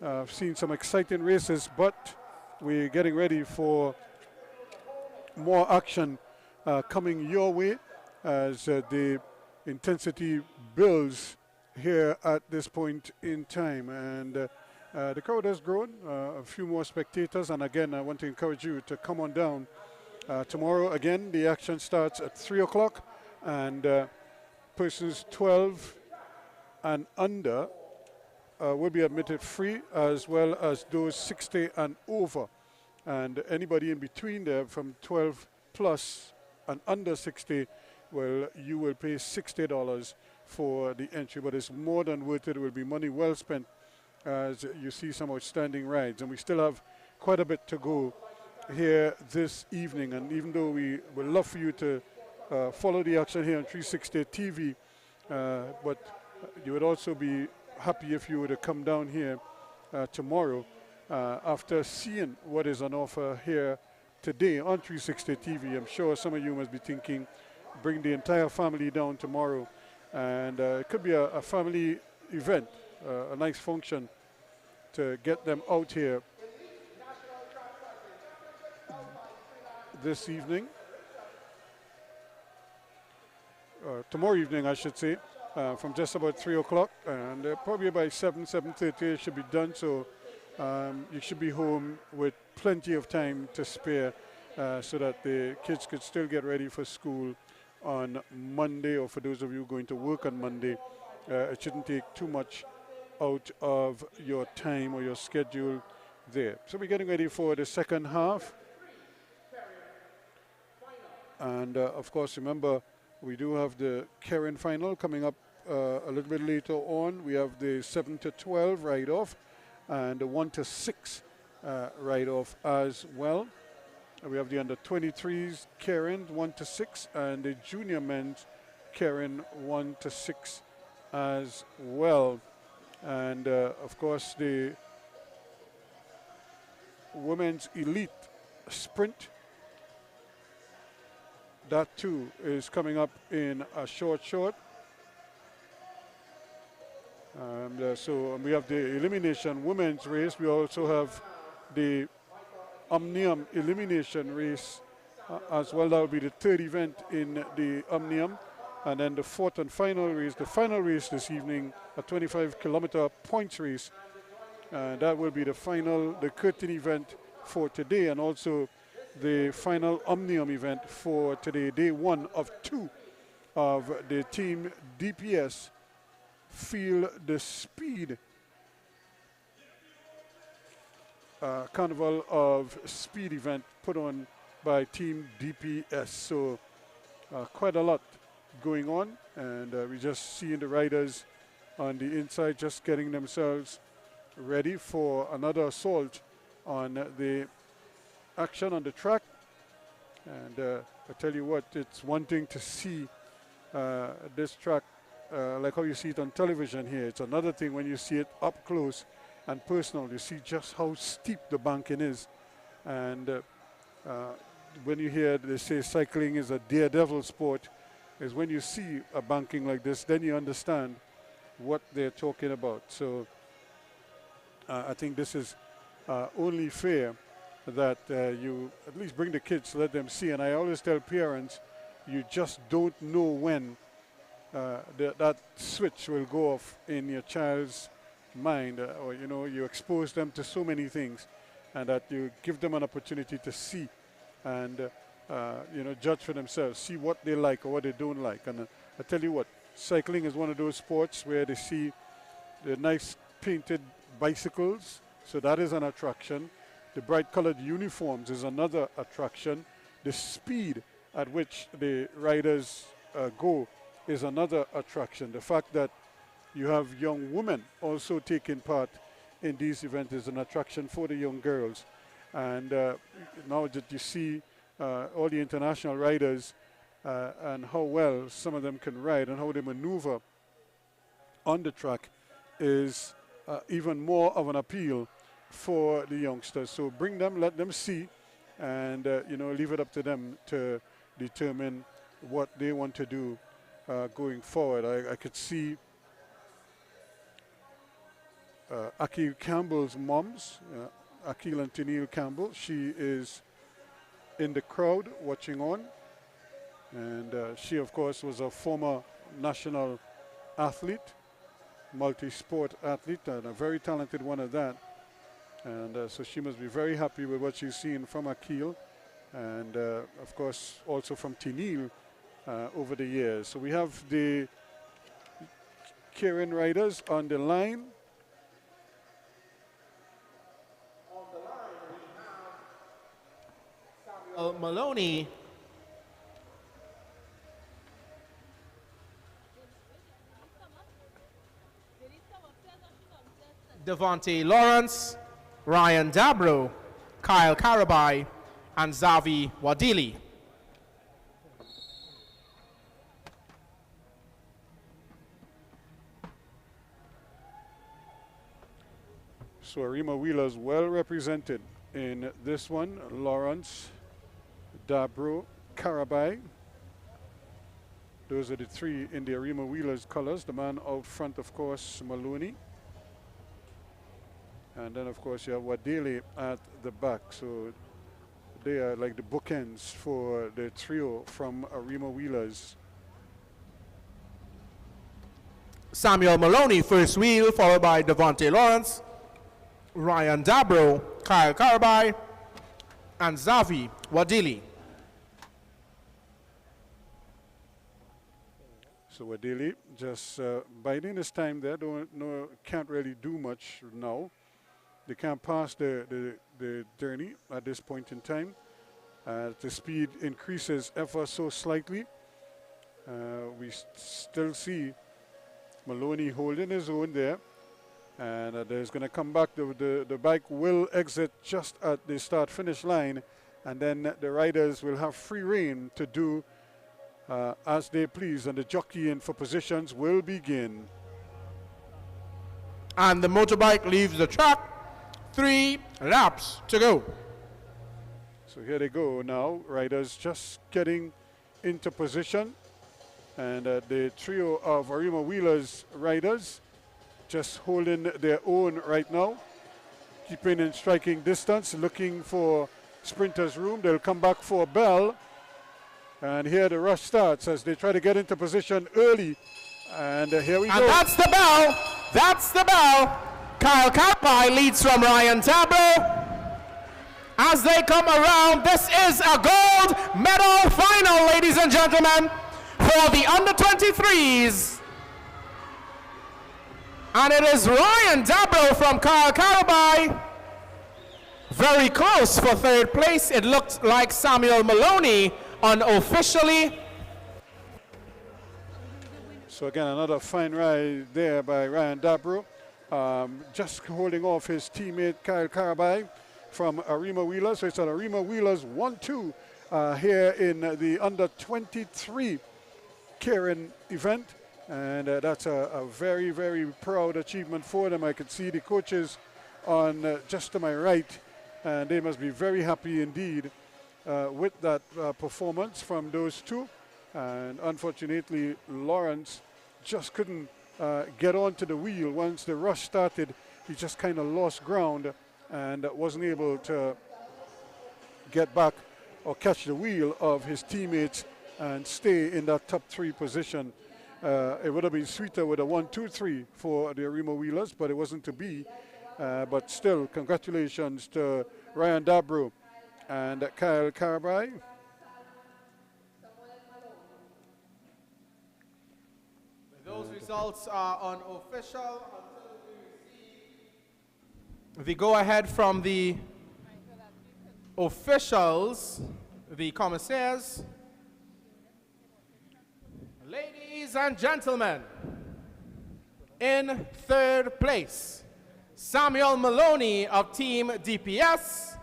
have seen some exciting races, but we're getting ready for more action coming your way as the intensity builds here at this point in time. And the crowd has grown, a few more spectators, and again I want to encourage you to come on down. Tomorrow again the action starts at 3 o'clock, and persons 12 and under will be admitted free, as well as those 60 and over, and anybody in between there from 12 plus and under 60, well, you will pay $60 for the entry, but it's more than worth it. It will be money well spent as you see some outstanding rides, and we still have quite a bit to go here this evening. And even though we would love for you to follow the action here on 360 TV, but you would also be happy if you were to come down here tomorrow after seeing what is on offer here today on 360 TV. I'm sure some of you must be thinking, bring the entire family down tomorrow. And it could be a family event, a nice function to get them out here this evening. Tomorrow evening, I should say, from just about 3 o'clock. And probably by 7:30 it should be done. So you should be home with plenty of time to spare so that the kids could still get ready for school on Monday, or for those of you going to work on Monday. It shouldn't take too much out of your time or your schedule there. So we're getting ready for the second half. And of course, remember, we do have the Karen final coming up a little bit later on. We have the 7 to 12 ride-off and the 1 to 6 ride-off as well. We have the under 23s Karen 1 to 6 and the junior men's Karen 1 to 6 as well. And of course the women's elite sprint, that too is coming up in a short. So we have the elimination women's race. We also have the Omnium elimination race as well. That will be the third event in the Omnium. And then the fourth and final race, the final race this evening, a 25-kilometer points race. That will be the final, the curtain event for today, and also the final Omnium event for today, day one of 2 of the Team DPS Feel the Speed Carnival of Speed event put on by Team DPS. So quite a lot going on, and we just seeing the riders on the inside just getting themselves ready for another assault on the action on the track. And I tell you what, it's one thing to see this track like how you see it on television here. It's another thing when you see it up close and personal. You see just how steep the banking is. And when you hear they say cycling is a daredevil sport, is when you see a banking like this, then you understand what they're talking about. So I think this is only fair that you at least bring the kids, let them see. And I always tell parents, you just don't know when that switch will go off in your child's mind, or you know, you expose them to so many things, and that you give them an opportunity to see and you know, judge for themselves, see what they like or what they don't like. And I tell you what, cycling is one of those sports where they see the nice painted bicycles, so that is an attraction. The bright colored uniforms is another attraction. The speed at which the riders go is another attraction. The fact that you have young women also taking part in these events is an attraction for the young girls. And now that you see all the international riders and how well some of them can ride and how they maneuver on the track is even more of an appeal for the youngsters. So bring them, let them see, and leave it up to them to determine what they want to do going forward. I could see Akil Campbell's moms, Akil and Tennille Campbell. She is in the crowd watching on, and she of course was a former national athlete, multi-sport athlete, and a very talented one at that. And so she must be very happy with what she's seen from Akil, and of course also from Tennille over the years. So we have the Karen riders on the line. Maloney. Devontae Lawrence, Ryan Dabro, Kyle Karabai, and Zavi Wadili. So Arima Wheelers well represented in this one. Lawrence, Dabro, Karabai. Those are the three in the Arima Wheelers colors. The man out front, of course, Maloney. And then, of course, you have Wadili at the back. So they are like the bookends for the trio from Arima Wheelers. Samuel Maloney, first wheel, followed by Devontae Lawrence, Ryan Dabro, Kyle Karabai, and Zavi Wadili. So Wadili just biding his time there. Can't really do much now. They can't pass the journey at this point in time. The speed increases ever so slightly. We still see Maloney holding his own there. And there's going to come back. The bike will exit just at the start-finish line. And then the riders will have free rein to do as they please. And the jockeying for positions will begin. And the motorbike leaves the track. 3 laps to go. So here they go now. Riders just getting into position. And the trio of Arima Wheelers riders just holding their own right now. Keeping in striking distance, looking for sprinters' room. They'll come back for a bell. And here the rush starts as they try to get into position early. And here we go. And that's the bell. That's the bell. Kyle Karabai leads from Ryan Dabro. As they come around, this is a gold medal final, ladies and gentlemen, for the under-23s. And it is Ryan Dabro from Kyle Karabai. Very close for third place. It looked like Samuel Maloney unofficially. So again, another fine ride there by Ryan Dabro. Just holding off his teammate Kyle Karabai from Arima Wheelers. So it's an Arima Wheelers 1-2 here in the under-23 Karen event. And that's a very, very proud achievement for them. I could see the coaches on just to my right, and they must be very happy indeed with that performance from those two. And unfortunately, Lawrence just couldn't get onto the wheel. Once the rush started, he just kind of lost ground and wasn't able to get back or catch the wheel of his teammates and stay in that top 3 position. It would have been sweeter with a 1-2-3 for the Arima Wheelers, but it wasn't to be. But still, congratulations to Ryan Dabro and Kyle Karabai. Those results are unofficial until we receive the go-ahead from the officials, the commissaires. Ladies and gentlemen, in third place, Samuel Maloney of Team DPS.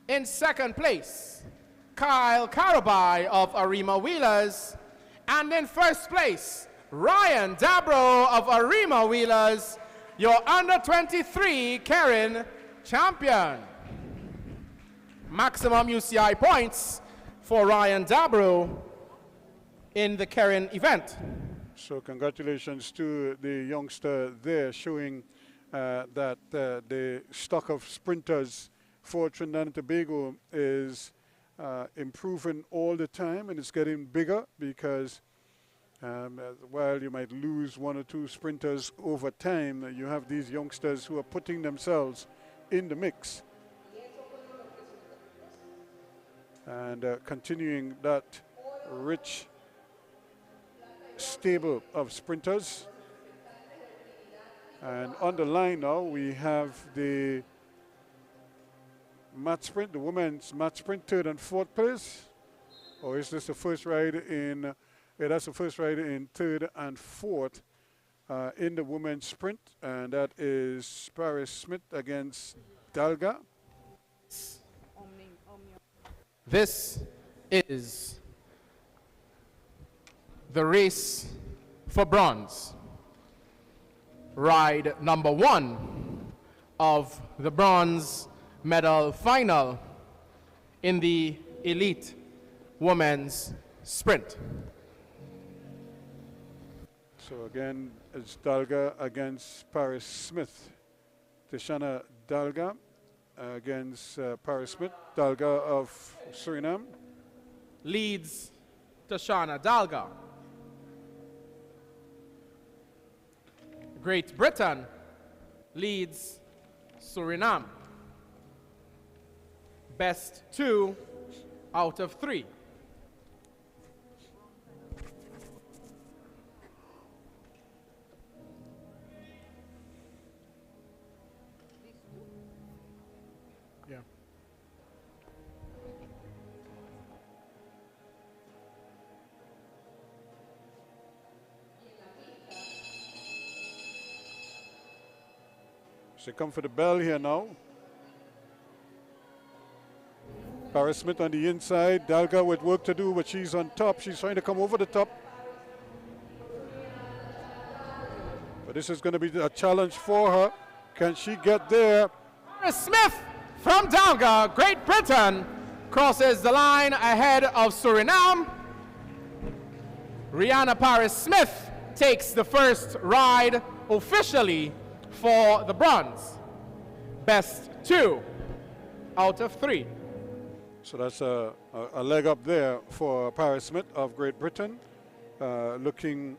In second place, Kyle Karabai of Arima Wheelers. And in first place, Ryan Dabro of Arima Wheelers. your under 23 Karen champion. Maximum UCI points for Ryan Dabro in the Karen event. So congratulations to the youngster there, showing that the stock of sprinters for Trinidad and Tobago is improving all the time, and it's getting bigger because while you might lose one or two sprinters over time, you have these youngsters who are putting themselves in the mix and continuing that rich stable of sprinters. And on the line now we have the match sprint, the women's match sprint, 3rd and 4th place. Or is this the first ride in, yeah, that's the first ride in 3rd and 4th in the women's sprint, and that is Paris Smith against Dalga. This is the race for bronze. Ride number 1 of the bronze medal final in the elite women's sprint. So again, it's Dalga against Paris Smith. Tishana Dalga against Paris Smith. Dalga of Suriname. Leads Tashana Dalga. Great Britain leads Suriname. Best 2 out of 3. Yeah. So come for the bell here now. Paris Smith on the inside, Dalga with work to do, but she's on top. She's trying to come over the top. But this is going to be a challenge for her. Can she get there? Paris Smith from Dalga, Great Britain, crosses the line ahead of Suriname. Rihanna Paris Smith takes the first ride officially for the bronze. Best 2 out of 3. So that's a leg up there for Paris Smith of Great Britain, looking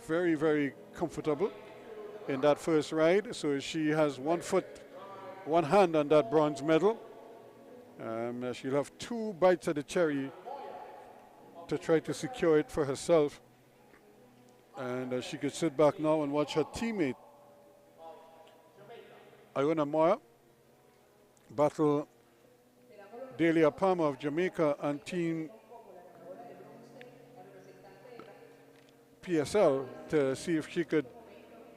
very, very comfortable in that first ride. So she has 1 foot, 1 hand on that bronze medal. She'll have 2 bites of the cherry to try to secure it for herself. And she could sit back now and watch her teammate, Iona Moya, battle Delia Palmer of Jamaica and Team PSL to see if she could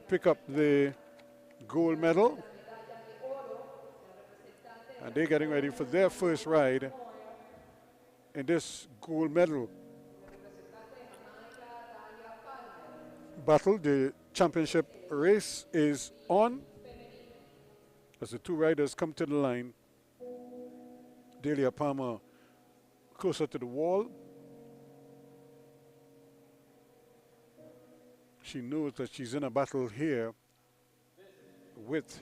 pick up the gold medal. And they're getting ready for their first ride in this gold medal battle. The championship race is on as the 2 riders come to the line. Delia Palmer closer to the wall. She knows that she's in a battle here with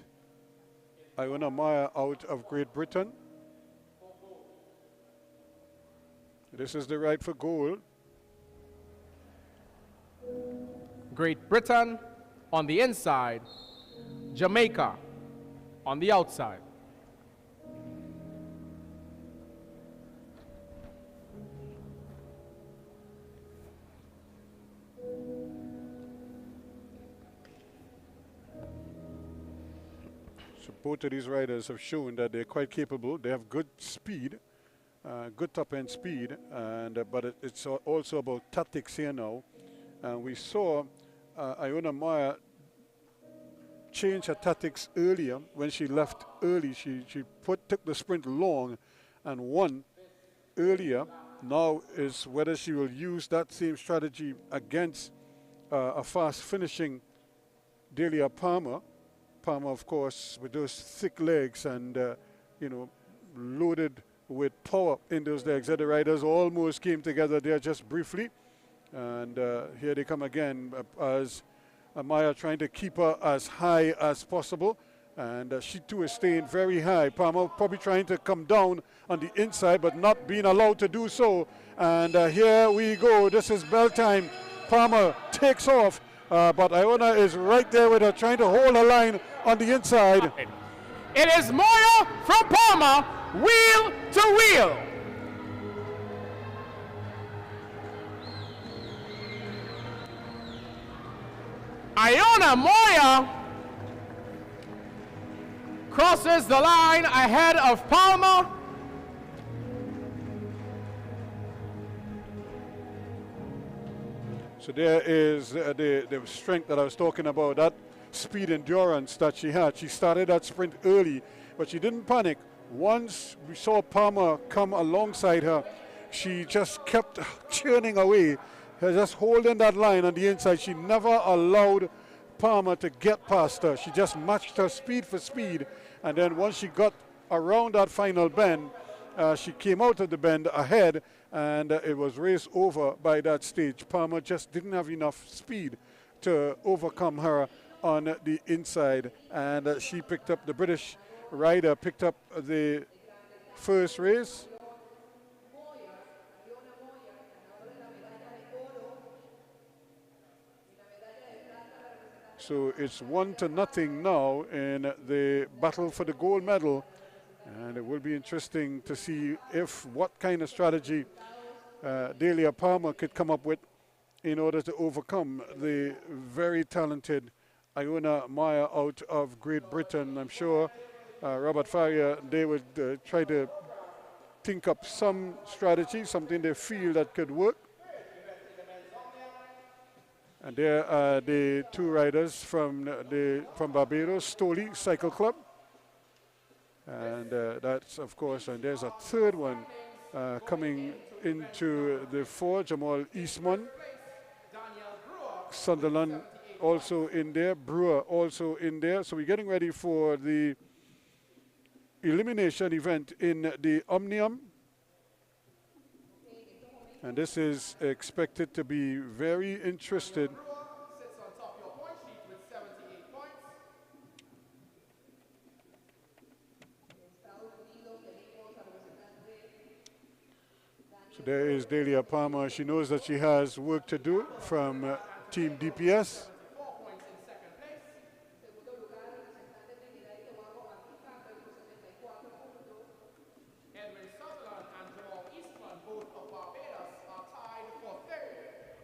Iona Maya out of Great Britain. This is the ride for gold. Great Britain on the inside, Jamaica on the outside. So both of these riders have shown that they're quite capable. They have good speed, good top-end speed, and but it's also about tactics here now. And we saw Iona Maya change her tactics earlier when she left early. She took the sprint long and won earlier. Now is whether she will use that same strategy against a fast finishing Delia Palmer. Palmer, of course, with those thick legs and, you know, loaded with power in those legs. The riders almost came together there just briefly. And here they come again as Maya trying to keep her as high as possible. And she too is staying very high. Palmer probably trying to come down on the inside, but not being allowed to do so. And here we go. This is bell time. Palmer takes off, but Iona is right there with her, trying to hold her line on the inside. It is Moya from Palmer, wheel to wheel. Iona Moya crosses the line ahead of Palmer. So there is the strength that I was talking about, that speed endurance that she had. She started that sprint early, but she didn't panic. Once we saw Palmer come alongside her, she just kept churning away, just holding that line on the inside. She never allowed Palmer to get past her. She just matched her speed for speed. And then once she got around that final bend, she came out of the bend ahead, and it was raced over by that stage. Palmer just didn't have enough speed to overcome her on the inside, and she picked up, the British rider picked up the first race. So it's 1-0 now in the battle for the gold medal. And it will be interesting to see what kind of strategy Delia Palmer could come up with in order to overcome the very talented Iona Maya out of Great Britain. I'm sure Robert Farrier, they would try to think up some strategy, something they feel that could work. And there are the two riders from Barbados, Stoley Cycle Club. And that's, of course, and there's a third one coming into the four, Jamal Eastman. Sunderland also in there, Brewer also in there. So we're getting ready for the elimination event in the Omnium. And this is expected to be very interesting. So there is Delia Palmer. She knows that she has work to do from Team DPS.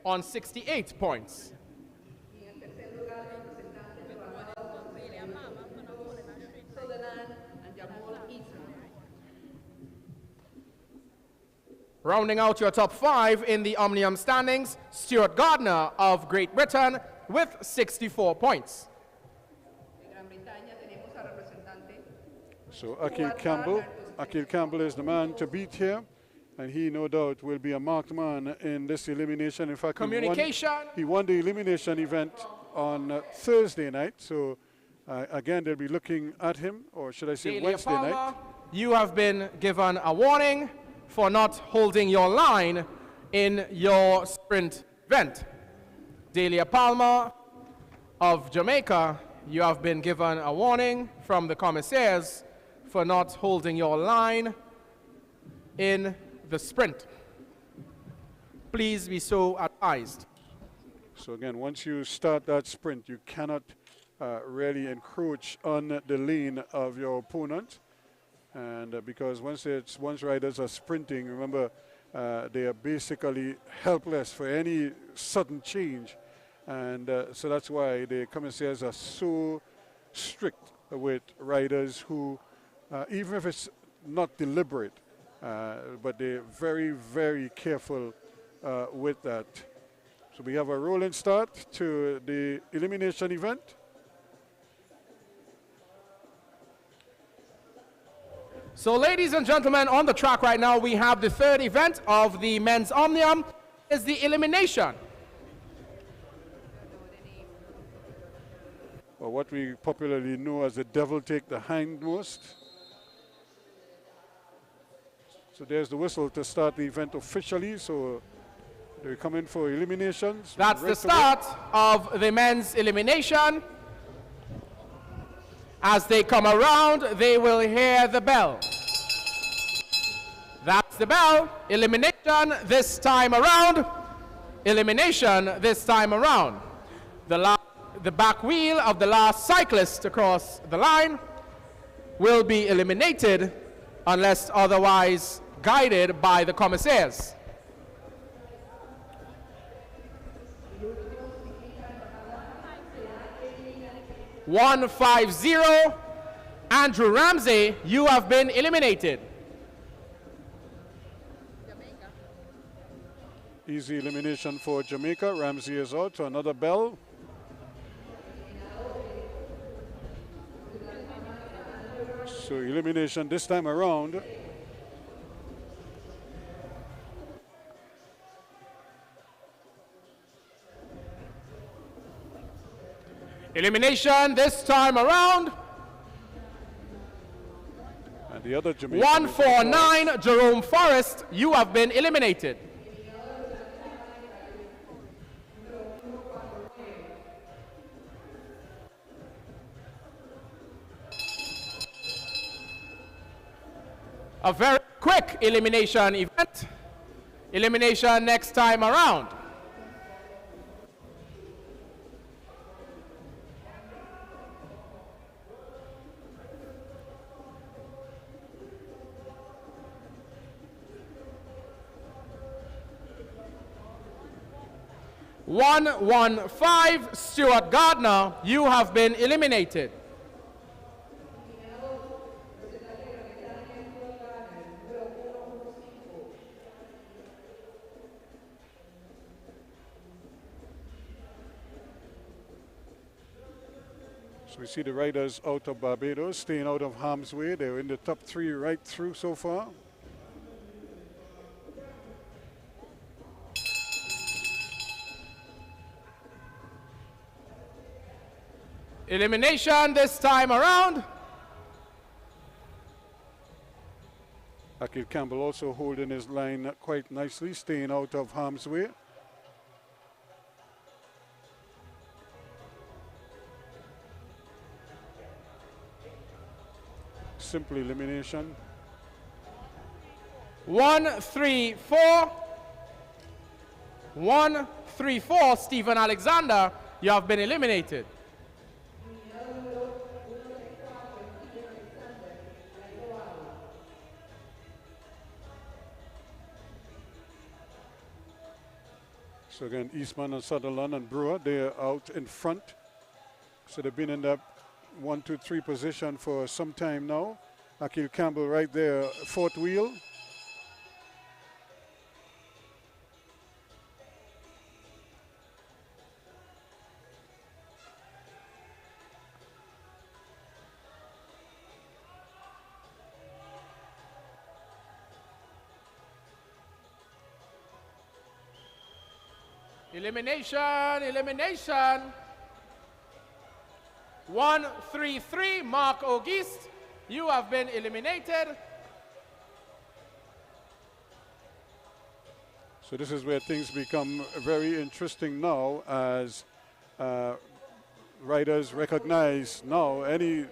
On 68 points. Rounding out your top five in the Omnium standings, Stuart Gardner of Great Britain with 64 points. So Akil Campbell is the man to beat here. And he, no doubt, will be a marked man in this elimination. In fact, he won the elimination event on Thursday night. So, again, they'll be looking at him, or should I say Delia Wednesday Palmer, night. You have been given a warning for not holding your line in your sprint event. Delia Palmer of Jamaica, you have been given a warning from the commissaires for not holding your line in the sprint. Please be so advised. So again, once you start that sprint, you cannot really encroach on the lane of your opponent. And because once riders are sprinting, remember, they are basically helpless for any sudden change. And so that's why the commissaires are so strict with riders who, even if it's not deliberate, but they're very, very careful with that. So we have a rolling start to the elimination event. So ladies and gentlemen, on the track right now, we have the third event of the men's Omnium, is the elimination. or what we popularly know as the devil take the hindmost. So there's the whistle to start the event officially. So they come in for eliminations. That's the start of the men's elimination. As they come around, they will hear the bell. That's the bell. Elimination this time around. Elimination this time around. The back wheel of the last cyclist to cross the line will be eliminated unless otherwise guided by the commissaires. (150) Andrew Ramsey, you have been eliminated. Easy elimination for Jamaica. Ramsey is out. So another bell. So elimination this time around. Elimination this time around. And the other Jamaican. 149 Jerome Forrest, you have been eliminated. A very quick elimination event. Elimination next time around. (115) Stuart Gardner, you have been eliminated. So we see the riders out of Barbados, staying out of harm's way. They're in the top 3 right through so far. Elimination this time around. Akil Campbell also holding his line quite nicely, staying out of harm's way. Simple elimination. 134. 134, Stephen Alexander, you have been eliminated. So again, Eastman and Sutherland and Brewer, they're out in front. So they've been in that 1, 2, 3 position for some time now. Akil Campbell right there, 4th wheel. Elimination, elimination. 133, Mark Auguste, you have been eliminated. So this is where things become very interesting now, as riders recognize now any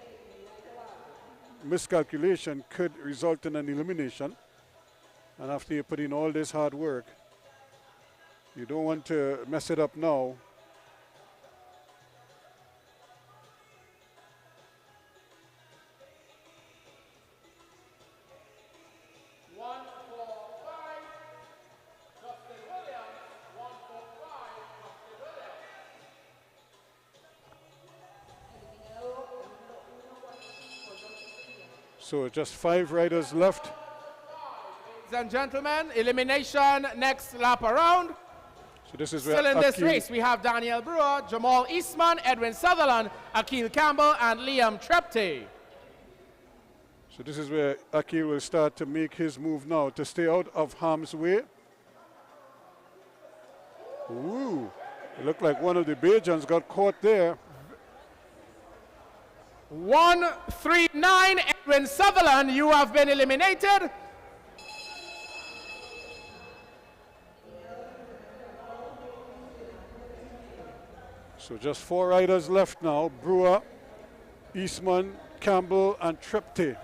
miscalculation could result in an elimination. And after you put in all this hard work, you don't want to mess it up now. So just 5 riders left. Ladies and gentlemen, elimination next lap around. So this is Still where in this Akil, race, we have Daniel Brewer, Jamal Eastman, Edwin Sutherland, Akil Campbell, and Liam Trepte. So this is where Akil will start to make his move now to stay out of harm's way. Ooh, it looked like one of the Bajans got caught there. 139, Edwin Sutherland, you have been eliminated. So just 4 riders left now. Brewer, Eastman, Campbell, and Trepte.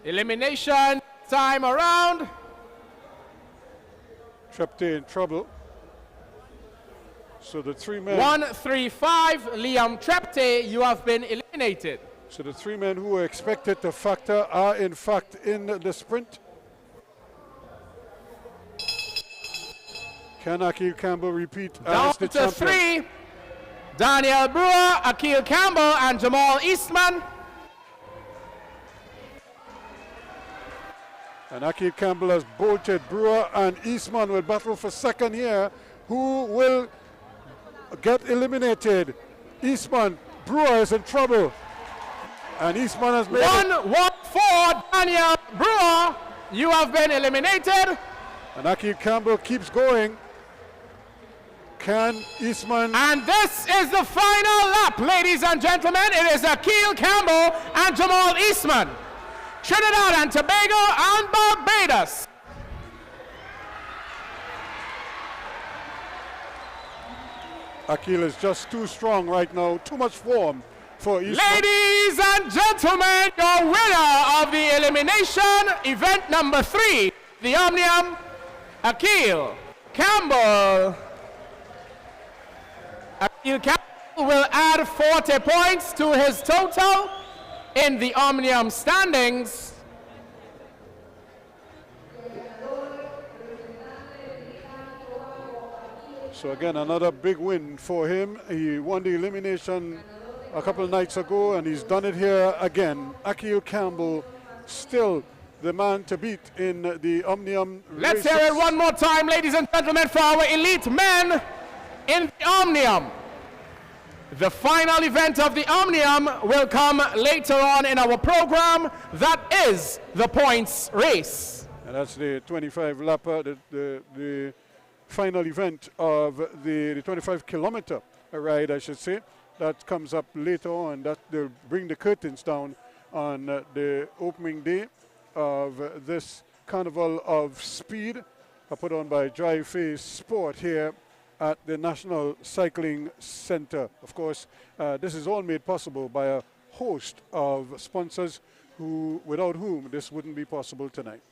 Elimination time around. Trepte in trouble. So the 3 men. 135, Liam Trepte, you have been eliminated. So the 3 men who were expected to factor are in fact in the sprint. Can Akil Campbell repeat Down as the to champion? 3, Daniel Brewer, Akil Campbell, and Jamal Eastman. And Akil Campbell has bolted. Brewer and Eastman will battle for second here. Who will get eliminated? Eastman. Brewer is in trouble. And Eastman has made 114, Daniel Brewer, you have been eliminated. And Akil Campbell keeps going. Can Eastman... And this is the final lap, ladies and gentlemen. It is Akil Campbell and Jamal Eastman. Trinidad and Tobago and Barbados. Akil is just too strong right now. Too much form for Eastman. Ladies and gentlemen, your winner of the elimination event number 3, the Omnium, Akil Campbell. Akil Campbell will add 40 points to his total in the Omnium standings. So again, another big win for him. He won the elimination a couple of nights ago, and he's done it here again. Akil Campbell still the man to beat in the Omnium Let's races. hear it one more time, ladies and gentlemen, for our elite men in the Omnium. The final event of the Omnium will come later on in our program. That is the points race. And that's the 25 lapper, the final event of the 25-kilometer ride, I should say. That comes up later on. That they'll bring the curtains down on the opening day of this Carnival of Speed, put on by Drive Face Sport here at the National Cycling Center. Of course, this is all made possible by a host of sponsors without whom this wouldn't be possible tonight.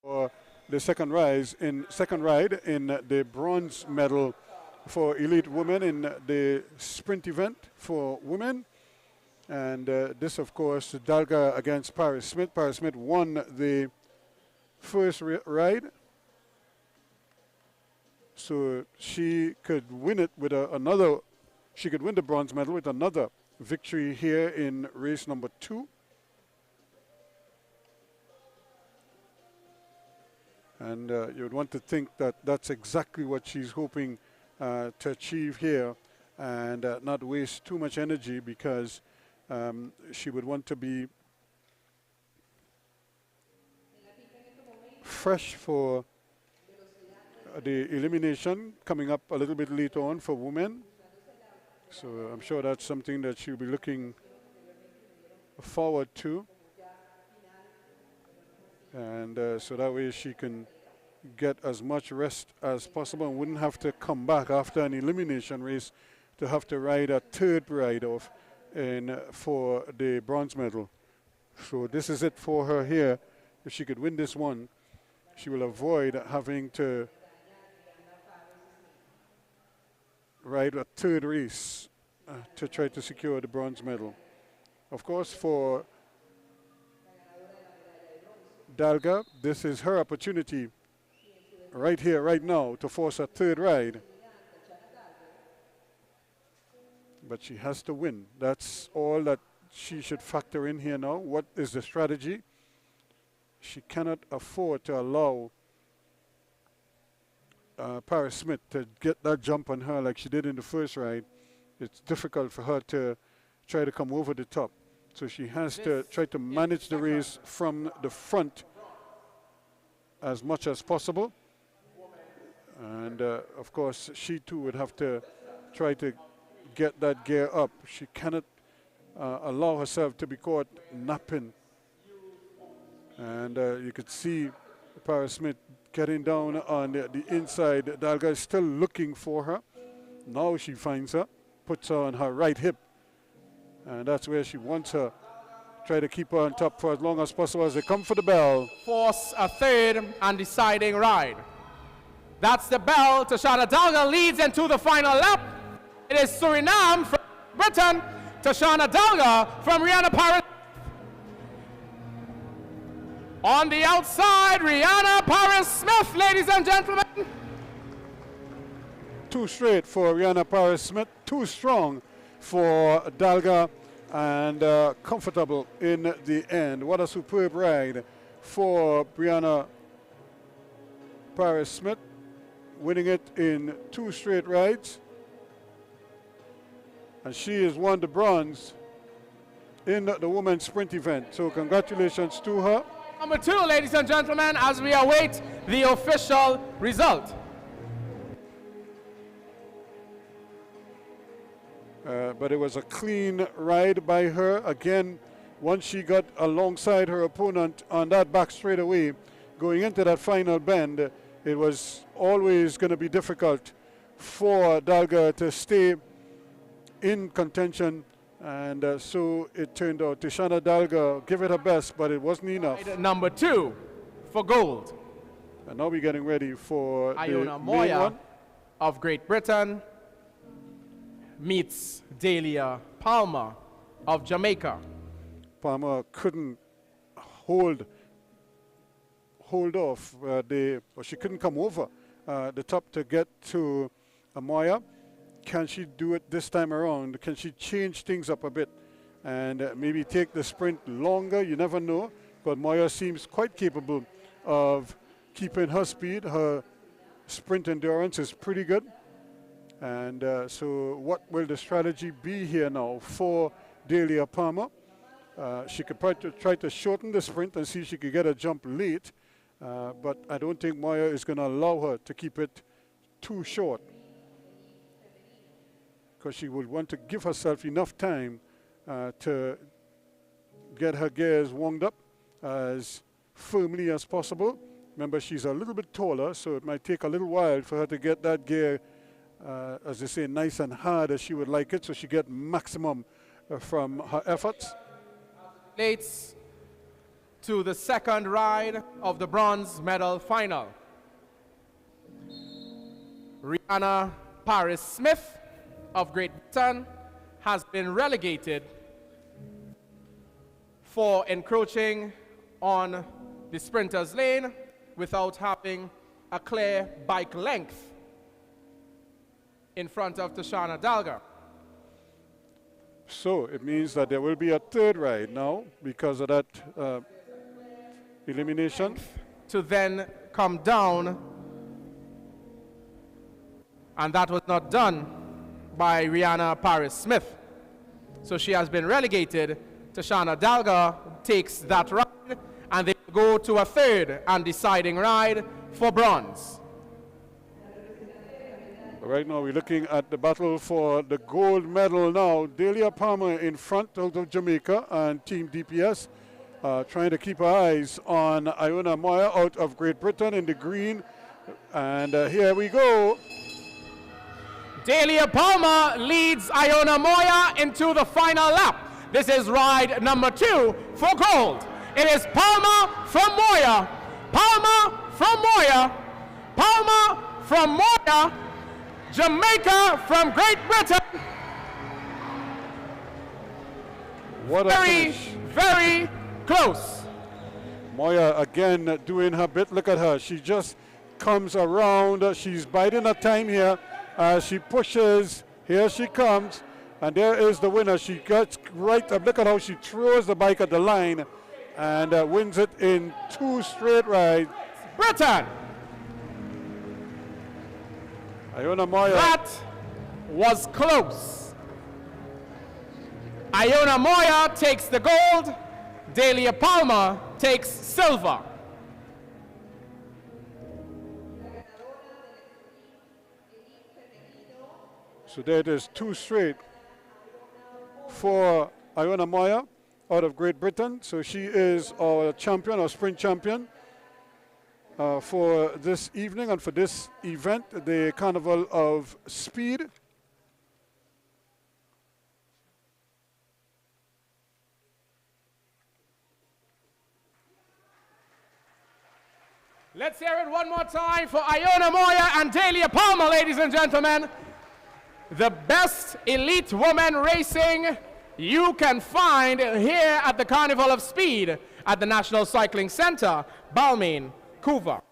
For the second ride in the bronze medal for elite women in the sprint event for women. And this, of course, Dalga against Paris Smith. Paris Smith won the first ride. So she could win it with she could win the bronze medal with another victory here in race number 2. And you would want to think that that's exactly what she's hoping to achieve here, and not waste too much energy, because she would want to be fresh for the elimination coming up a little bit later on for women. So I'm sure that's something that she'll be looking forward to. And so that way she can get as much rest as possible and wouldn't have to come back after an elimination race to have to ride a third ride-off for the bronze medal. So this is it for her here. If she could win this one, she will avoid having to ride a third race to try to secure the bronze medal. Of course, for Dalga, this is her opportunity right here, right now, to force a third ride. But she has to win. That's all that she should factor in here now. What is the strategy? She cannot afford to allow Paris Smith to get that jump on her like she did in the first ride. It's difficult for her to try to come over the top. So she has to try to manage the race from the front as much as possible. And of course, she too would have to try to get that gear up. She cannot allow herself to be caught napping. And you could see Paris Smith getting down on the inside. Dalga is still looking for her. Now she finds her, puts her on her right hip. And that's where she wants her. Try to keep her on top for as long as possible as they come for the bell. Force a third and deciding ride. That's the bell. Tashana Dalga leads into the final lap. It is Suriname from Britain. Tashana Dalga from Rihanna Paris. On the outside, Rihanna Paris Smith, ladies and gentlemen. Too straight for Rihanna Paris Smith, too strong for Dalga, and comfortable in the end. What a superb ride for Rihanna Paris Smith, winning it in 2 straight rides. And she has won the bronze in the women's sprint event. So congratulations to her. Number 2, ladies and gentlemen, as we await the official result. But it was a clean ride by her. Again, once she got alongside her opponent on that back straightaway, going into that final bend, it was always going to be difficult for Dalga to stay in contention. And so it turned out. Tashana Dalga gave it her best, but it wasn't enough. Number 2 for gold. And now we're getting ready for Iona the Moya main one. of Great Britain meets Dahlia Palmer of Jamaica. Palmer couldn't hold off or she couldn't come over the top to get to Moya. Can she do it this time around? Can she change things up a bit and maybe take the sprint longer? You never know. But Moya seems quite capable of keeping her speed. Her sprint endurance is pretty good. And so what will the strategy be here now for Dahlia Palmer? She could try to shorten the sprint and see if she could get a jump late. But I don't think Moya is going to allow her to keep it too short, because she will want to give herself enough time to get her gears warmed up as firmly as possible. Remember, she's a little bit taller, so it might take a little while for her to get that gear, as they say, nice and hard as she would like it, so she get maximum from her efforts. Relates to the second ride of the bronze medal final. Rihanna Paris Smith of Great Britain has been relegated for encroaching on the sprinter's lane without having a clear bike length in front of Tashana Dalga. So it means that there will be a third ride now because of that elimination. To then come down, and that was not done by Rihanna Paris Smith. So she has been relegated. Tashana Dalga takes that ride, and they go to a third and deciding ride for bronze. Right now we're looking at the battle for the gold medal now. Dahlia Palmer in front out of Jamaica and Team DPS. trying to keep her eyes on Iona Moya out of Great Britain in the green. And here we go. Delia Palmer leads Iona Moya into the final lap. This is ride number 2 for gold. It is Palmer from Moya, Palmer from Moya, Palmer from Moya, Jamaica from Great Britain. What a Very, finish. very close. Moya again doing her bit. Look at her. She just comes around. She's biding her time here as she pushes. Here she comes. And there is the winner. She gets right up. Look at how she throws the bike at the line and wins it in 2 straight rides. Britain. Iona Moya. That was close. Iona Moya takes the gold. Delia Palmer takes silver. So there it is, 2 straight for Iona Moya out of Great Britain. So she is our champion, our sprint champion for this evening and for this event, the Carnival of Speed. Let's hear it one more time for Iona Moya and Delia Palmer, ladies and gentlemen. The best elite woman racing you can find here at the Carnival of Speed at the National Cycling Center, Balmain, Couva.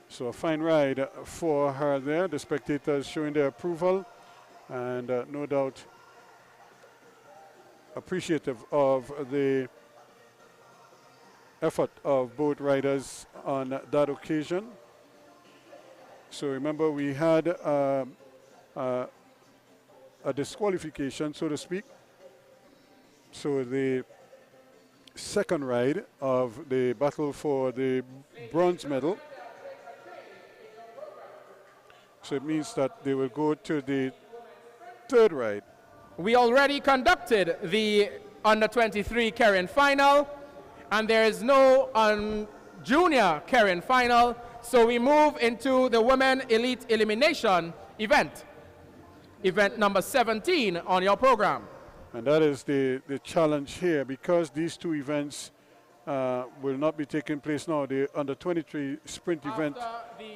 So a fine ride for her there. The spectators showing their approval and no doubt appreciative of the effort of both riders on that occasion. So remember, we had a disqualification, so to speak. So the second ride of the battle for the bronze medal. So it means that they will go to the third ride. We already conducted the under-23 Karen final, and there is no junior Karen final. So we move into the Women Elite Elimination event. Event number 17 on your program. And that is the challenge here, because these 2 events will not be taking place now. The under-23 sprint event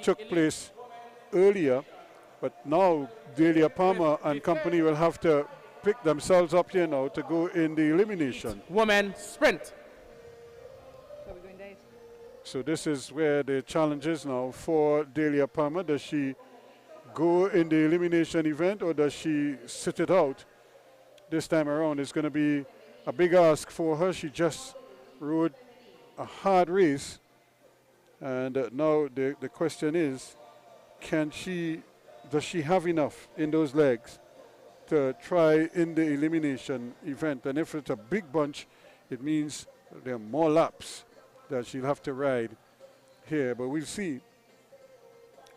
took place earlier, but now Delia Palmer and company will have to pick themselves up here now to go in the elimination. Women sprint. So we're doing this. So this is where the challenge is now for Delia Palmer. Does she go in the elimination event or does she sit it out this time around? It's going to be a big ask for her. She just rode a hard race, and now the question is, does she have enough in those legs to try in the elimination event? And if it's a big bunch, it means there are more laps that she'll have to ride here. But we'll see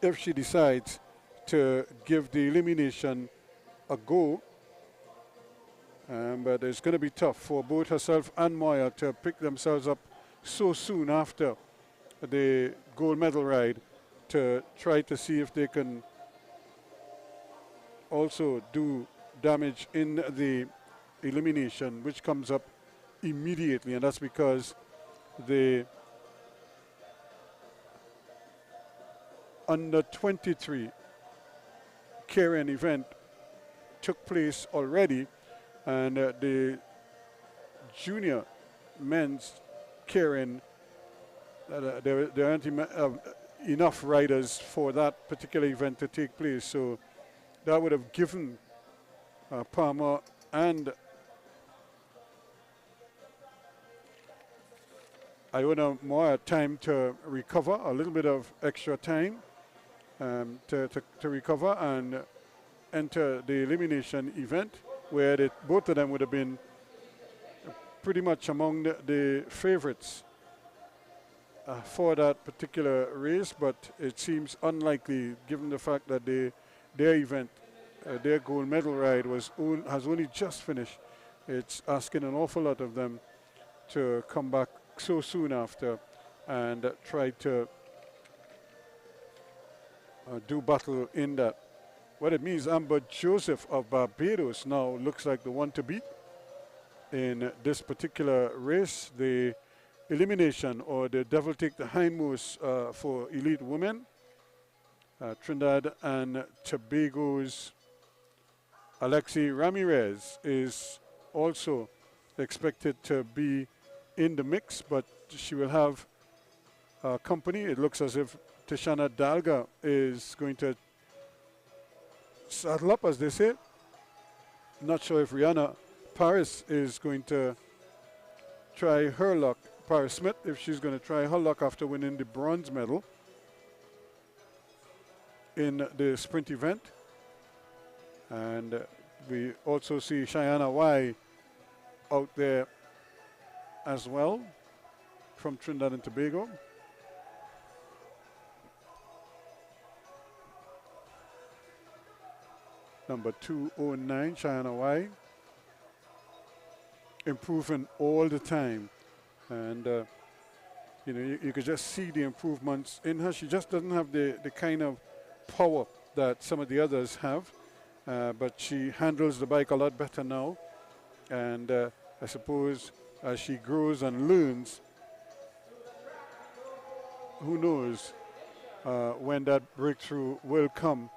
if she decides to give the elimination a go. But it's going to be tough for both herself and Moya to pick themselves up so soon after the gold medal ride to try to see if they can also do damage in the elimination, which comes up immediately, and that's because the under-23 Karen event took place already, and the junior men's Karen, there aren't enough riders for that particular event to take place, so that would have given Palmer and Iona Moya time to recover, a little bit of extra time to recover and enter the elimination event, where both of them would have been pretty much among the favorites for that particular race, but it seems unlikely given the fact that their event their gold medal ride has only just finished. It's asking an awful lot of them to come back so soon after and try to do battle in that. What it means, Amber Joseph of Barbados now looks like the one to beat in this particular race. The elimination, or the devil take the hindmost for elite women. Trinidad and Tobago's Alexi Ramirez is also expected to be in the mix, but she will have company. It looks as if Tishana Dalga is going to saddle up, as they say. Not sure if Rihanna Paris is going to try her luck, Paris Smith, if she's going to try her luck after winning the bronze medal in the sprint event. And we also see Cheyenne Y out there as well from Trinidad and Tobago. Number 209, Cheyenne Y, improving all the time. And you know, you could just see the improvements in her. She just doesn't have the kind of power that some of the others have, but she handles the bike a lot better now. And I suppose as she grows and learns, who knows when that breakthrough will come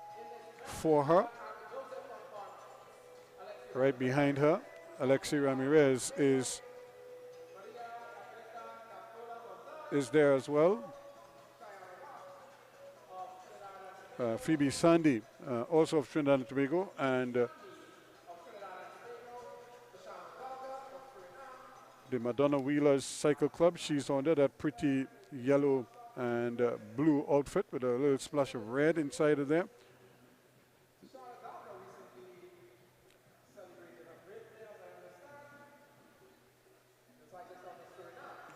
for her. Right behind her, Alexi Ramirez is there as well. Phoebe Sandy, also of Trinidad and Tobago, and the Madonna Wheelers Cycle Club. She's under that pretty yellow and blue outfit with a little splash of red inside of there.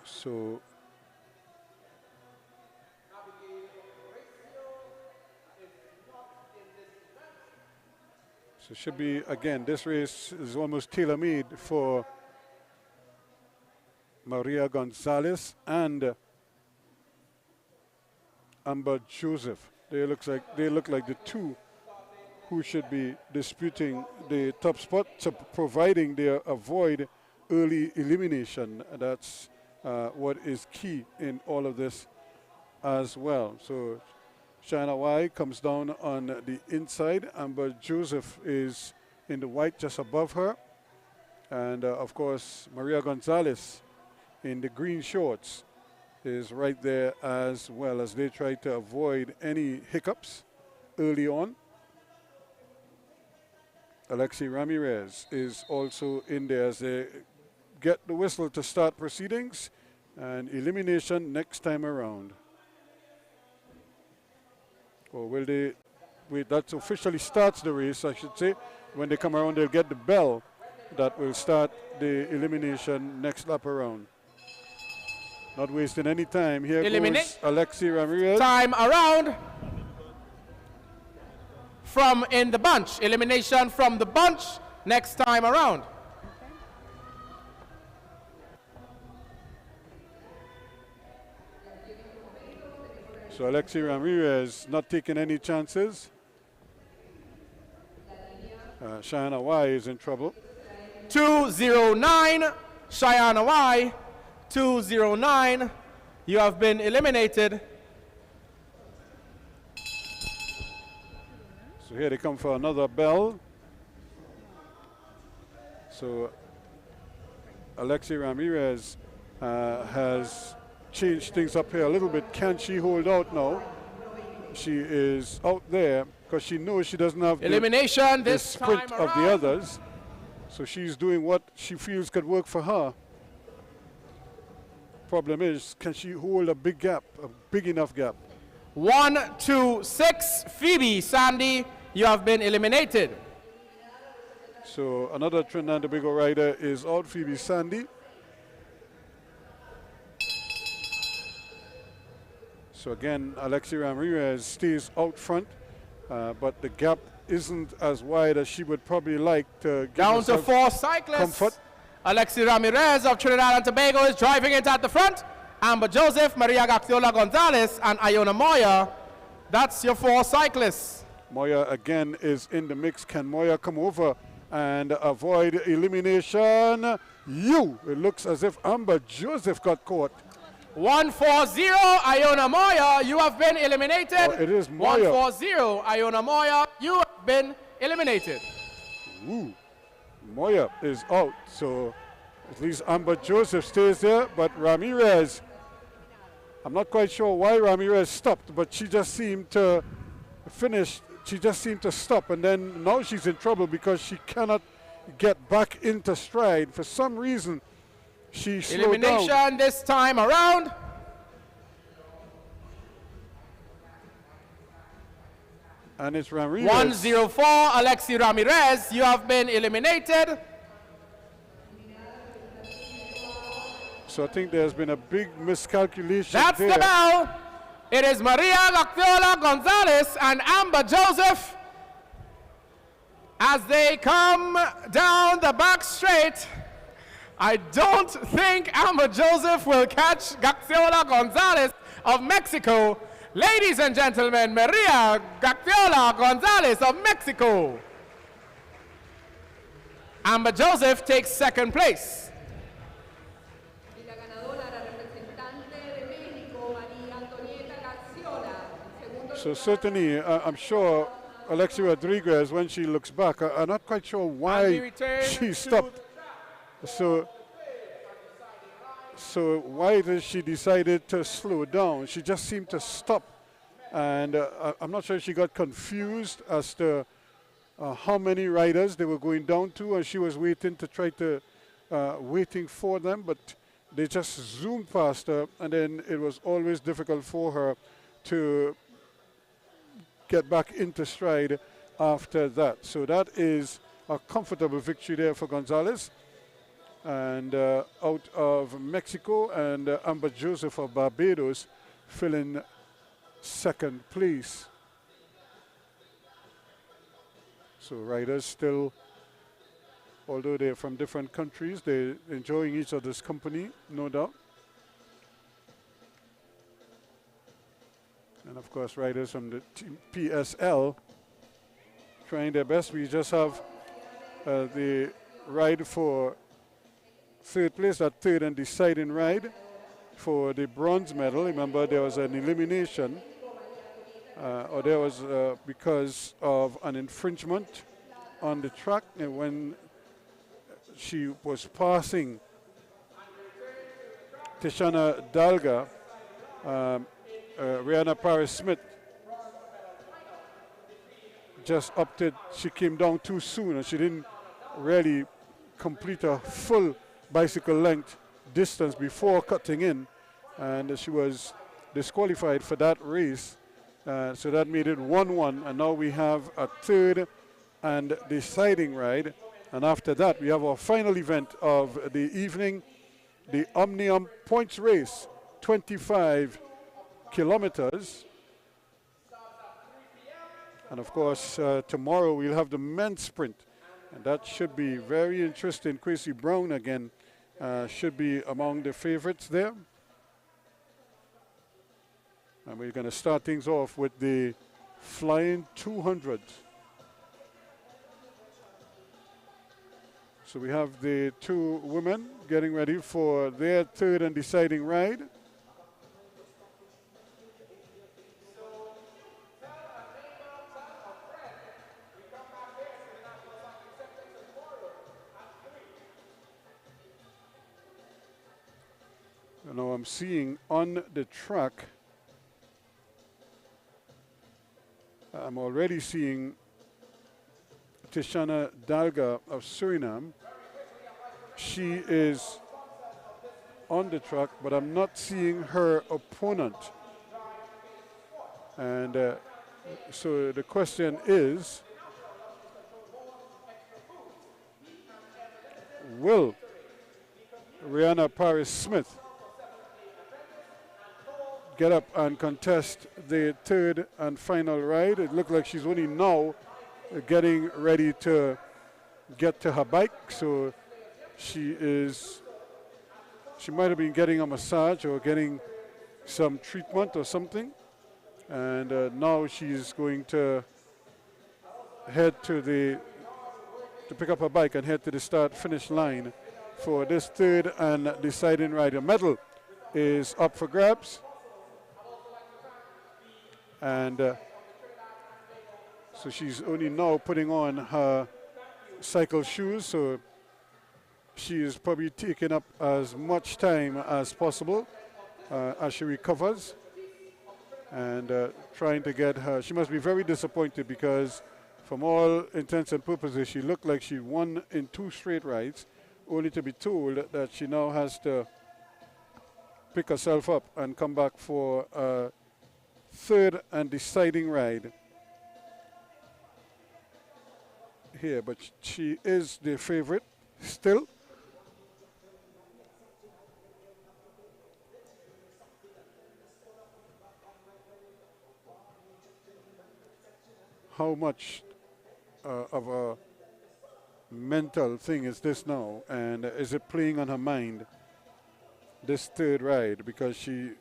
So should be, again, this race is almost tailor-made for Maria Gonzalez and Amber Joseph. They look like the two who should be disputing the top spot, providing they avoid early elimination. That's what is key in all of this as well. So Shana Y comes down on the inside. Amber Joseph is in the white just above her. And of course, Maria Gonzalez in the green shorts is right there as well, as they try to avoid any hiccups early on. Alexi Ramirez is also in there as they get the whistle to start proceedings and elimination next time around. Or will they, wait, that officially starts the race, I should say. When they come around, they'll get the bell that will start the elimination next lap around. Not wasting any time. Here goes Alexi Ramirez. Time around from in the bunch. Elimination from the bunch next time around. So Alexi Ramirez not taking any chances. Cheyenne Y is in trouble. 209, Cheyenne Y. 209, you have been eliminated. So here they come for another bell. So Alexi Ramirez has changed things up here a little bit. Can she hold out now? She is out there because she knows she doesn't have elimination the this sprint time of the others. So she's doing what she feels could work for her. Problem is, can she hold a big gap, a big enough gap? 1, 2, 6, Phoebe Sandy, you have been eliminated. So another Trinidad and Tobago rider is out, Phoebe Sandy. So again, Alexi Ramirez stays out front, but the gap isn't as wide as she would probably like to give Down to herself 4 cyclists. comfort. Alexi Ramirez of Trinidad and Tobago is driving it at the front. Amber Joseph, Maria Gaxiola Gonzalez, and Iona Moya. That's your 4 cyclists. Moya again is in the mix. Can Moya come over and avoid elimination? It looks as if Amber Joseph got caught. 140, Iona Moya, you have been eliminated. Oh, it is Moya. 140, Iona Moya, you have been eliminated. Ooh. Moya is out, so at least Amber Joseph stays there, but Ramirez, I'm not quite sure why Ramirez stopped, but she just seemed to finish, she just seemed to stop, and then now she's in trouble because she cannot get back into stride. For some reason, she slowed down. Elimination this time around. And it's Ramirez. 104, Alexi Ramirez, you have been eliminated. So I think there's been a big miscalculation That's there. the bell. It is Maria Gaxiola Gonzalez and Amber Joseph as they come down the back straight. I don't think Amber Joseph will catch Gaxiola Gonzalez of Mexico. Ladies and gentlemen, Maria Gaxiola Gonzalez of Mexico. Amber Joseph takes 2nd place. Y la ganadora, la representante de México, María Antonieta Gaxiola. Segundo So certainly, I'm sure Alexi Rodriguez, when she looks back, I'm not quite sure And we why return she to stopped. So why did she decided to slow down? She just seemed to stop, and I'm not sure if she got confused as to how many riders they were going down to, and she was waiting to try to waiting for them, but they just zoomed past her, and then it was always difficult for her to get back into stride after that. So that is a comfortable victory there for Gonzalez. And out of Mexico, and Amber Joseph of Barbados filling 2nd place. So riders still, although they're from different countries, they're enjoying each other's company, no doubt. And of course, riders from the team PSL trying their best. We just have the ride for 3rd place, that 3rd and deciding ride for the bronze medal. Remember, there was an elimination, or there was because of an infringement on the track, and when she was passing Tishana Dalga, Rihanna Paris-Smith just opted, she came down too soon, and she didn't really complete a full bicycle length distance before cutting in, and she was disqualified for that race. So that made it 1-1, and now we have a 3rd and deciding ride. And after that, we have our final event of the evening, the Omnium Points Race, 25 kilometers. And of course, tomorrow we'll have the men's sprint, and that should be very interesting. Quincy Brown again should be among the favorites there. And we're going to start things off with the flying 200. So we have the 2 women getting ready for their 3rd and deciding ride. Now I'm seeing on the track, I'm already seeing Tishana Dalga of Suriname. She is on the track, but I'm not seeing her opponent. And so the question is, will Rihanna Paris-Smith get up and contest the 3rd and final ride? It looked like she's only now getting ready to get to her bike. So she might have been getting a massage or getting some treatment or something. And now she's going to head to pick up her bike and head to the start-finish line for this third and deciding ride. A medal is up for grabs. And so she's only now putting on her cycle shoes, so she is probably taking up as much time as possible as she recovers and trying to get her. She must be very disappointed because from all intents and purposes, she looked like she won in 2 straight rides, only to be told that she now has to pick herself up and come back for a third and deciding ride here. But she is the favorite still. How much of a mental thing is this now, and is it playing on her mind, this third ride? Because she,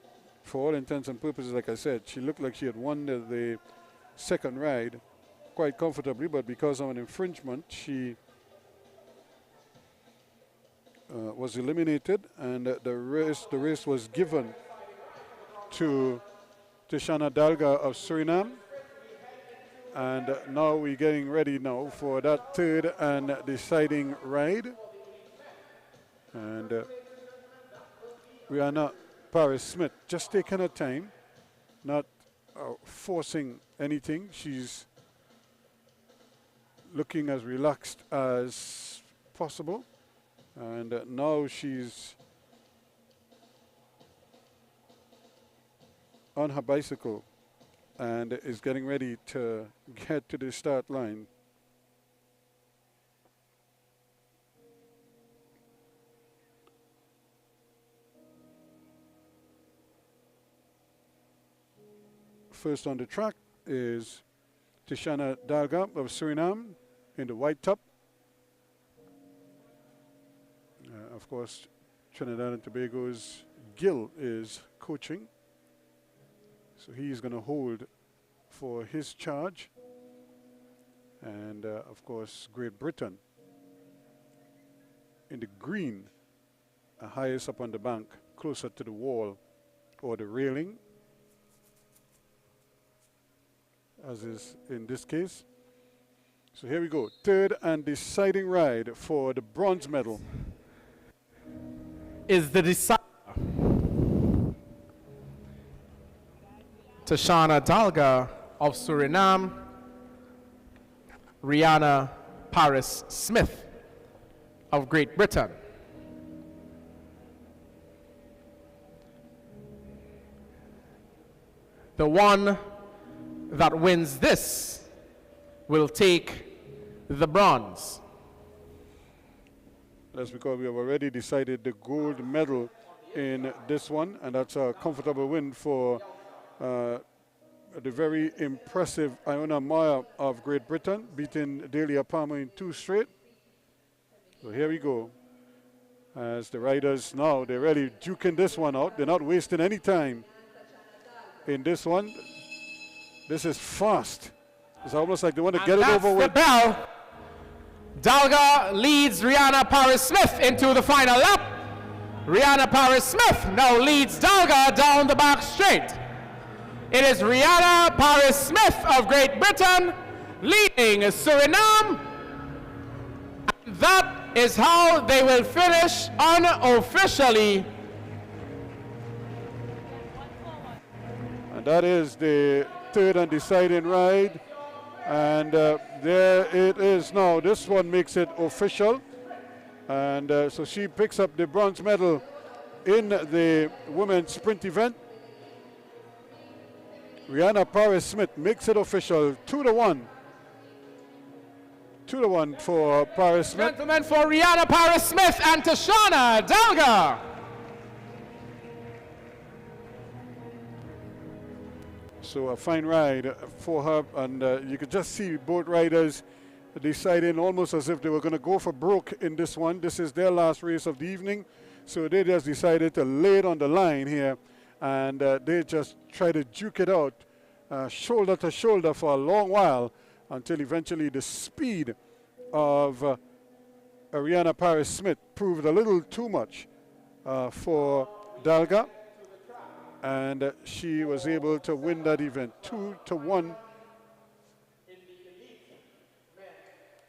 for all intents and purposes, like I said, she looked like she had won the second ride quite comfortably, but because of an infringement, she was eliminated, and the race was given to Tishana Dalga of Suriname. And now we're getting ready now for that third and deciding ride. And Rihanna Paris-Smith just taking her time, not forcing anything. She's looking as relaxed as possible. And now she's on her bicycle and is getting ready to get to the start line. First on the track is Tishana Dalga of Suriname in the white top. Of course, Trinidad and Tobago's Gil is coaching. So he's going to hold for his charge. And, of course, Great Britain in the green, highest up on the bank, closer to the wall or the railing, as is in this case. So here we go. Third and deciding ride for the bronze medal. Is the decider. Tishana Dalga of Suriname, Rihanna Paris-Smith of Great Britain. The one that wins this will take the bronze. That's because we have already decided the gold medal in this one, and that's a comfortable win for the very impressive Iona Maya of Great Britain, beating Delia Palmer in 2 straight. So here we go. As the riders now, they're really duking this one out. They're not wasting any time in this one. This is fast. It's almost like they want to get it over with. The bell. Dalga leads Rihanna Paris-Smith into the final lap. Rihanna Paris-Smith now leads Dalga down the back straight. It is Rihanna Paris-Smith of Great Britain leading Suriname. And that is how they will finish unofficially. And that is the third and deciding ride. And there it is now. This one makes it official. And so she picks up the bronze medal in the women's sprint event. Rihanna Paris-Smith makes it official, 2-1. 2-1 for Paris-Smith. Gentlemen, for Rihanna Paris-Smith and Tishana Dalga. So a fine ride for her, and you could just see both riders deciding almost as if they were going to go for broke in this one. This is their last race of the evening, so they just decided to lay it on the line here, and they just try to duke it out shoulder to shoulder for a long while until eventually the speed of Ariana Paris-Smith proved a little too much for Dalga, and she was able to win that event 2-1.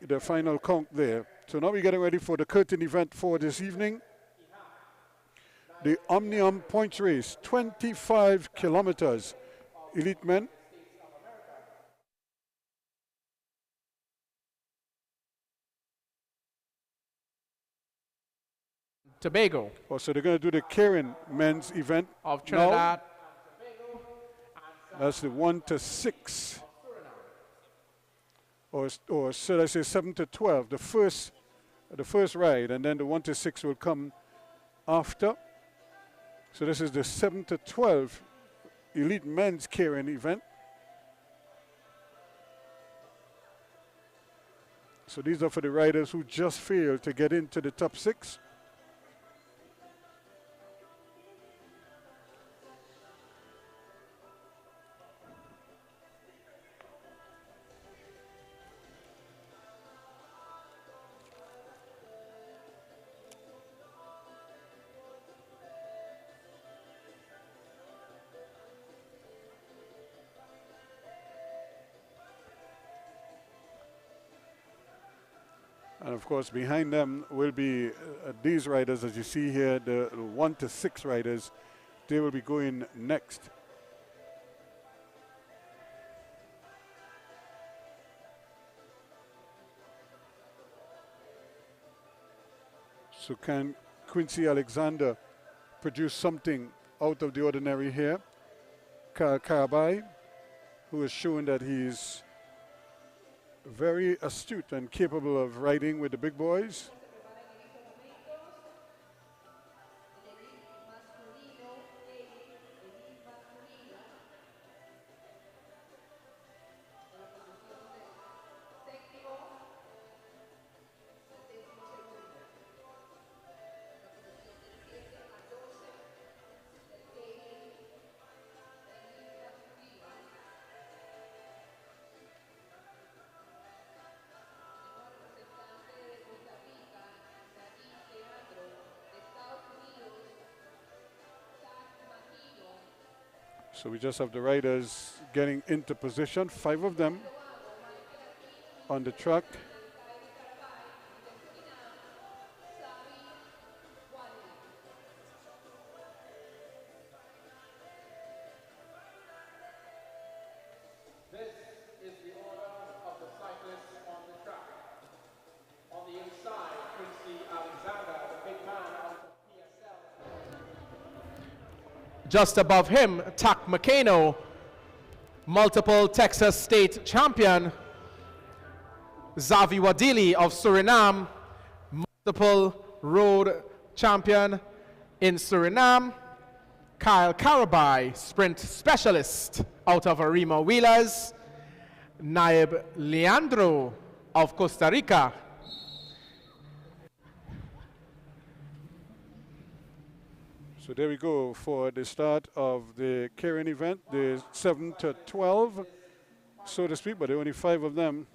The final count there. So now we're getting ready for the curtain event for this evening. The Omnium Points Race, 25 kilometers. Elite men. Tobago. Oh, so they're going to do the Karen men's event of Trinidad. That's the 1 to 6. Or should I say 7 to 12, the first ride, and then the 1 to 6 will come after. So this is the 7 to 12 elite men's Karen event. So these are for the riders who just failed to get into the top 6. And of course, behind them will be these riders, as you see here, the 1 to 6 riders. They will be going next. So can Quincy Alexander produce something out of the ordinary here? Kyle Karabai, who has shown that he's very astute and capable of riding with the big boys. So we just have the riders getting into position, 5 of them on the track. This is the order of the cyclists on the track. On the inside, Quincy Alexander, the big man of the PSL. Just above him, Tak McCano, multiple Texas state champion. Zavi Wadili of Suriname, multiple road champion in Suriname. Kyle Karabai, sprint specialist out of Arima Wheelers. Naib Leandro of Costa Rica. So there we go for the start of the Karen event, the 7 to 12, so to speak, but there are only 5 of them.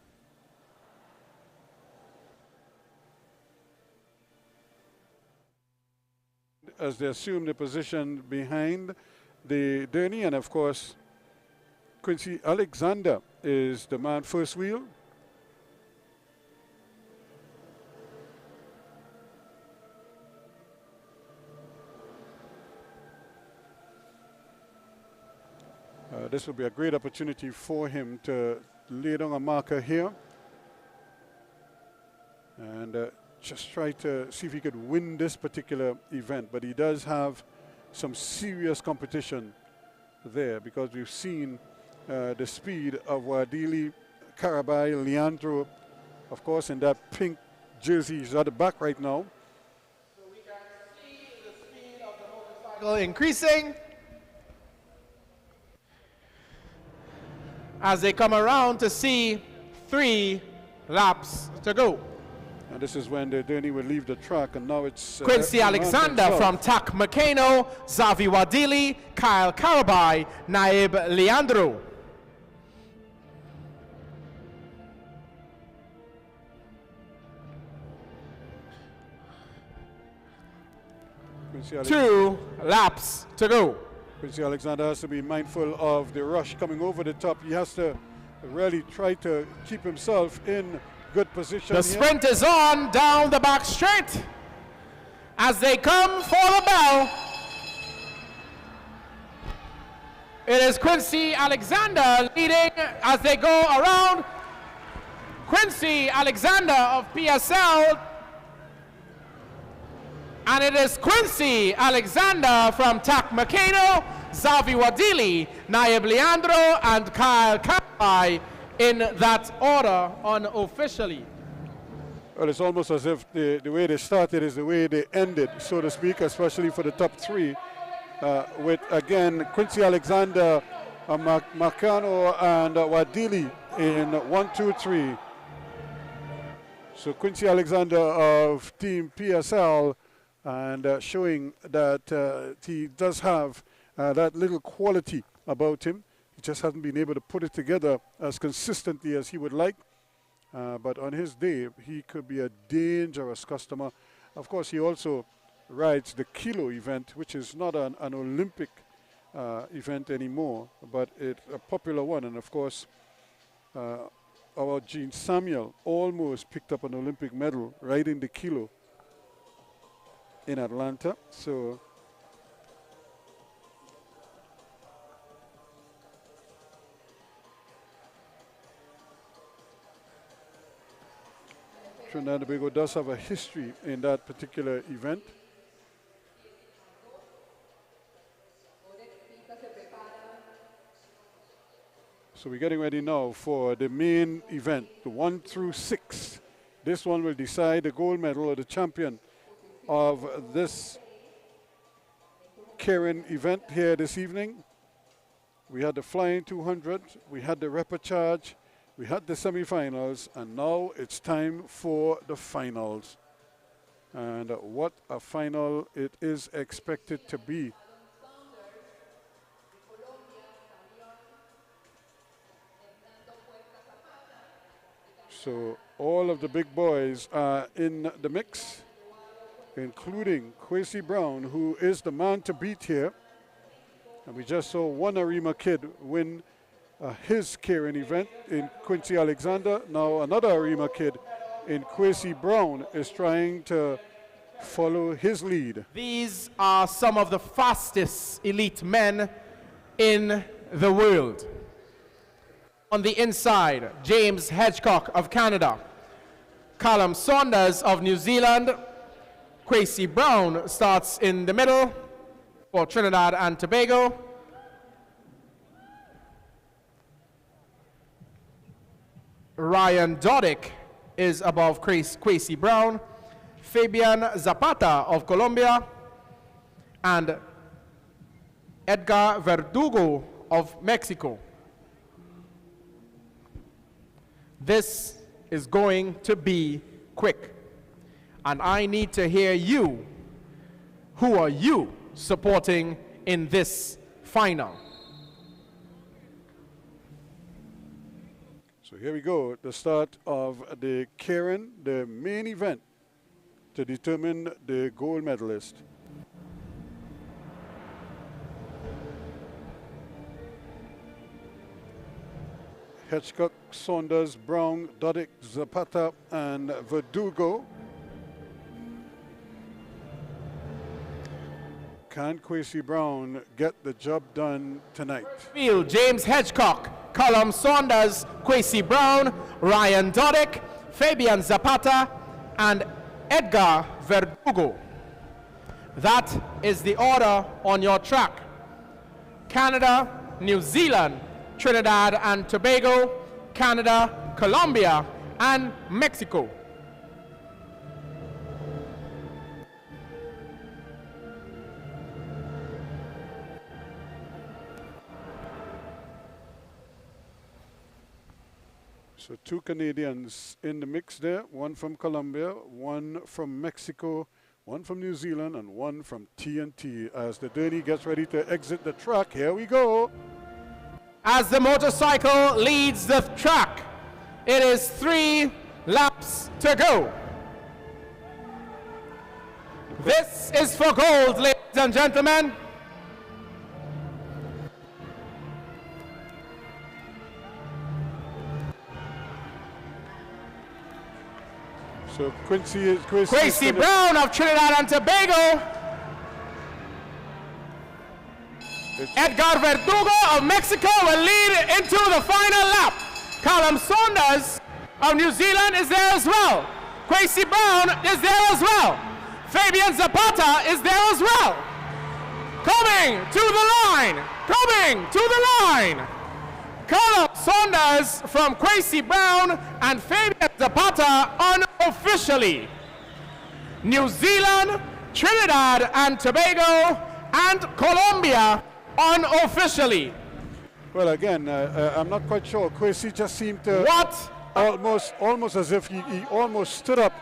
As they assume the position behind the Derny, and of course, Quincy Alexander is the man first wheel. This will be a great opportunity for him to lay down a marker here and just try to see if he could win this particular event. But he does have some serious competition there, because we've seen the speed of Wadili, Karabai, Leandro, of course, in that pink jersey. He's at the back right now. So we can see the speed of the motorcycle increasing. as they come around to see 3 laps to go. And this is when the Denny will leave the track, and now it's Quincy Alexander from Tak Makeno, Zavi Wadili, Kyle Karabai, Naib Leandro. Quincy 2 laps to go. Quincy Alexander has to be mindful of the rush coming over the top. He has to really try to keep himself in good position. The sprint is on down the back straight as they come for the bell. It is Quincy Alexander leading as they go around. Quincy Alexander of PSL. And it is Quincy Alexander from Tak Makeno, Zavi Wadili, Naib Leandro, and Kyle Kapai in that order unofficially. Well, it's almost as if the way they started is the way they ended, so to speak, especially for the top 3. With, again, Quincy Alexander, Marcano, and Wadili in 1, 2, 3. So Quincy Alexander of Team PSL, and showing that he does have that little quality about him. He just hasn't been able to put it together as consistently as he would like. But on his day, he could be a dangerous customer. Of course, he also rides the Kilo event, which is not an Olympic event anymore, but it's a popular one. And of course, our Gene Samuel almost picked up an Olympic medal riding the Kilo in Atlanta. So Trinidad and Tobago does have a history in that particular event. So we're getting ready now for the main event, the 1 through 6. This one will decide the gold medal or the champion of this Karen event here this evening. We had the flying 200, we had the repechage, we had the semifinals, and now it's time for the finals. And what a final it is expected to be. So all of the big boys are in the mix, including Quincy Brown, who is the man to beat here. And we just saw one Arima kid win his Karen event in Quincy Alexander. Now another Arima kid in Quincy Brown is trying to follow his lead. These are some of the fastest elite men in the world. On the inside, James Hedgecock of Canada, Callum Saunders of New Zealand, Quincy Brown starts in the middle for Trinidad and Tobago. Ryan Dodick is above Quincy Brown, Fabian Zapata of Colombia, and Edgar Verdugo of Mexico. This is going to be quick. And I need to hear you. Who are you supporting in this final? So here we go, the start of the Karen, the main event to determine the gold medalist. Hedgecock, Saunders, Brown, Dodick, Zapata, and Verdugo. Can Quincy Brown get the job done tonight? Field, James Hedgecock, Callum Saunders, Quincy Brown, Ryan Dodick, Fabian Zapata, and Edgar Verdugo. That is the order on your track. Canada, New Zealand, Trinidad and Tobago, Canada, Colombia, and Mexico. So 2 Canadians in the mix there, 1 from Colombia, 1 from Mexico, 1 from New Zealand, and 1 from TNT. As the Derny gets ready to exit the track, here we go. As the motorcycle leads the track, it is 3 laps to go. This is for gold, ladies and gentlemen. So Quincy Brown of Trinidad and Tobago. Edgar Verdugo of Mexico will lead into the final lap. Callum Saunders of New Zealand is there as well. Quincy Brown is there as well. Fabian Zapata is there as well. Coming to the line. Coming to the line. Callum Saunders from Quincy Brown and Fabian Zapata unofficially. New Zealand, Trinidad and Tobago, and Colombia unofficially. Well, again, I'm not quite sure. Quincy just seemed to almost as if he almost stood up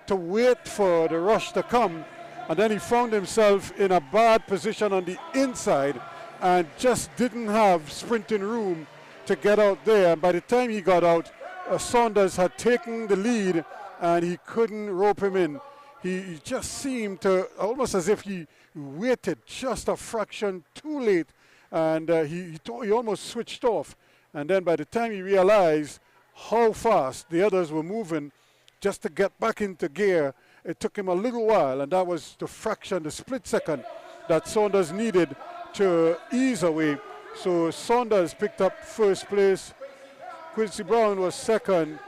to wait for the rush to come, and then he found himself in a bad position on the inside and just didn't have sprinting room to get out there. And by the time he got out, Saunders had taken the lead and he couldn't rope him in. He just seemed to, almost as if he waited just a fraction too late, and he almost switched off. And then by the time he realized how fast the others were moving, just to get back into gear, it took him a little while, and that was the fraction, the split second that Saunders needed to ease away. So Saunders picked up first place, Quincy Brown was second,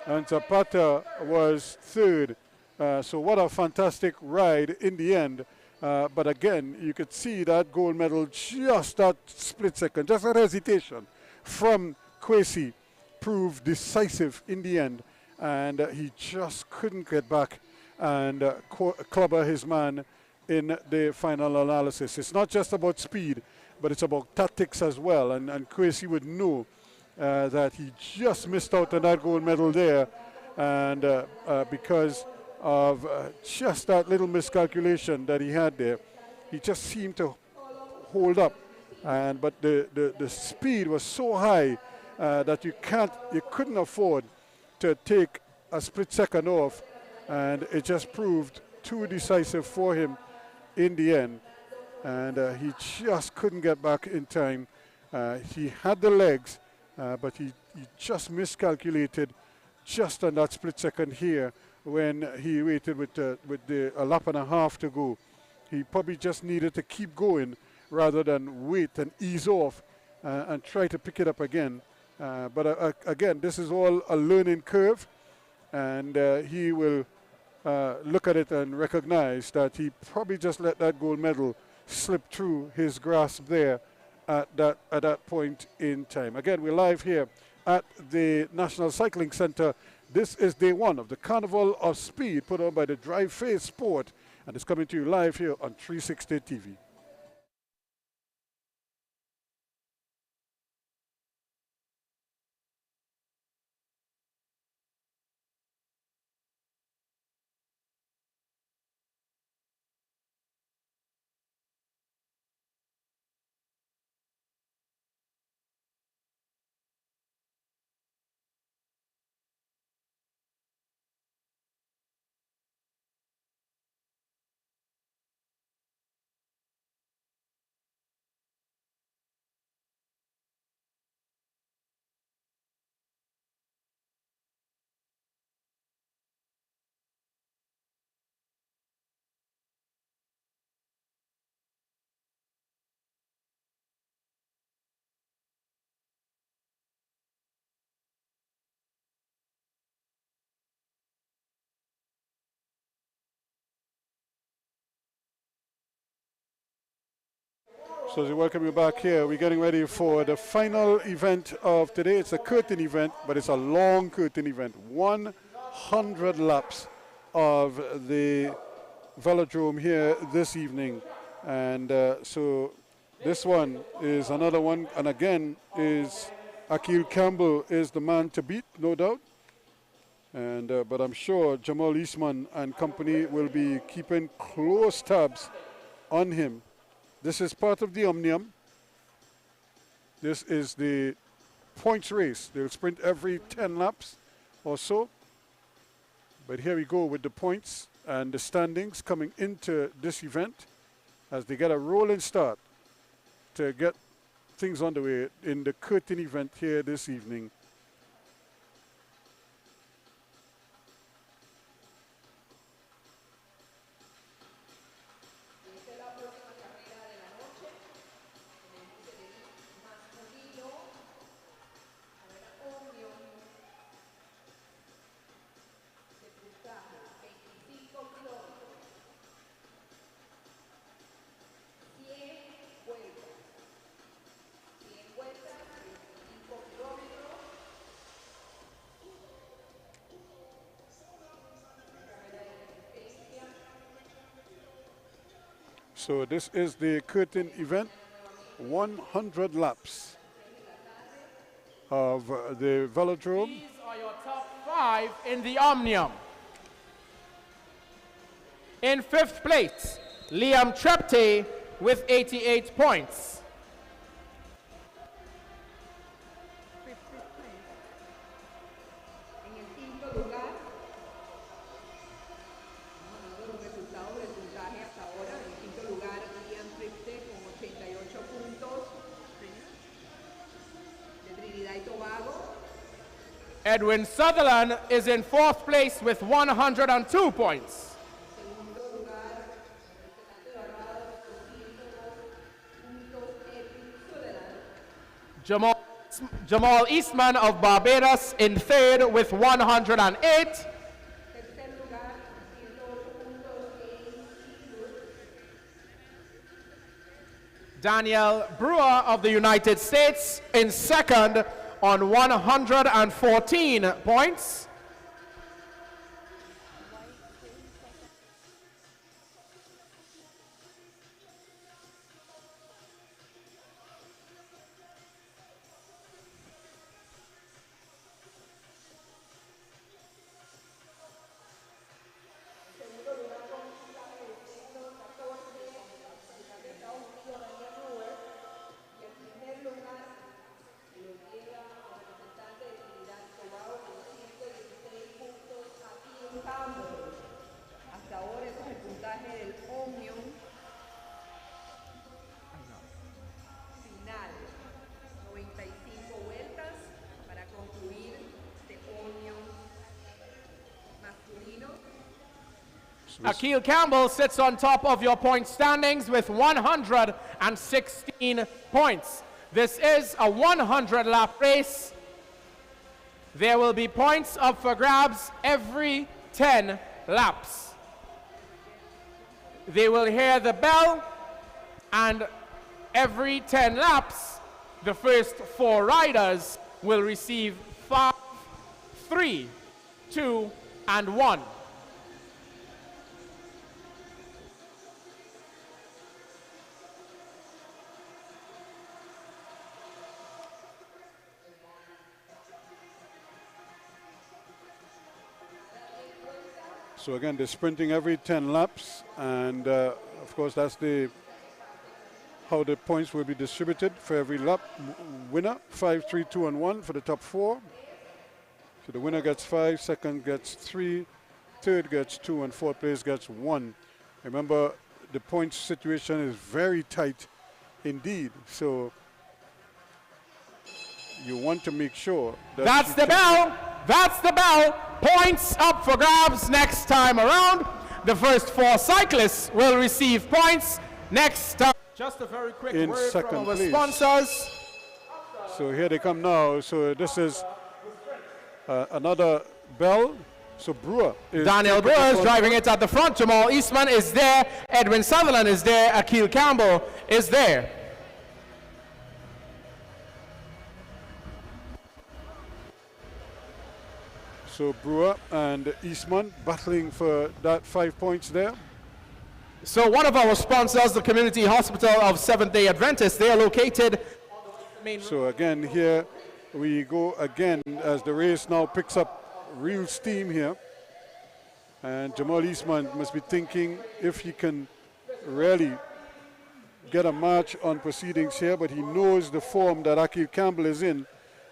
and Zapata was third. So what a fantastic ride in the end. But again, you could see that gold medal, just that split second, just that hesitation from Quincy proved decisive in the end. And he just couldn't get back and clobber his man in the final analysis. It's not just about speed, but it's about tactics as well. And Quincy would know that he just missed out on that gold medal there, and because of just that little miscalculation that he had there, he just seemed to hold up. But the speed was so high that you couldn't afford to take a split second off, and it just proved too decisive for him in the end, and he just couldn't get back in time. He had the legs, but he just miscalculated just on that split second here when he waited with a lap and a half to go. He probably just needed to keep going rather than wait and ease off and try to pick it up again. But again, this is all a learning curve, and he will look at it and recognize that he probably just let that gold medal slip through his grasp there at that point in time. Again, we're live here at the National Cycling Centre. This is day 1 of the Carnival of Speed put on by the Drive Phase Sport, and it's coming to you live here on 360 TV. So as we welcome you back here, we're getting ready for the final event of today. It's a curtain event, but it's a long curtain event. 100 laps of the velodrome here this evening. And so this one is another one, and again is Akil Campbell is the man to beat, no doubt. And but I'm sure Jamal Eastman and company will be keeping close tabs on him. This is part of the Omnium. This is the points race. They'll sprint every 10 laps or so. But here we go with the points and the standings coming into this event as they get a rolling start to get things underway in the curtain event here this evening. So this is the curtain event, 100 laps of the velodrome. These are your top 5 in the Omnium. In 5th place, Liam Trepte with 88 points. En el quinto lugar, los resultados del puntaje hasta ahora. En el quinto lugar, Ian Tripte con 88 puntos de Trinidad y Tobago. Edwin Sutherland is in 4th place with 102 points. Jamal Eastman of Barbados in 3rd with 108. Daniel Brewer of the United States in 2nd on 114 points. Hasta ahora ese es el puntaje del Omnium final. 95 vueltas para concluir este Omnium masculino. Akil Campbell sits on top of your point standings with 116 points. This is a 100-lap race. There will be points up for grabs every 10 laps. They will hear the bell, and every 10 laps, the first 4 riders will receive 5, 3, 2, and 1. So again, they're sprinting every 10 laps, and of course that's how the points will be distributed for every lap. Winner, 5, 3, 2, and 1 for the top 4. So the winner gets 5, second gets 3, third gets 2, and fourth place gets 1. Remember, the points situation is very tight indeed, so you want to make sure that That's the bell. That's the bell. Points up for grabs next time around. The first 4 cyclists will receive points next time. Just a very quick In word second from our place. sponsors. So here they come now. So this is another bell. So Brewer is Daniel taking Brewer is the driving front. it at the front. Jamal Eastman is there. Edwin Sutherland is there. Akil Campbell is there. So Brewer and Eastman battling for that 5 points there. So one of our sponsors, the Community Hospital of Seventh-day Adventists, they are located on the main road. So again here, we go again as the race now picks up real steam here. And Jamal Eastman must be thinking if he can really get a march on proceedings here, but he knows the form that Akil Campbell is in,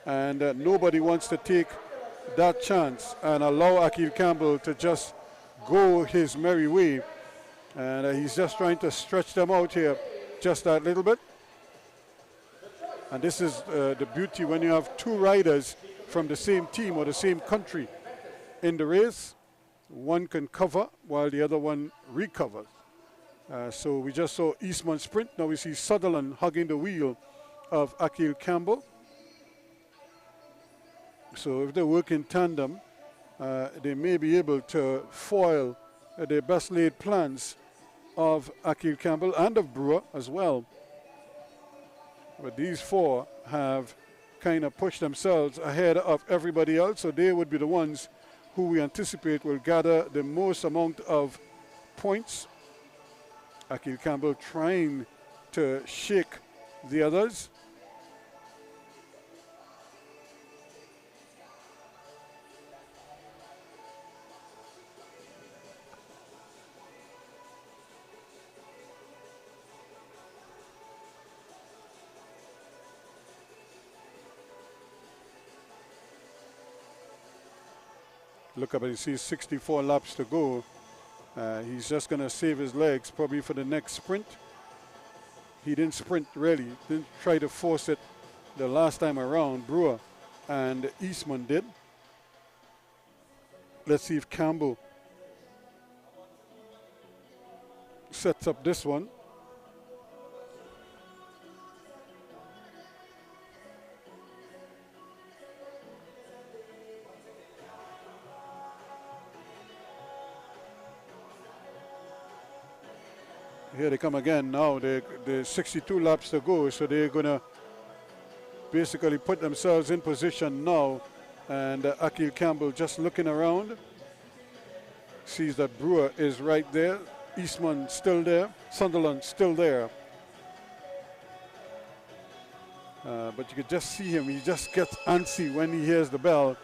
and nobody wants to take that chance and allow Akil Campbell to just go his merry way. And he's just trying to stretch them out here just that little bit. And this is the beauty when you have two riders from the same team or the same country in the race. One can cover while the other one recovers. So we just saw Eastman sprint. Now we see Sutherland hugging the wheel of Akil Campbell. So if they work in tandem, they may be able to foil the best laid plans of Akil Campbell and of Brewer as well. But these four have kind of pushed themselves ahead of everybody else, so they would be the ones who we anticipate will gather the most amount of points. Akil Campbell trying to shake the others. Look up and he sees 64 laps to go. He's just going to save his legs probably for the next sprint. He didn't sprint really, didn't try to force it the last time around. Brewer and Eastman did. Let's see if Campbell sets up this one. Here they come again now. The 62 laps to go, so they're going to basically put themselves in position now. And Akil Campbell just looking around, sees that Brewer is right there, Eastman still there, Sunderland still there. But you could just see him, he just gets antsy when he hears the bell.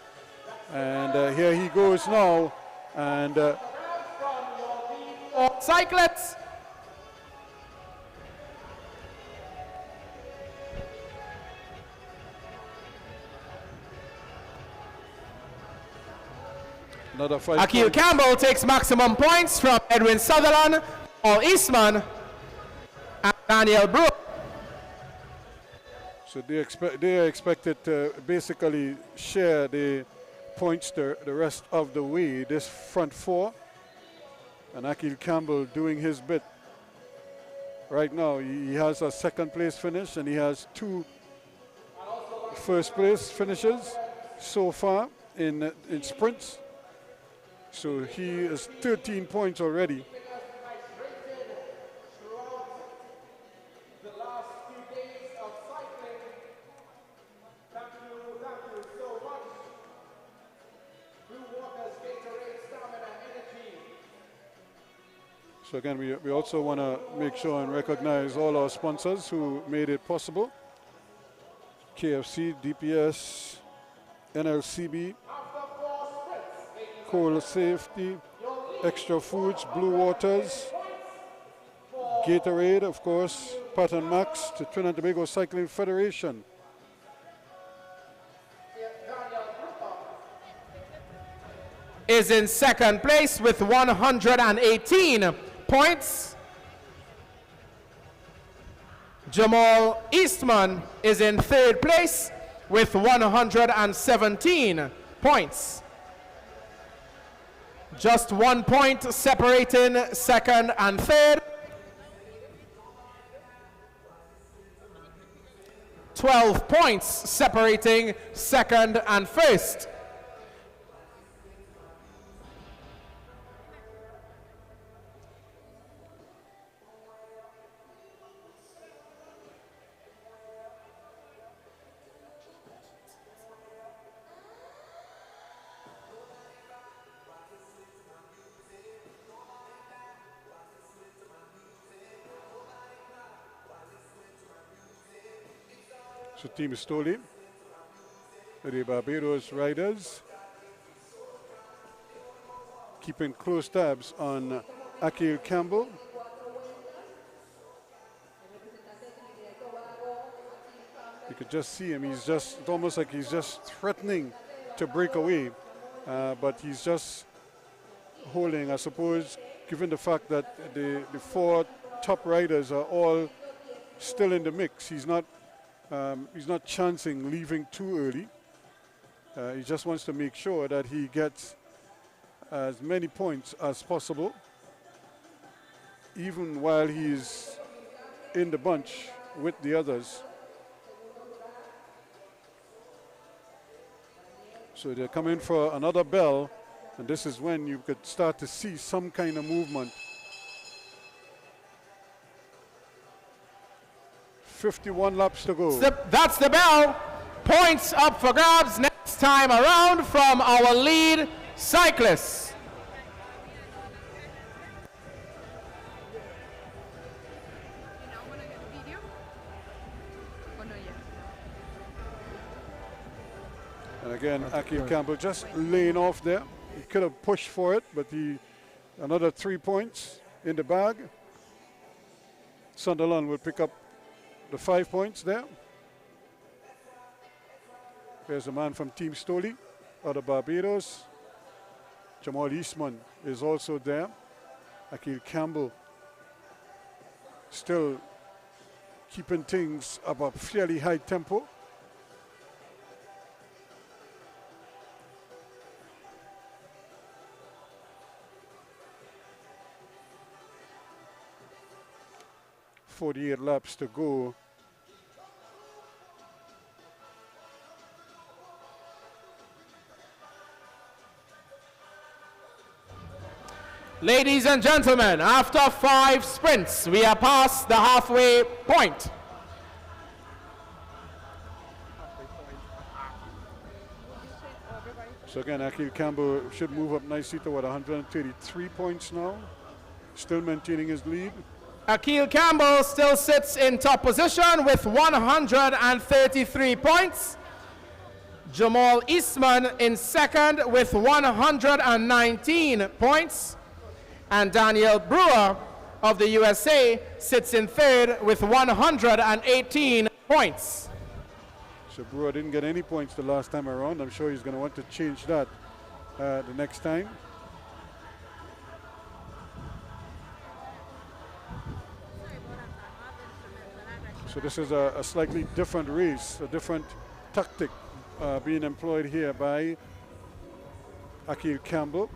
And here he goes now. And cyclists. another 5 Akil points. Campbell takes maximum points from Edwin Sutherland, Paul Eastman, and Daniel Brewer. So they are expected to basically share the points the rest of the way, this front four. And Akil Campbell doing his bit. Right now, he has a second place finish and he has 2 first place finishes so far in sprints. So he is 13 points already. So again, we also want to make sure and recognize all our sponsors who made it possible. KFC, DPS, NLCB, Coal Safety, Extra Foods, Blue Waters, Gatorade, of course, Pat and Max, to Trinidad and Tobago Cycling Federation. Is in second place with 118 points. Jamal Eastman is in third place with 117 points. Just 1 point separating second and third. 12 points separating second and first. So Team Stoli the Barbados riders, keeping close tabs on Akil Campbell. You could just see him. It's almost like he's just threatening to break away, but he's just holding, I suppose, given the fact that the four top riders are all still in the mix. He's not chancing leaving too early. He just wants to make sure that he gets as many points as possible, even while he's in the bunch with the others. So they're coming for another bell, and this is when you could start to see some kind of movement. 51 laps to go. That's the bell. Points up for grabs next time around from our lead cyclists. You know when I get a video? Oh no, yeah. And again, Akil Campbell just laying off there. He could have pushed for it, but another 3 points in the bag. Sunderland will pick up the 5 points there. There's a man from Team Stoli out of Barbados. Jamal Eastman is also there. Akil Campbell still keeping things up a fairly high tempo. .48 laps to go. Ladies and gentlemen, after 5 sprints, we are past the halfway point. So again, Akil Campbell should move up nicely to 133 points now, still maintaining his lead. Akil Campbell still sits in top position with 133 points. Jamal Eastman in second with 119 points. And Daniel Brewer of the USA sits in third with 118 points. So Brewer didn't get any points the last time around. I'm sure he's going to want to change that the next time. So this is a slightly different race, a different tactic being employed here by Akil Campbell.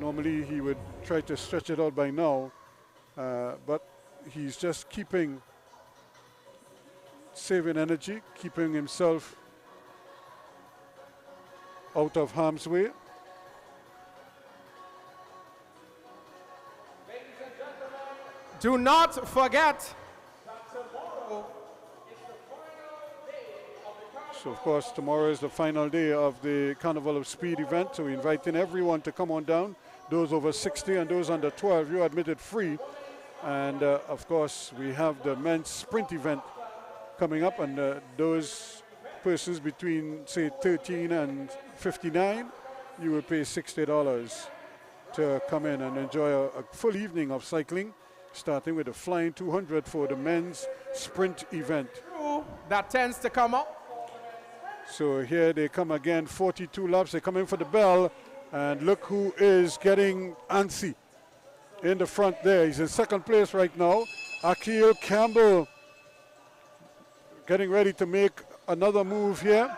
Normally he would try to stretch it out by now, but he's just saving energy, keeping himself out of harm's way. Do not forget. So of course tomorrow is the final day of the Carnival of Speed event, so we invite in everyone to come on down. Those over 60 and those under 12, you're admitted free. And of course we have the men's sprint event coming up, and those persons between say 13 and 59, you will pay $60 to come in and enjoy a full evening of cycling, starting with the Flying 200 for the men's sprint event. That tends to come up. So here they come again, 42 laps. They come in for the bell, and look who is getting antsy in the front there. He's in second place right now. Akil Campbell getting ready to make another move here.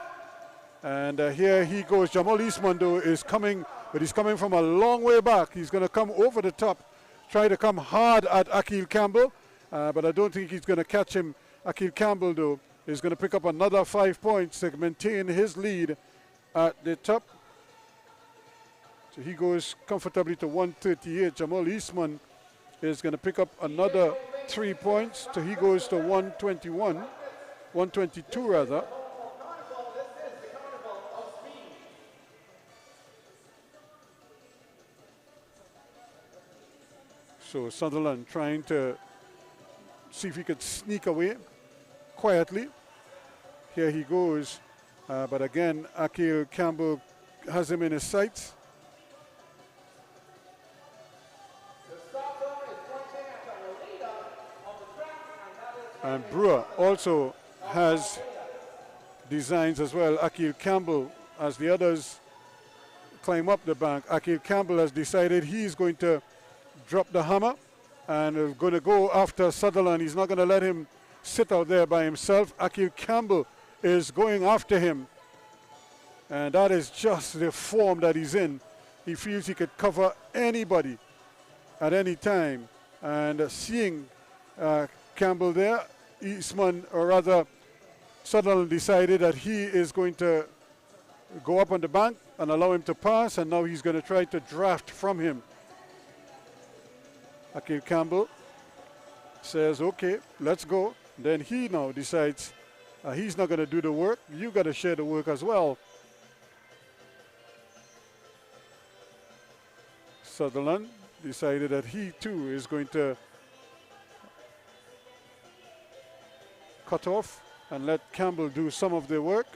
And here he goes. Jamal Eastman though is coming, but he's coming from a long way back. He's going to come over the top, try to come hard at Akil Campbell, but I don't think he's going to catch him. Akil Campbell though is going to pick up another 5 points to maintain his lead at the top. So he goes comfortably to 138. Jamal Eastman is going to pick up another 3 points. So he goes to 122 rather. So Sunderland trying to see if he could sneak away quietly. Here he goes. But again, Akil Campbell has him in his sights. And Brewer also has designs as well. Akil Campbell, as the others climb up the bank, Akil Campbell has decided he's going to drop the hammer and is going to go after Sutherland. He's not going to let him sit out there by himself. Akil Campbell is going after him. And that is just the form that he's in. He feels he could cover anybody at any time. And seeing Campbell there, Eastman, or rather Sutherland, decided that he is going to go up on the bank and allow him to pass, and now he's going to try to draft from him. Akil Campbell says, okay, let's go. Then he now decides he's not going to do the work. You got to share the work as well. Sutherland decided that he too is going to cut off and let Campbell do some of the work.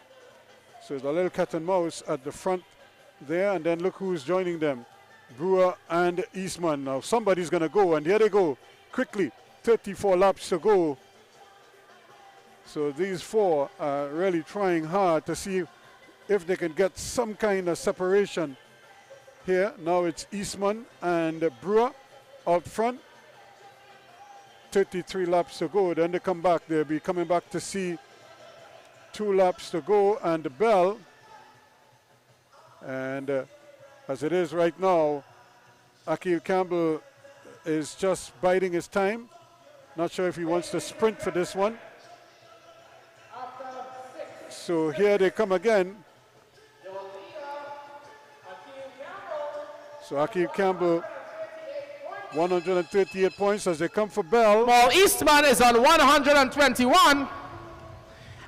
So it's a little cat and mouse at the front there, and then look who's joining them. Brewer and Eastman. Now somebody's going to go, and here they go. Quickly, 34 laps to go. So these four are really trying hard to see if they can get some kind of separation here. Now it's Eastman and Brewer out front. 33 laps to go. Then they come back. They'll be coming back to see 2 laps to go and the bell. And as it is right now, Akil Campbell is just biding his time. Not sure if he wants to sprint for this one. So here they come again. So Akil Campbell, 138 points as they come for bell. Well, Eastman is on 121,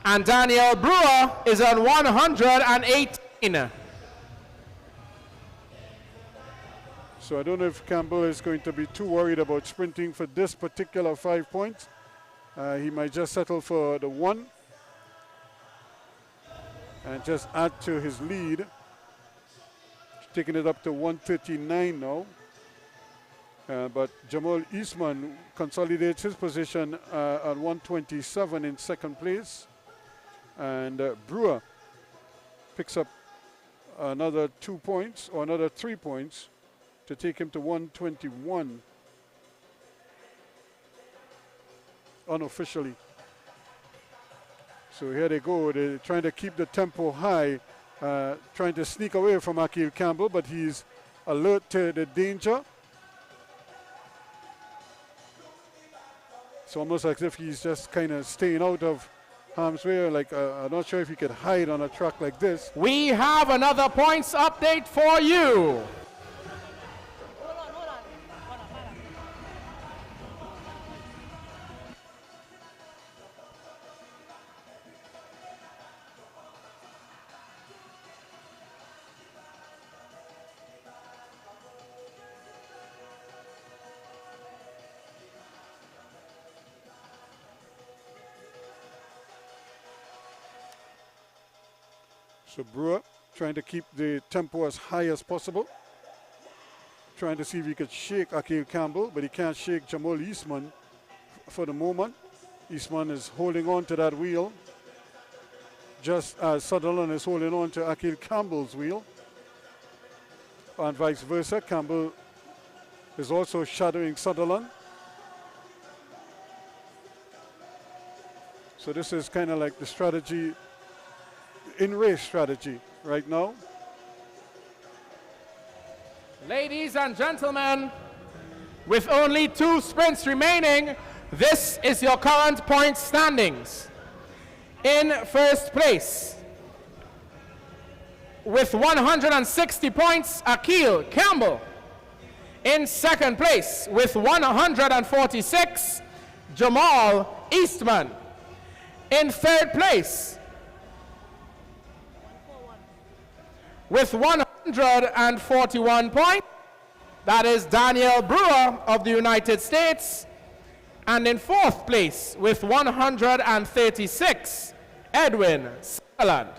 and Daniel Brewer is on 118. So I don't know if Campbell is going to be too worried about sprinting for this particular 5 points. He might just settle for the 1 and just add to his lead. Taking it up to 139 now. But Jamal Eastman consolidates his position at 127 in second place. And Brewer picks up another 2 points, or another 3 points, to take him to 121 unofficially. So here they go. They're trying to keep the tempo high, trying to sneak away from Akil Campbell, but he's alert to the danger. It's almost as if he's just kind of staying out of harm's way. Like I'm not sure if he could hide on a track like this. We have another points update for you. So Brewer trying to keep the tempo as high as possible. Trying to see if he could shake Akil Campbell, but he can't shake Jamal Eastman for the moment. Eastman is holding on to that wheel, just as Sutherland is holding on to Akil Campbell's wheel. And vice versa, Campbell is also shadowing Sutherland. So this is kind of like the strategy, in-race strategy right now. Ladies and gentlemen, with only 2 sprints remaining, this is your current point standings. In first place, with 160 points, Akil Campbell. In second place, with 146, Jamal Eastman. In third place, with 141 points, that is Daniel Brewer of the United States. And in fourth place, with 136, Edwin Sutherland.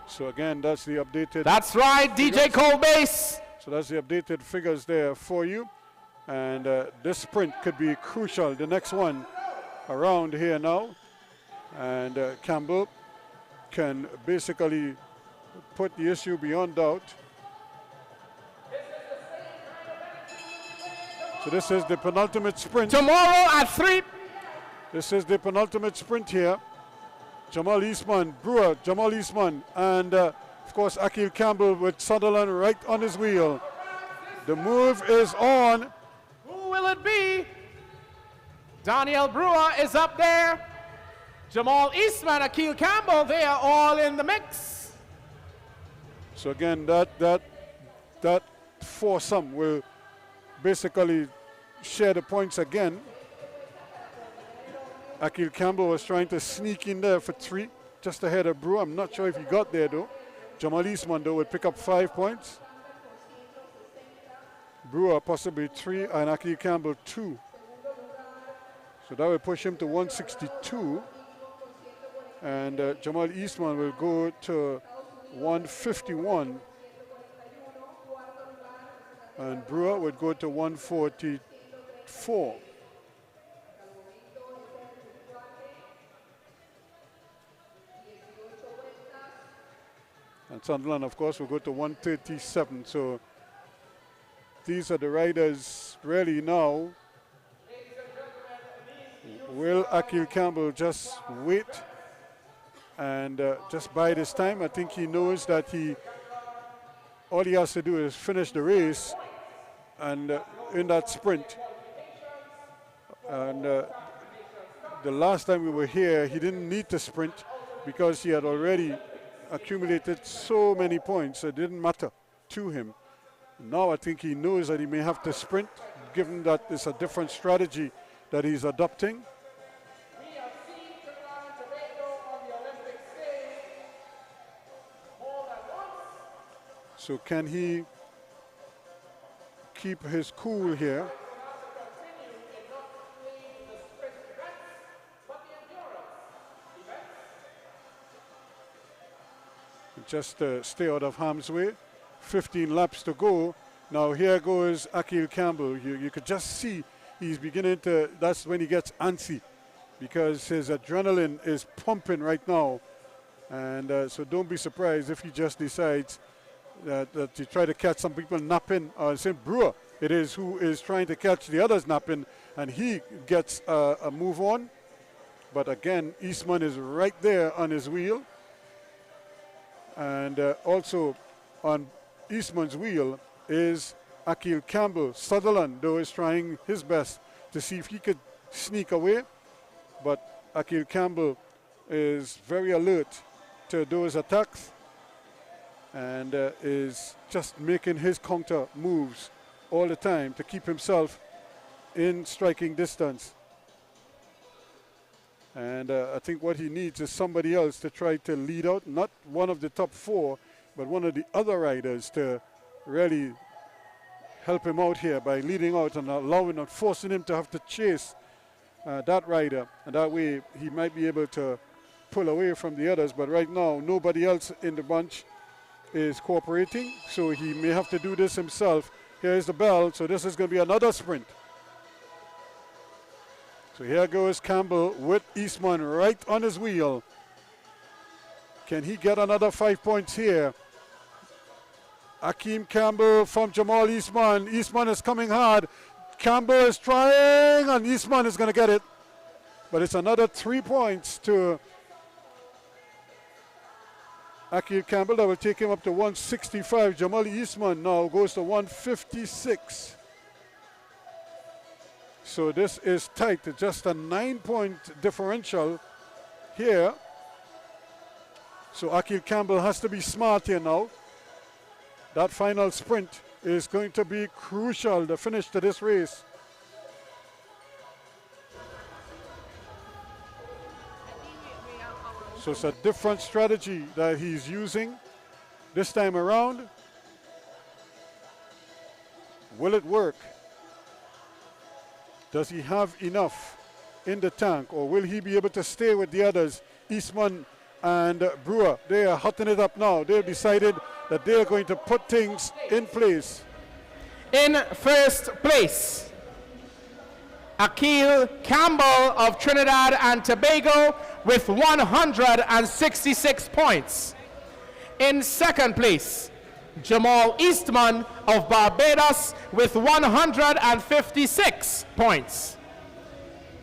So again, that's the updated. That's right, DJ Colbase. So that's the updated figures there for you. And this sprint could be crucial. The next one around here now. And Campbell can basically put the issue beyond doubt. So this is the penultimate sprint. Tomorrow at 3. This is the penultimate sprint here. Jamal Eastman, Brewer, Jamal Eastman, and of course Akil Campbell with Sutherland right on his wheel. The move is on. Who will it be? Daniel Brewer is up there. Jamal Eastman, Akil Campbell, they are all in the mix. So again, that foursome will basically share the points again. Akil Campbell was trying to sneak in there for 3, just ahead of Brewer. I'm not sure if he got there though. Jamal Eastman though would pick up 5 points. Brewer possibly 3 and Akil Campbell 2. So that will push him to 162. And Jamal Eastman will go to 151. And Brewer would go to 144. And Sunderland, of course, will go to 137. So these are the riders really now. Will Akil Campbell just wait and just bide his time? I think he knows that all he has to do is finish the race and in that sprint. And the last time we were here, he didn't need to sprint because he had already accumulated so many points. It didn't matter to him. Now I think he knows that he may have to sprint, given that it's a different strategy that he's adopting. So can he keep his cool here? Just stay out of harm's way. 15 laps to go. Now here goes Akil Campbell. You could just see he's beginning to, that's when he gets antsy because his adrenaline is pumping right now. And so don't be surprised if he just decides that to try to catch some people napping. St. Brewer it is who is trying to catch the others napping, and he gets a move on. But again, Eastman is right there on his wheel. And also on Eastman's wheel is Akil Campbell. Sutherland, though, is trying his best to see if he could sneak away. But Akil Campbell is very alert to those attacks and is just making his counter moves all the time to keep himself in striking distance. And I think what he needs is somebody else to try to lead out, not one of the top 4, but one of the other riders to really help him out here by leading out and allowing, not forcing him to have to chase that rider. And that way he might be able to pull away from the others. But right now, nobody else in the bunch is cooperating, so he may have to do this himself. Here's the bell, so this is going to be another sprint. So here goes Campbell with Eastman right on his wheel. Can he get another 5 points here? Akeem Campbell from Jamal Eastman. Eastman is coming hard. Campbell is trying, and Eastman is going to get it. But it's another 3 points to Akil Campbell. That will take him up to 165. Jamal Eastman now goes to 156. So this is tight, just a 9-point differential here. So Akil Campbell has to be smart here now. That final sprint is going to be crucial, the finish to this race. So it's a different strategy that he's using this time around. Will it work? Does he have enough in the tank, or will he be able to stay with the others? Eastman and Brewer, they are hotting it up now. They've decided that they are going to put things in place. In first place, Akil Campbell of Trinidad and Tobago with 166 points. In second place, Jamal Eastman of Barbados with 156 points.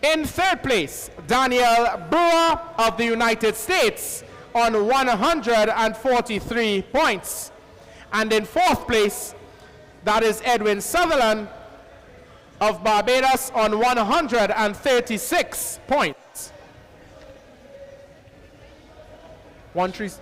In third place, Daniel Brewer of the United States on 143 points. And in fourth place, that is Edwin Sutherland of Barbados on 136 points. 1-3.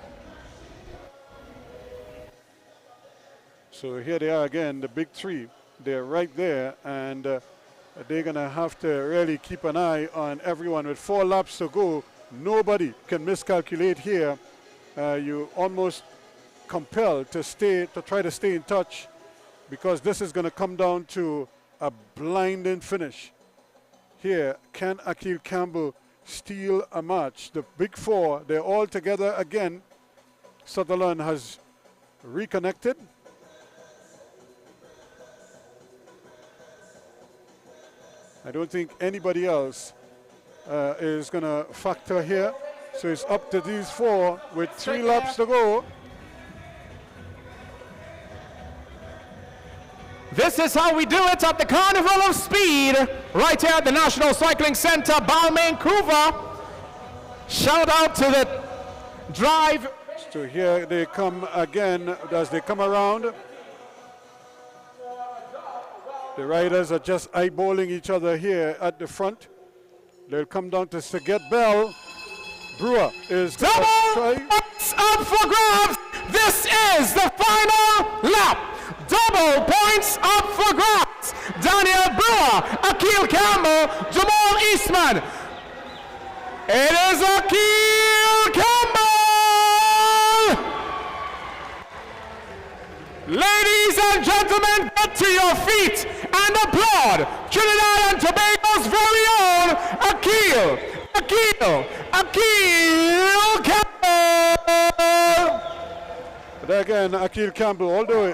So here they are again, the big three. They're right there, and they're going to have to really keep an eye on everyone. With 4 laps to go, nobody can miscalculate here. You almost compelled to try to stay in touch, because this is going to come down to a blinding finish. Here, can Akil Campbell steal a match? The big four, they're all together again. Sutherland has reconnected. I don't think anybody else is going to factor here. So it's up to these 4 with 3 laps to go. This is how we do it at the Carnival of Speed, right here at the National Cycling Center, Balmain, Couva. Shout out to the drive. So here they come again as they come around. The riders are just eyeballing each other here at the front. They'll come down to Saget Bell. Brewer is double points up for grabs. This is the final lap. Double points up for grabs. Daniel Brewer, Akil Campbell, Jamal Eastman. It is Akil Campbell. Ladies and gentlemen, get to your feet and applaud Trinidad and Tobago's very own Akil Campbell. But again, Akil Campbell, although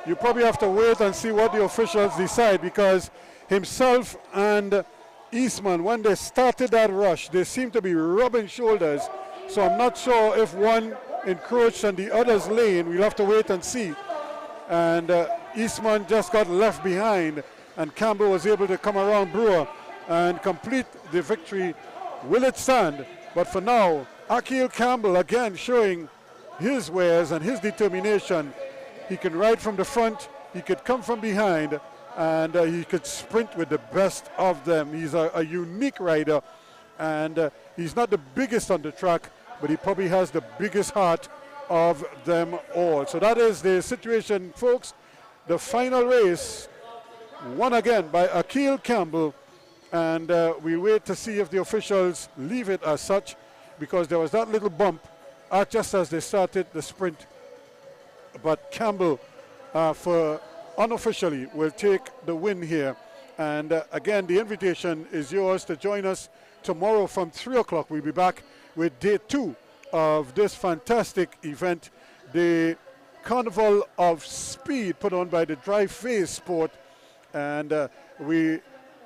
you probably have to wait and see what the officials decide, because himself and Eastman, when they started that rush, they seem to be rubbing shoulders. So I'm not sure if one encroached on the other's lane. We'll have to wait and see. And Eastman just got left behind, and Campbell was able to come around Brewer and complete the victory. Will it stand? But for now, Akil Campbell again showing his wares and his determination. He can ride from the front, he could come from behind, and he could sprint with the best of them. He's a unique rider, and he's not the biggest on the track, but he probably has the biggest heart of them all. So that is the situation, folks. The final race won again by Akil Campbell, and we wait to see if the officials leave it as such, because there was that little bump just as they started the sprint. But Campbell, for unofficially, will take the win here. And again, the invitation is yours to join us tomorrow from 3 o'clock. We'll be back with day 2 of this fantastic event, the Carnival of Speed, put on by the Drive Phase Sport. And we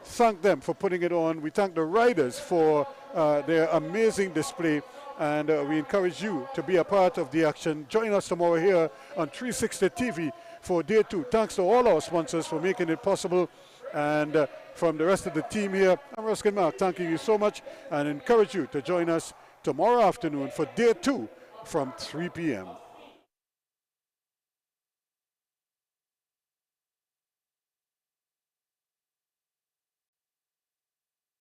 thank them for putting it on. We thank the riders for their amazing display. And we encourage you to be a part of the action. Join us tomorrow here on 360 TV for day 2. Thanks to all our sponsors for making it possible. And from the rest of the team here, I'm Ruskin Mark, thanking you so much, and encourage you to join us tomorrow afternoon for day 2 from 3 p.m.